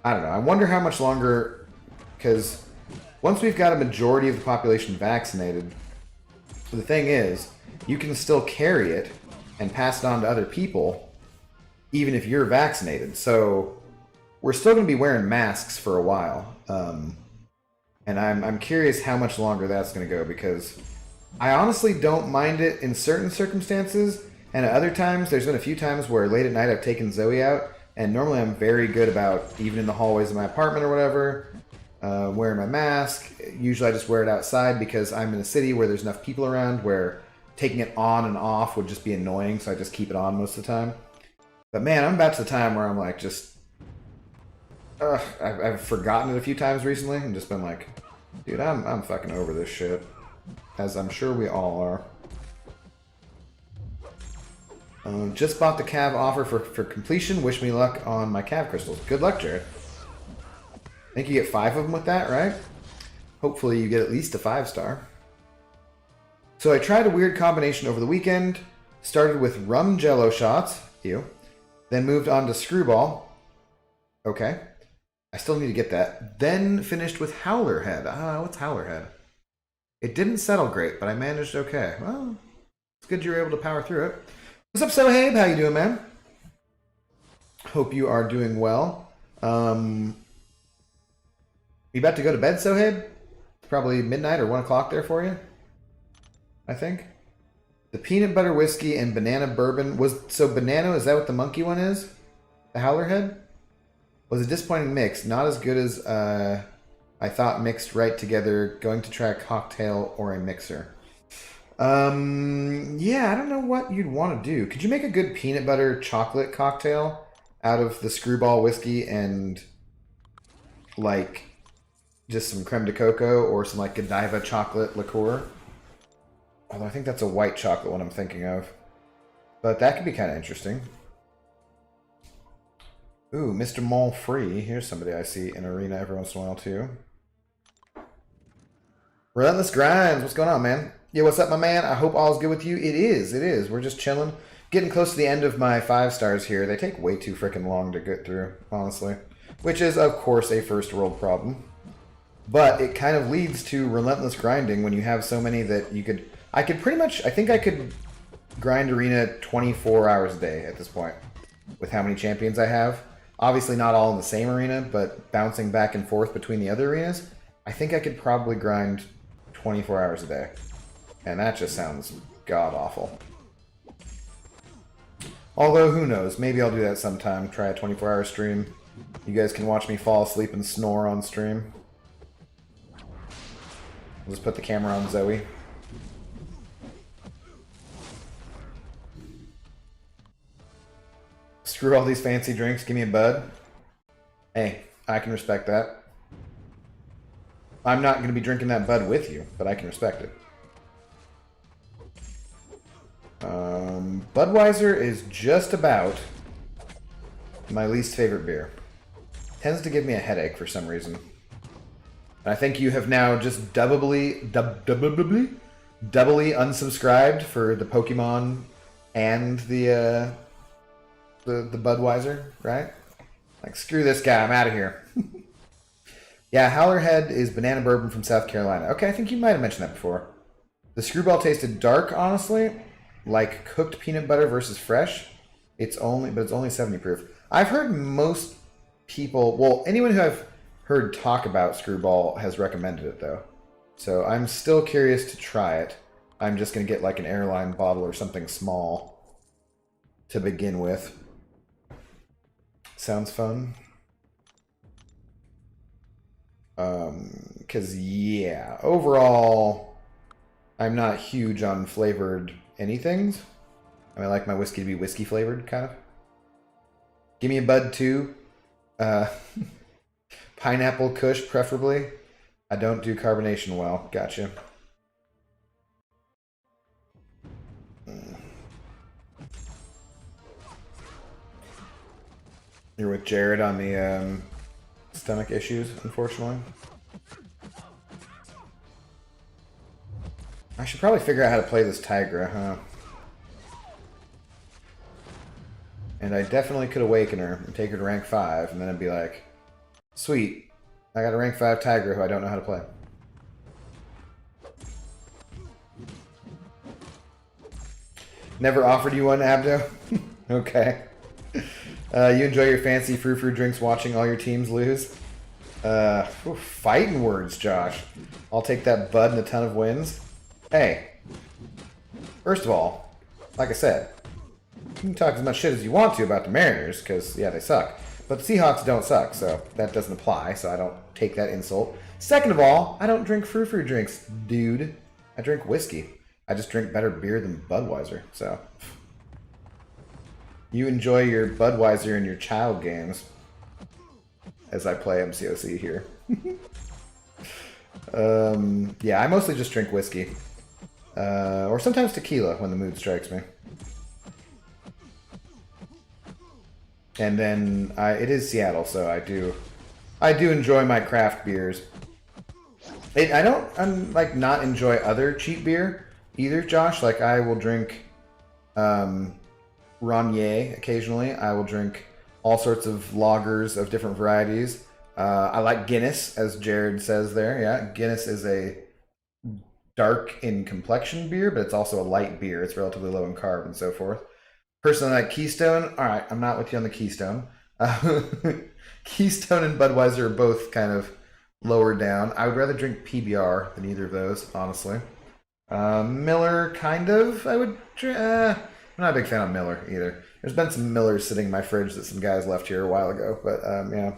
I don't know. I wonder how much longer, because once we've got a majority of the population vaccinated, the thing is, you can still carry it and pass it on to other people, even if you're vaccinated. So we're still going to be wearing masks for a while. And I'm curious how much longer that's going to go, because I honestly don't mind it in certain circumstances. And at other times, there's been a few times where late at night I've taken Zoe out. And normally I'm very good about, even in the hallways of my apartment or whatever, wearing my mask. Usually I just wear it outside because I'm in a city where there's enough people around where taking it on and off would just be annoying. So I just keep it on most of the time. But man, I'm about to the time where I'm like just... I've forgotten it a few times recently and just been like, dude, I'm fucking over this shit. As I'm sure we all are. Just bought the Cav offer for completion. Wish me luck on my Cav crystals. Good luck, Jared. I think you get 5 of them with that, right? Hopefully you get at least a 5-star. So I tried a weird combination over the weekend. Started with rum jello shots. Ew. Then moved on to screwball. Okay. I still need to get that. Then finished with howler head. What's howler head? It didn't settle great, but I managed okay. Well, it's good you were able to power through it. What's up, Sohaib? How you doing, man? Hope you are doing well. You about to go to bed, Sohaib? Probably midnight or 1 o'clock there for you, I think. The peanut butter whiskey and banana bourbon was... So banana, is that what the monkey one is? The howler head? Was a disappointing mix. Not as good as I thought mixed right together. Going to try a cocktail or a mixer. Yeah, I don't know what you'd want to do. Could you make a good peanut butter chocolate cocktail out of the Screwball whiskey and like just some creme de coco or some like Godiva chocolate liqueur? Although I think that's a white chocolate one I'm thinking of. But that could be kind of interesting. Ooh, Mr. Monfrey. Here's somebody I see in Arena every once in a while too. Relentless Grinds. What's going on, man? Yeah, what's up, my man? I hope all's good with you. It is. It is. We're just chilling. Getting close to the end of my 5 stars here. They take way too freaking long to get through, honestly. Which is, of course, a first world problem. But it kind of leads to relentless grinding when you have so many that you could... I think I could grind Arena 24 hours a day at this point with how many champions I have. Obviously not all in the same arena, but bouncing back and forth between the other arenas, I think I could probably grind 24 hours a day. And that just sounds god-awful. Although, who knows? Maybe I'll do that sometime. Try a 24-hour stream. You guys can watch me fall asleep and snore on stream. I'll just put the camera on Zoe. Screw all these fancy drinks. Give me a bud. Hey, I can respect that. I'm not going to be drinking that bud with you, but I can respect it. Budweiser is just about my least favorite beer. Tends to give me a headache for some reason. I think you have now just doubly unsubscribed for the Pokemon and the Budweiser, right? Like, screw this guy, I'm out of here. Yeah, Howlerhead is banana bourbon from South Carolina. Okay, I think you might have mentioned that before. The Screwball tasted dark, honestly. Like cooked peanut butter versus fresh. It's only 70 proof. I've heard most people, well, anyone who I've heard talk about Screwball has recommended it though. So I'm still curious to try it. I'm just going to get like an airline bottle or something small to begin with. Sounds fun. Because yeah, overall, I'm not huge on flavored anythings. I mean, I like my whiskey to be whiskey flavored, kind of. Give me a bud too. Pineapple Kush, preferably. I don't do carbonation well. Gotcha. You're with Jared on the stomach issues, unfortunately. I should probably figure out how to play this Tigra, huh? And I definitely could awaken her and take her to rank 5, and then I'd be like, sweet, I got a rank 5 Tigra who I don't know how to play. Never offered you one, Abdo? Okay. You enjoy your fancy frou-frou drinks watching all your teams lose? Fighting words, Josh. I'll take that bud and a ton of wins. Hey, first of all, like I said, you can talk as much shit as you want to about the Mariners, because, yeah, they suck. But the Seahawks don't suck, so that doesn't apply, so I don't take that insult. Second of all, I don't drink frou-frou drinks, dude. I drink whiskey. I just drink better beer than Budweiser, so... You enjoy your Budweiser and your child games as I play MCOC here. Yeah, I mostly just drink whiskey. Or sometimes tequila when the mood strikes me. And then it is Seattle, so I do enjoy my craft beers. I don't like not enjoy other cheap beer either, Josh. Like I will drink Ronier occasionally. I will drink all sorts of lagers of different varieties. I like Guinness, as Jared says there. Yeah, Guinness is a dark in complexion beer, but it's also a light beer. It's relatively low in carb and so forth. Personally, I like Keystone. All right, I'm not with you on the Keystone. Keystone and Budweiser are both kind of lower down. I would rather drink PBR than either of those, honestly. Miller, kind of. I'm not a big fan of Miller either. There's been some Millers sitting in my fridge that some guys left here a while ago, but yeah.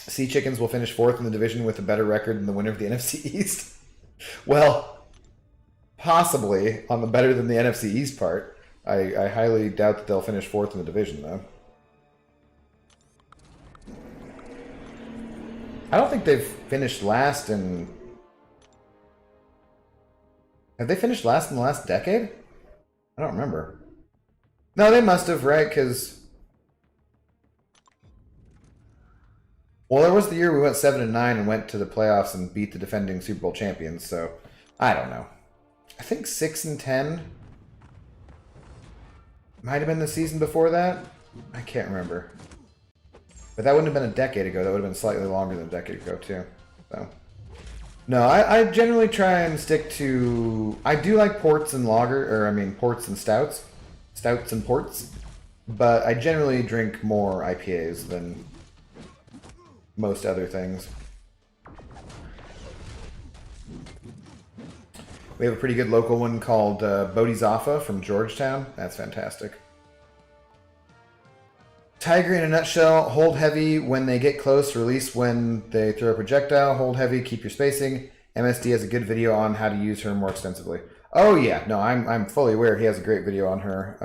Sea Chickens will finish 4th in the division with a better record than the winner of the NFC East. Well, possibly on the better than the NFC East part. I highly doubt that they'll finish 4th in the division, though. I don't think they've finished last in... Have they finished last in the last decade? I don't remember. No, they must have, right? Because... Well, there was the year we went 7-9 and went to the playoffs and beat the defending Super Bowl champions, so... I don't know. I think 6-10 might have been the season before that. I can't remember. But that wouldn't have been a decade ago. That would have been slightly longer than a decade ago, too. So, no, I generally try and stick to... I do like ports and ports and stouts. Stouts and ports. But I generally drink more IPAs than most other things. We have a pretty good local one called Bodhisattva from Georgetown. That's fantastic. Tiger in a nutshell, hold heavy when they get close, release when they throw a projectile, hold heavy, keep your spacing. MSD has a good video on how to use her more extensively. Oh yeah, no, I'm fully aware he has a great video on her,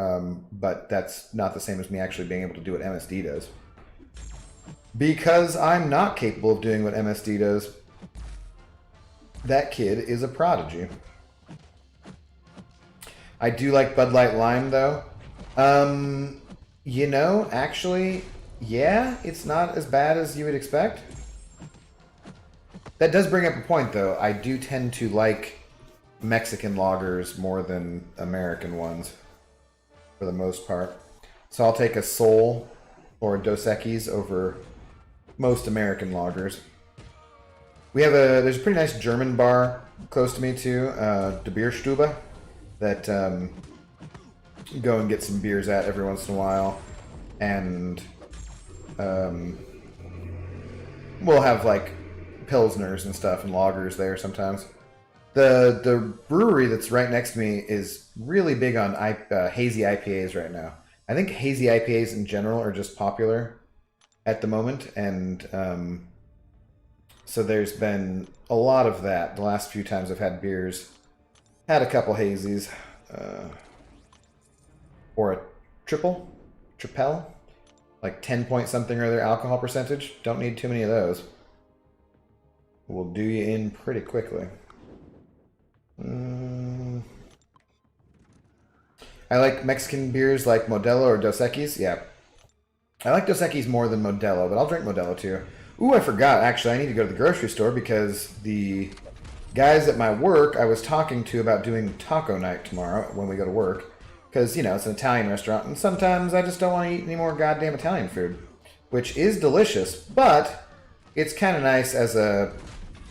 but that's not the same as me actually being able to do what MSD does. Because I'm not capable of doing what MSD does. That kid is a prodigy. I do like Bud Light Lime, though. You know, actually, yeah, it's not as bad as you would expect. That does bring up a point, though. I do tend to like Mexican lagers more than American ones, for the most part. So I'll take a Sol or a Dos Equis over most American lagers. There's a pretty nice German bar close to me, too, De Bierstube, that go and get some beers at every once in a while, and we'll have like pilsners and stuff and lagers there sometimes. The brewery that's right next to me is really big on hazy IPAs right now. I think hazy IPAs in general are just popular at the moment, and so there's been a lot of that the last few times I've had beers. Had a couple hazies. Or a triple, like 10 point something or other alcohol percentage. Don't need too many of those. Will do you in pretty quickly. I like Mexican beers like Modelo or Dos Equis. Yeah. I like Dos Equis more than Modelo, but I'll drink Modelo too. Ooh, I forgot. Actually, I need to go to the grocery store because the guys at my work I was talking to about doing taco night tomorrow when we go to work. Because, you know, it's an Italian restaurant, and sometimes I just don't want to eat any more goddamn Italian food. Which is delicious, but it's kind of nice as a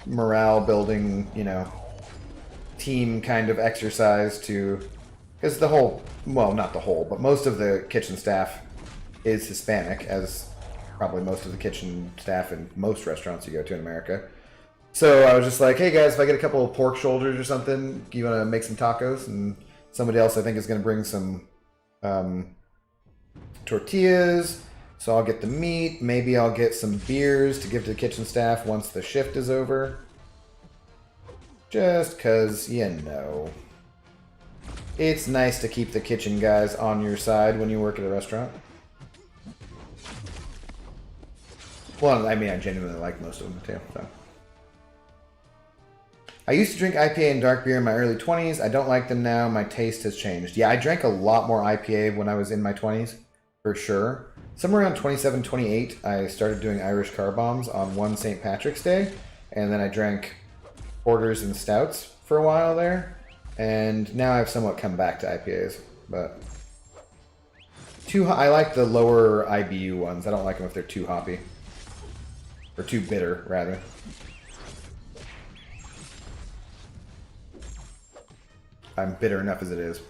morale-building, you know, team kind of exercise to... Because the whole... Well, not the whole, but most of the kitchen staff is Hispanic, as probably most of the kitchen staff in most restaurants you go to in America. So I was just like, hey guys, if I get a couple of pork shoulders or something, you want to make some tacos? And somebody else I think is going to bring some tortillas, so I'll get the meat. Maybe I'll get some beers to give to the kitchen staff once the shift is over. Just because, you know, it's nice to keep the kitchen guys on your side when you work at a restaurant. Well, I mean, I genuinely like most of them too, so. I used to drink IPA and dark beer in my early 20s. I don't like them now. My taste has changed. Yeah, I drank a lot more IPA when I was in my 20s, for sure. Somewhere around 27, 28, I started doing Irish car bombs on one St. Patrick's Day, and then I drank porters and stouts for a while there, and now I've somewhat come back to IPAs, but I like the lower IBU ones. I don't like them if they're too hoppy, or too bitter, rather. I'm bitter enough as it is.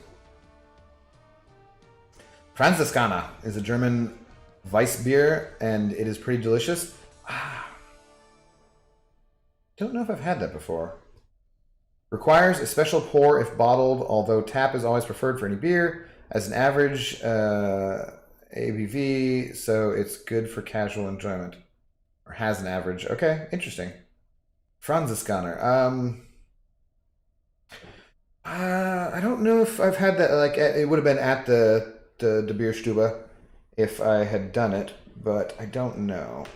Franziskaner is a German Weiss beer, and it is pretty delicious. Don't know if I've had that before. Requires a special pour if bottled, although tap is always preferred for any beer. As an average ABV, so it's good for casual enjoyment. Or has an average. Okay, interesting. Franziskaner. I don't know if I've had that. Like, it would have been at the Bierstube if I had done it, but I don't know.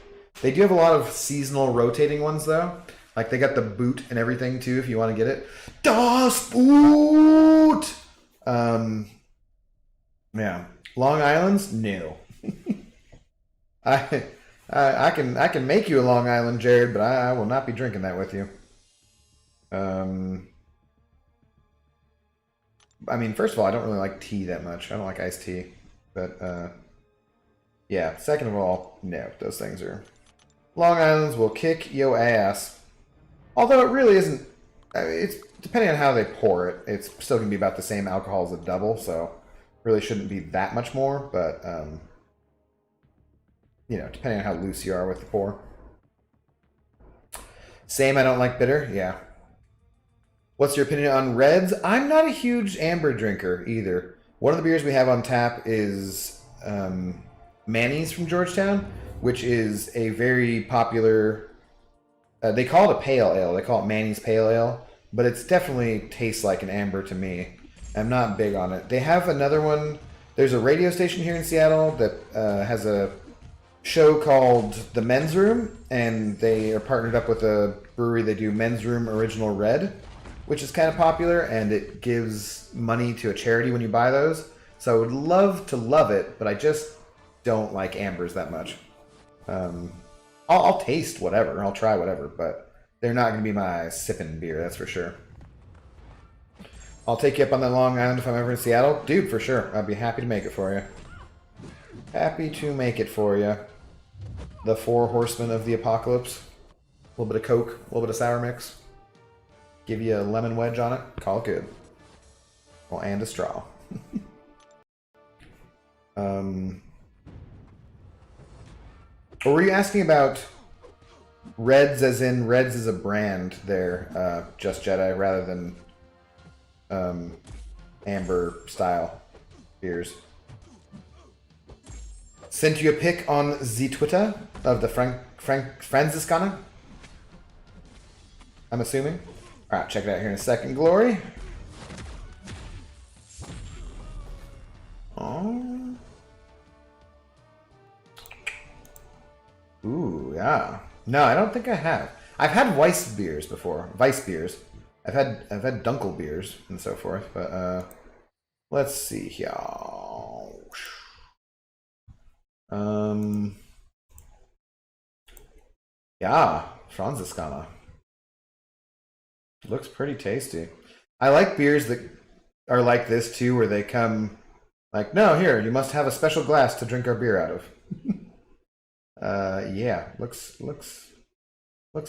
They do have a lot of seasonal rotating ones, though. Like, they got the boot and everything, too, if you want to get it. Das Boot! Yeah. Long Island's? No. I can make you a Long Island, Jared, but I will not be drinking that with you. I mean, first of all, I don't really like tea that much. I don't like iced tea. But, yeah. Second of all, no. Those things are... Long Island's will kick yo ass. Although it really isn't... it's depending on how they pour it. It's still going to be about the same alcohol as a double, so... Really shouldn't be that much more, but... you know, depending on how loose you are with the pour. Same, I don't like bitter. Yeah. What's your opinion on reds? I'm not a huge amber drinker either. One of the beers we have on tap is Manny's from Georgetown, which is a very popular... they call it a pale ale. They call it Manny's Pale Ale, but it's definitely tastes like an amber to me. I'm not big on it. They have another one. There's a radio station here in Seattle that has a show called The Men's Room, and they are partnered up with a brewery. They do Men's Room Original Red, which is kind of popular, and it gives money to a charity when you buy those. So I would love to love it, but I just don't like ambers that much. I'll taste whatever. I'll try whatever, but they're not going to be my sipping beer, that's for sure. I'll take you up on that Long Island if I'm ever in Seattle. Dude, for sure. I'd be happy to make it for you. Happy to make it for you. The 4 horsemen of the apocalypse. A little bit of Coke, a little bit of sour mix. Give you a lemon wedge on it. Call it good. Well, and a straw. Or were you asking about Reds as in Reds as a brand there, Just Jedi, rather than amber style beers? Sent you a pic on the Twitter of the Franziskaner. I'm assuming. Alright, check it out here in a second, Glory. Oh. Ooh, yeah. No, I don't think I have. I've had Weiss beers before. Weiss beers. I've had Dunkel beers and so forth, but let's see here. Yeah, Franziskaner. Looks pretty tasty. I like beers that are like this too, where they come like, no, here, you must have a special glass to drink our beer out of. Yeah, looks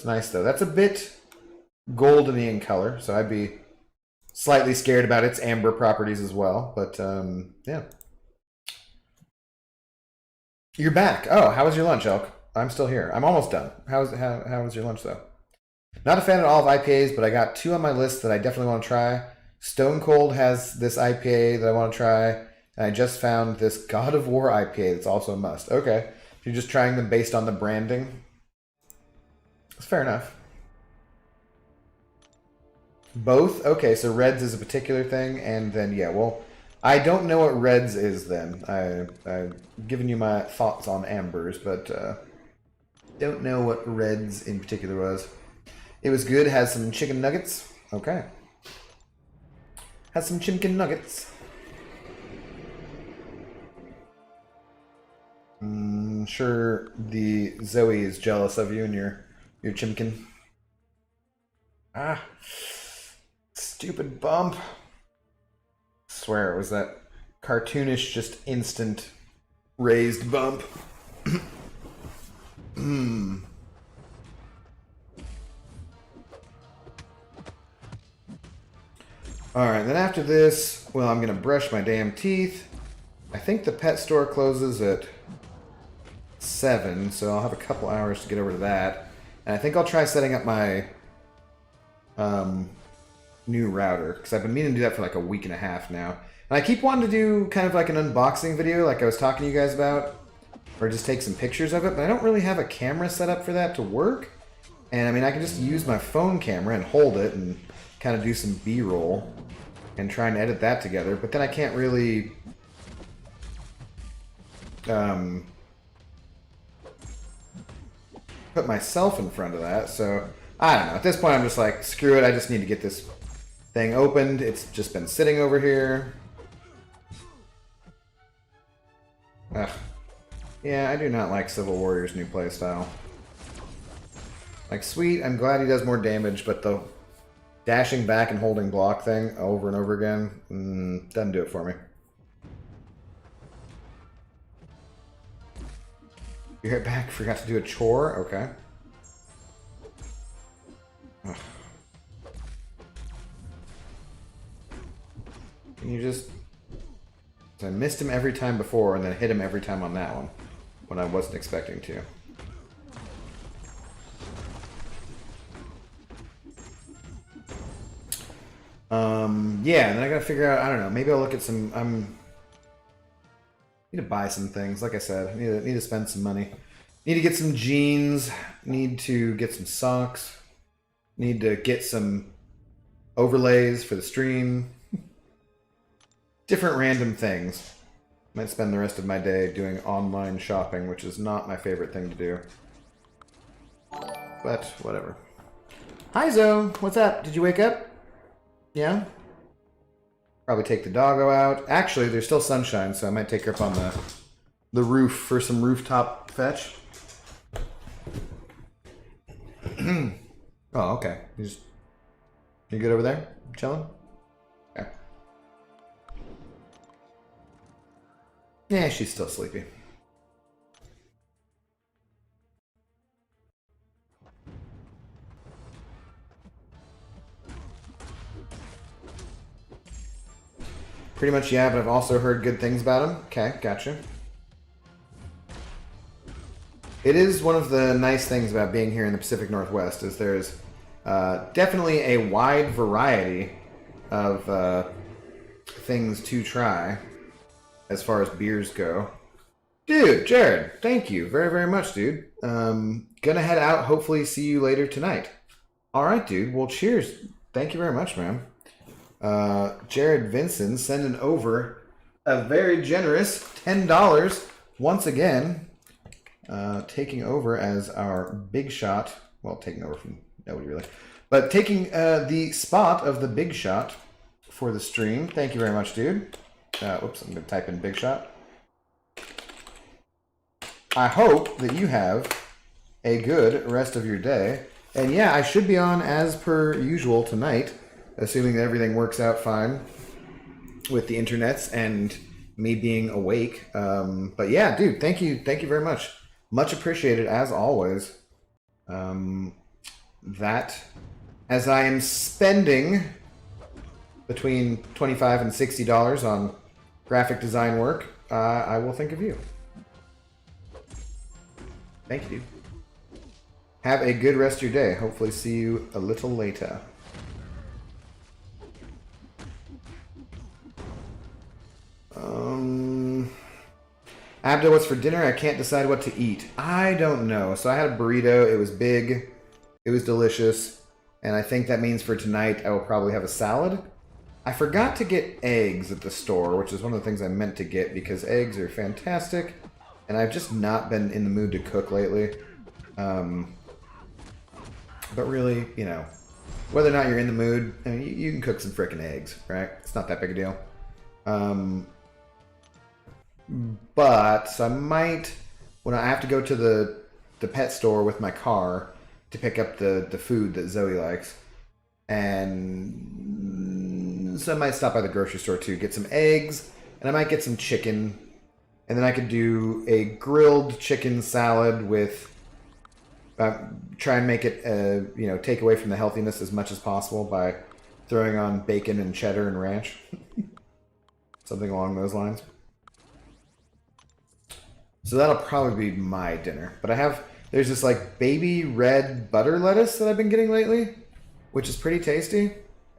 nice though. That's a bit goldeny in color, so I'd be slightly scared about its amber properties as well. But yeah. You're back. Oh, how was your lunch, Elk? I'm still here. I'm almost done. How was your lunch though? Not a fan of all of IPAs, but I got 2 on my list that I definitely want to try. Stone Cold has this IPA that I want to try, and I just found this God of War IPA that's also a must. Okay, if you're just trying them based on the branding, that's fair enough. Both? Okay, so Reds is a particular thing, and then, yeah, well, I don't know what Reds is then. I've given you my thoughts on Ambers, but don't know what Reds in particular was. It was good, has some chicken nuggets. Okay. Has some chicken nuggets. Sure the Zoe is jealous of you and your chimkin. Ah. Stupid bump. Swear it was that cartoonish, just instant raised bump. Alright, then after this, well, I'm going to brush my damn teeth. I think the pet store closes at 7, so I'll have a couple hours to get over to that. And I think I'll try setting up my new router, because I've been meaning to do that for like a week and a half now. And I keep wanting to do kind of like an unboxing video like I was talking to you guys about. or just take some pictures of it, but I don't really have a camera set up for that to work. And I mean, I can just use my phone camera and hold it and kind of do some B-roll and try and edit that together, but then I can't really put myself in front of that, so I don't know. At this point, I'm just like, screw it, I just need to get this thing opened. It's just been sitting over here. Ugh. Yeah, I do not like Civil Warrior's new playstyle. Like, sweet, I'm glad he does more damage, but the dashing back and holding block thing over and over again, doesn't do it for me. You hit back, forgot to do a chore? Okay. Ugh. Can you just... I missed him every time before and then hit him every time on that one when I wasn't expecting to. Yeah, and then I gotta figure out, I don't know, maybe I'll look at some, need to buy some things, like I said, I need to spend some money. Need to get some jeans, need to get some socks, need to get some overlays for the stream. Different random things. Might spend the rest of my day doing online shopping, which is not my favorite thing to do. But, whatever. Hi, Zoe! What's up? Did you wake up? Yeah? Probably take the doggo out. Actually, there's still sunshine, so I might take her up on the roof for some rooftop fetch. Oh, okay. You good over there? Chilling? Okay. Yeah, she's still sleepy. Pretty much, yeah, but I've also heard good things about him. Okay, gotcha. It is one of the nice things about being here in the Pacific Northwest is there's definitely a wide variety of things to try as far as beers go. Dude, Jared, thank you very, very much, dude. Gonna head out, hopefully see you later tonight. All right, dude. Well, cheers. Thank you very much, man. Jared Vincent sending over a very generous $10 once again. Taking over as our big shot. Well, taking over from nobody really. But taking the spot of the big shot for the stream. Thank you very much, dude. Whoops, I'm going to type in big shot. I hope that you have a good rest of your day. And yeah, I should be on as per usual tonight, assuming that everything works out fine with the internets and me being awake. But yeah, dude, thank you very much. Much appreciated as always. That, as I am spending between $25 and $60 on graphic design work, I will think of you. Thank you, dude. Have a good rest of your day. Hopefully see you a little later. Abdo, what's for dinner? I can't decide what to eat. I don't know. So I had a burrito. It was big. It was delicious. And I think that means for tonight I will probably have a salad. I forgot to get eggs at the store, which is one of the things I meant to get because eggs are fantastic. And I've just not been in the mood to cook lately. But really, you know, whether or not you're in the mood, I mean, you can cook some frickin' eggs, right? It's not that big a deal. But I might, when I have to go to the pet store with my car to pick up the food that Zoe likes, and so I might stop by the grocery store too, get some eggs, and I might get some chicken, and then I could do a grilled chicken salad with, try and make it, you know, take away from the healthiness as much as possible by throwing on bacon and cheddar and ranch. Something along those lines. So that'll probably be my dinner. But there's this like baby red butter lettuce that I've been getting lately, which is pretty tasty.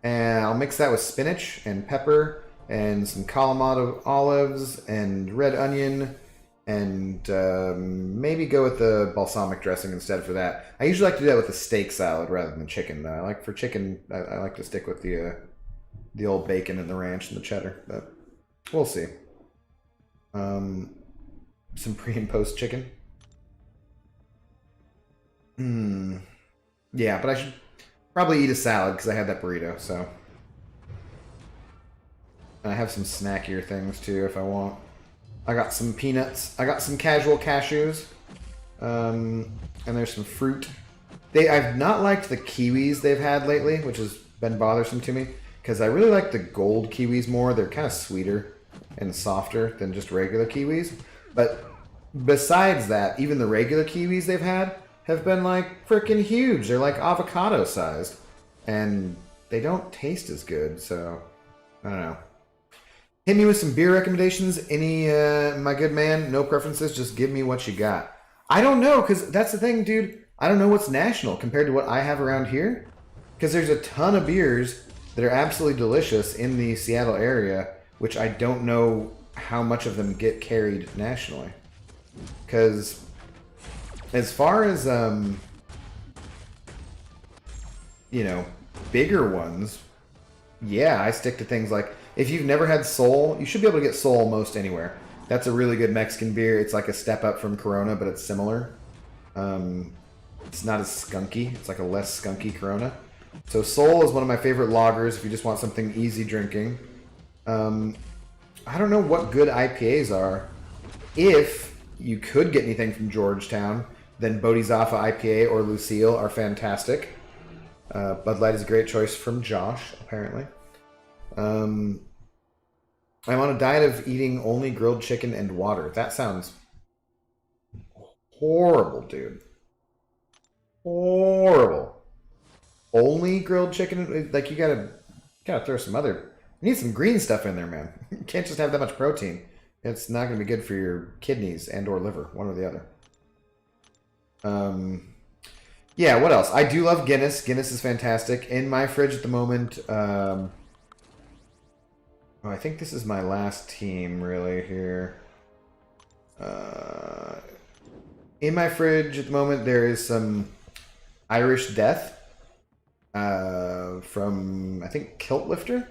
And I'll mix that with spinach and pepper and some Kalamata olives and red onion and maybe go with the balsamic dressing instead for that. I usually like to do that with a steak salad rather than chicken. Though. I like for chicken, I like to stick with the old bacon and the ranch and the cheddar, but we'll see. Some pre and post chicken. Yeah, but I should probably eat a salad because I had that burrito. So and I have some snackier things too if I want. I got some peanuts. I got some casual cashews. And there's some fruit. I've not liked the kiwis they've had lately, which has been bothersome to me. Because I really like the gold kiwis more. They're kind of sweeter and softer than just regular kiwis. But besides that, even the regular kiwis they've had have been like freaking huge. They're like avocado sized. And they don't taste as good, so I don't know. Hit me with some beer recommendations. Any, my good man, no preferences, just give me what you got. I don't know, because that's the thing, dude. I don't know what's national compared to what I have around here. Because there's a ton of beers that are absolutely delicious in the Seattle area, which I don't know how much of them get carried nationally. Because as far as, you know, bigger ones, yeah, I stick to things like, if you've never had Sol, you should be able to get Sol almost anywhere. That's a really good Mexican beer. It's like a step up from Corona, but it's similar. It's not as skunky. It's like a less skunky Corona. So Sol is one of my favorite lagers if you just want something easy drinking. I don't know what good IPAs are. If you could get anything from Georgetown, then Bodhisattva IPA or Lucille are fantastic. Bud Light is a great choice from Josh, apparently. I'm on a diet of eating only grilled chicken and water. That sounds horrible, dude. Horrible. Only grilled chicken? Like, you gotta throw some other... You need some green stuff in there, man. You can't just have that much protein. It's not going to be good for your kidneys and or liver, one or the other. Yeah, what else? I do love Guinness. Guinness is fantastic. In my fridge at the moment... Oh, I think this is my last team, really, here. In my fridge at the moment, there is some Irish Death from, I think, Kilt Lifter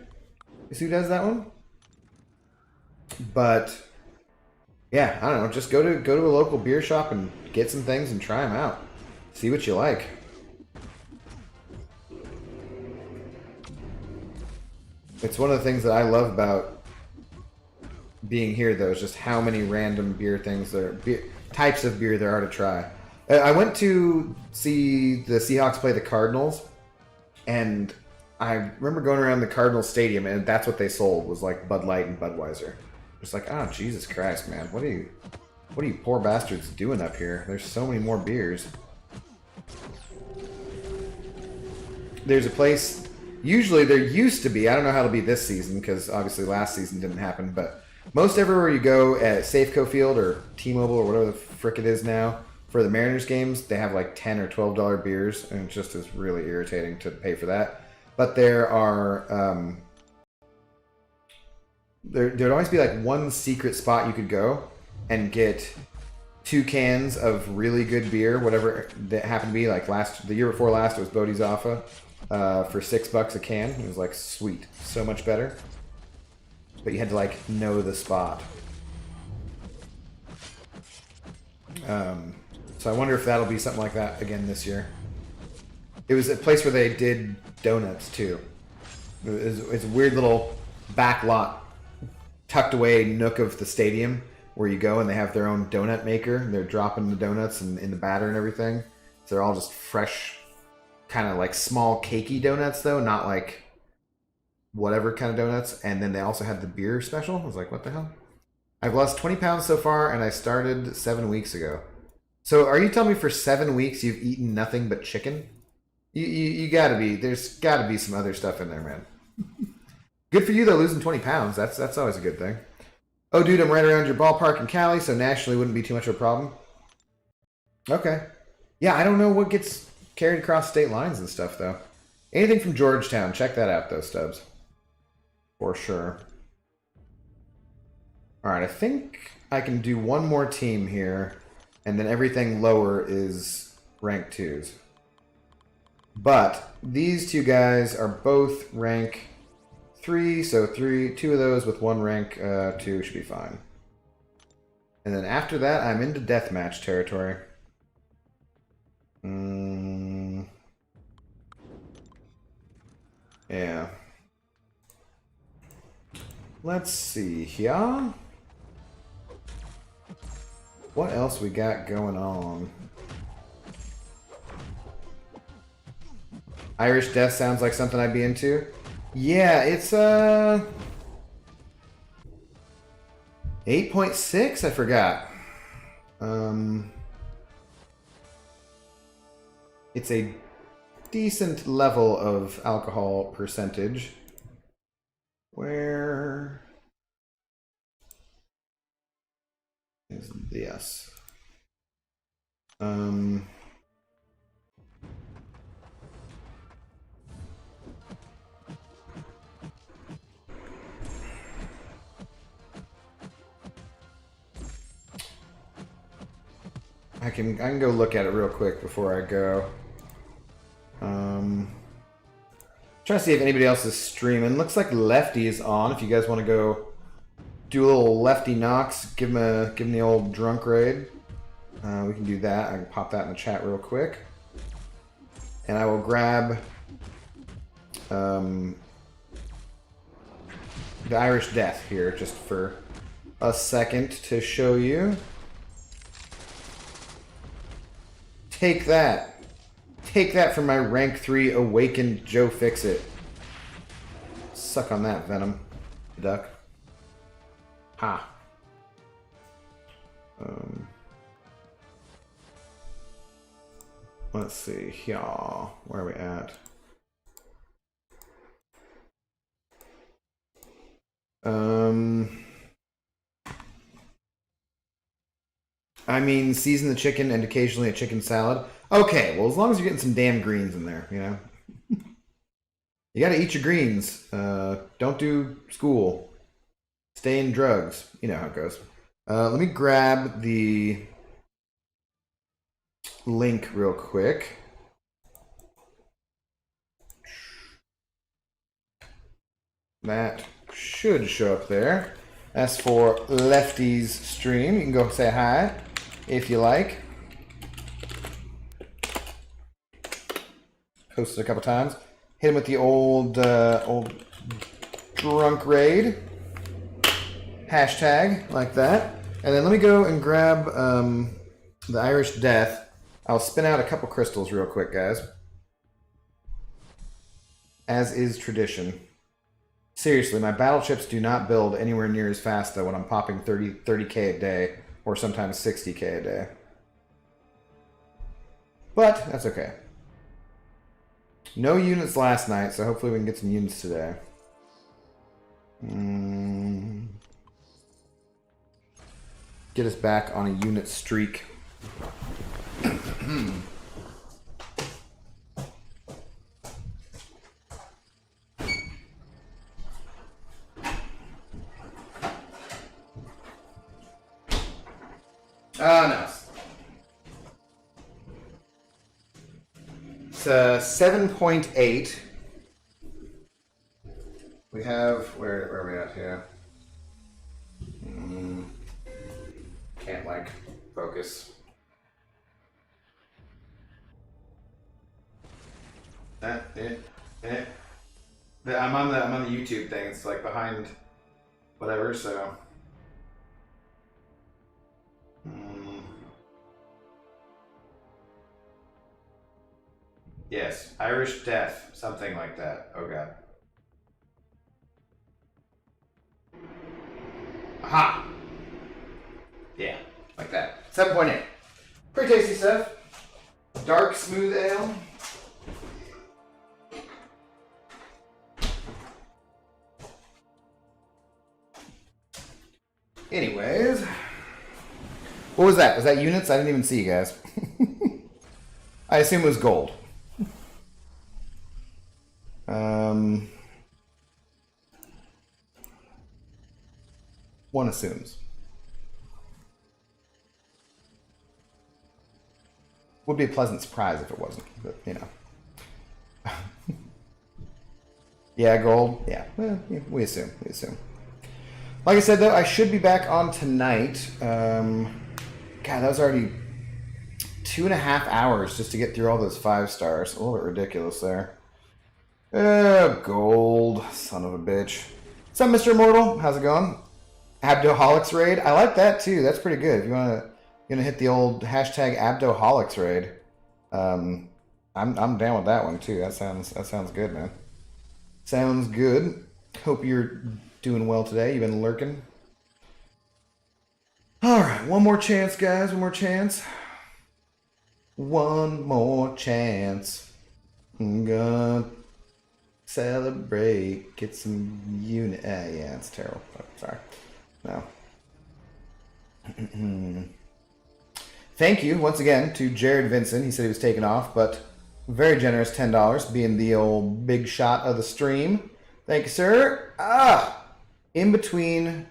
is who does that one. But, yeah, I don't know. Just go to a local beer shop and get some things and try them out. See what you like. It's one of the things that I love about being here, though, is just how many random beer things types of beer there are to try. I went to see the Seahawks play the Cardinals, and I remember going around the Cardinals stadium, and that's what they sold was like Bud Light and Budweiser. It's like, oh Jesus Christ, man, what are you poor bastards doing up here? There's so many more beers. There's a place. Usually there used to be, I don't know how it'll be this season because obviously last season didn't happen, but most everywhere you go at Safeco Field or T-Mobile or whatever the frick it is now for the Mariners games, they have like $10 or $12 beers, and it just is really irritating to pay for that. But there are, there'd always be like one secret spot you could go and get 2 cans of really good beer, whatever that happened to be. Like the year before last, it was Bodhisattva. For $6 a can. It was like, sweet. So much better. But you had to like know the spot. So I wonder if that'll be something like that again this year. It was a place where they did donuts too. It's a weird little back lot tucked away nook of the stadium where you go and they have their own donut maker. And they're dropping the donuts and in the batter and everything. So they're all just fresh, kind of like small cakey donuts though, not like whatever kind of donuts. And then they also had the beer special. I was like, what the hell? I've lost 20 pounds so far and I started 7 weeks ago. So are you telling me for 7 weeks you've eaten nothing but chicken? You gotta be, there's gotta be some other stuff in there, man. Good for you though, losing 20 pounds. That's always a good thing. Oh dude, I'm right around your ballpark in Cali, so nationally wouldn't be too much of a problem. Okay. Yeah, I don't know what gets carried across state lines and stuff, though. Anything from Georgetown, check that out, though, Stubbs. For sure. Alright, I think I can do one more team here, and then everything lower is rank 2s. But these two guys are both rank 3, so two of those with one rank 2 should be fine. And then after that, I'm into deathmatch territory. Yeah. Let's see here. What else we got going on? Irish Death sounds like something I'd be into. Yeah, it's 8.6? I forgot. It's a decent level of alcohol percentage. Where is this? I can go look at it real quick before I go. Trying to see if anybody else is streaming. Looks like Lefty is on. If you guys want to go do a little Lefty Knox, give him the old drunk raid. We can do that. I can pop that in the chat real quick, and I will grab the Irish Death here just for a second to show you. Take that. Take that from my rank 3 awakened Joe Fixit. Suck on that, Venom. Duck. Ha. Let's see. Here. Where are we at? I mean, season the chicken and occasionally a chicken salad. Okay, well, as long as you're getting some damn greens in there, you know? You gotta eat your greens. Don't do school. Stay in drugs. You know how it goes. Let me grab the link real quick. That should show up there. As for Lefty's stream, you can go say hi if you like. Posted a couple times. Hit him with the old drunk raid. Hashtag like that. And then let me go and grab the Irish Death. I'll spin out a couple crystals real quick, guys. As is tradition. Seriously, my battle chips do not build anywhere near as fast, though, when I'm popping 30k a day, or sometimes 60k a day. But, that's okay. No units last night, so hopefully we can get some units today. Get us back on a unit streak. No. It's 7.8. We have, where are we at here? Can't, like, focus. I'm on the YouTube thing. It's like behind whatever, so. Yes, Irish Death, something like that. Oh god. Aha! Yeah, like that. 7.8. Pretty tasty stuff. Dark, smooth ale. Anyways. What was that? Was that units? I didn't even see, guys. I assume it was gold. One assumes. Would be a pleasant surprise if it wasn't, but you know. Yeah, gold. Yeah, well, we assume. We assume. Like I said, though, I should be back on tonight. God, that was already 2.5 hours just to get through all those 5 stars. A little bit ridiculous there. Gold. Son of a bitch. What's up, Mr. Immortal? How's it going? Abdoholics raid. I like that, too. That's pretty good. If you want to hit the old hashtag Abdoholics raid, I'm down with that one, too. That sounds good, man. Sounds good. Hope you're doing well today. You've been lurking. All right, one more chance, guys. One more chance. One more chance. I'm gonna celebrate. Get some unit. Yeah, it's terrible. Oh, sorry. No. Thank you once again to Jared Vincent. He said he was taken off, but very generous $10, being the old big shot of the stream. Thank you, sir. In between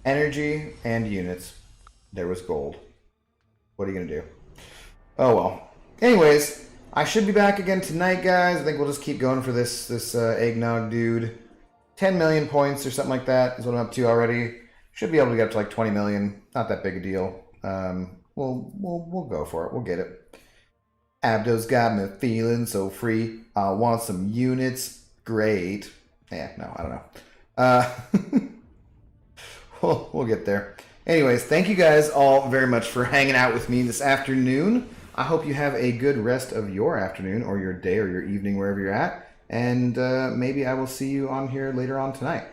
energy and units, there was gold. What are you gonna do? Oh well. Anyways, I should be back again tonight, guys. I think we'll just keep going for this eggnog dude. 10 million points or something like that is what I'm up to already. Should be able to get up to like 20 million. Not that big a deal. We'll go for it. We'll get it. Abdo's got me feeling so free. I want some units. Great. Yeah, no, I don't know. We'll get there. Anyways, thank you guys all very much for hanging out with me this afternoon. I hope you have a good rest of your afternoon or your day or your evening, wherever you're at. And maybe I will see you on here later on tonight.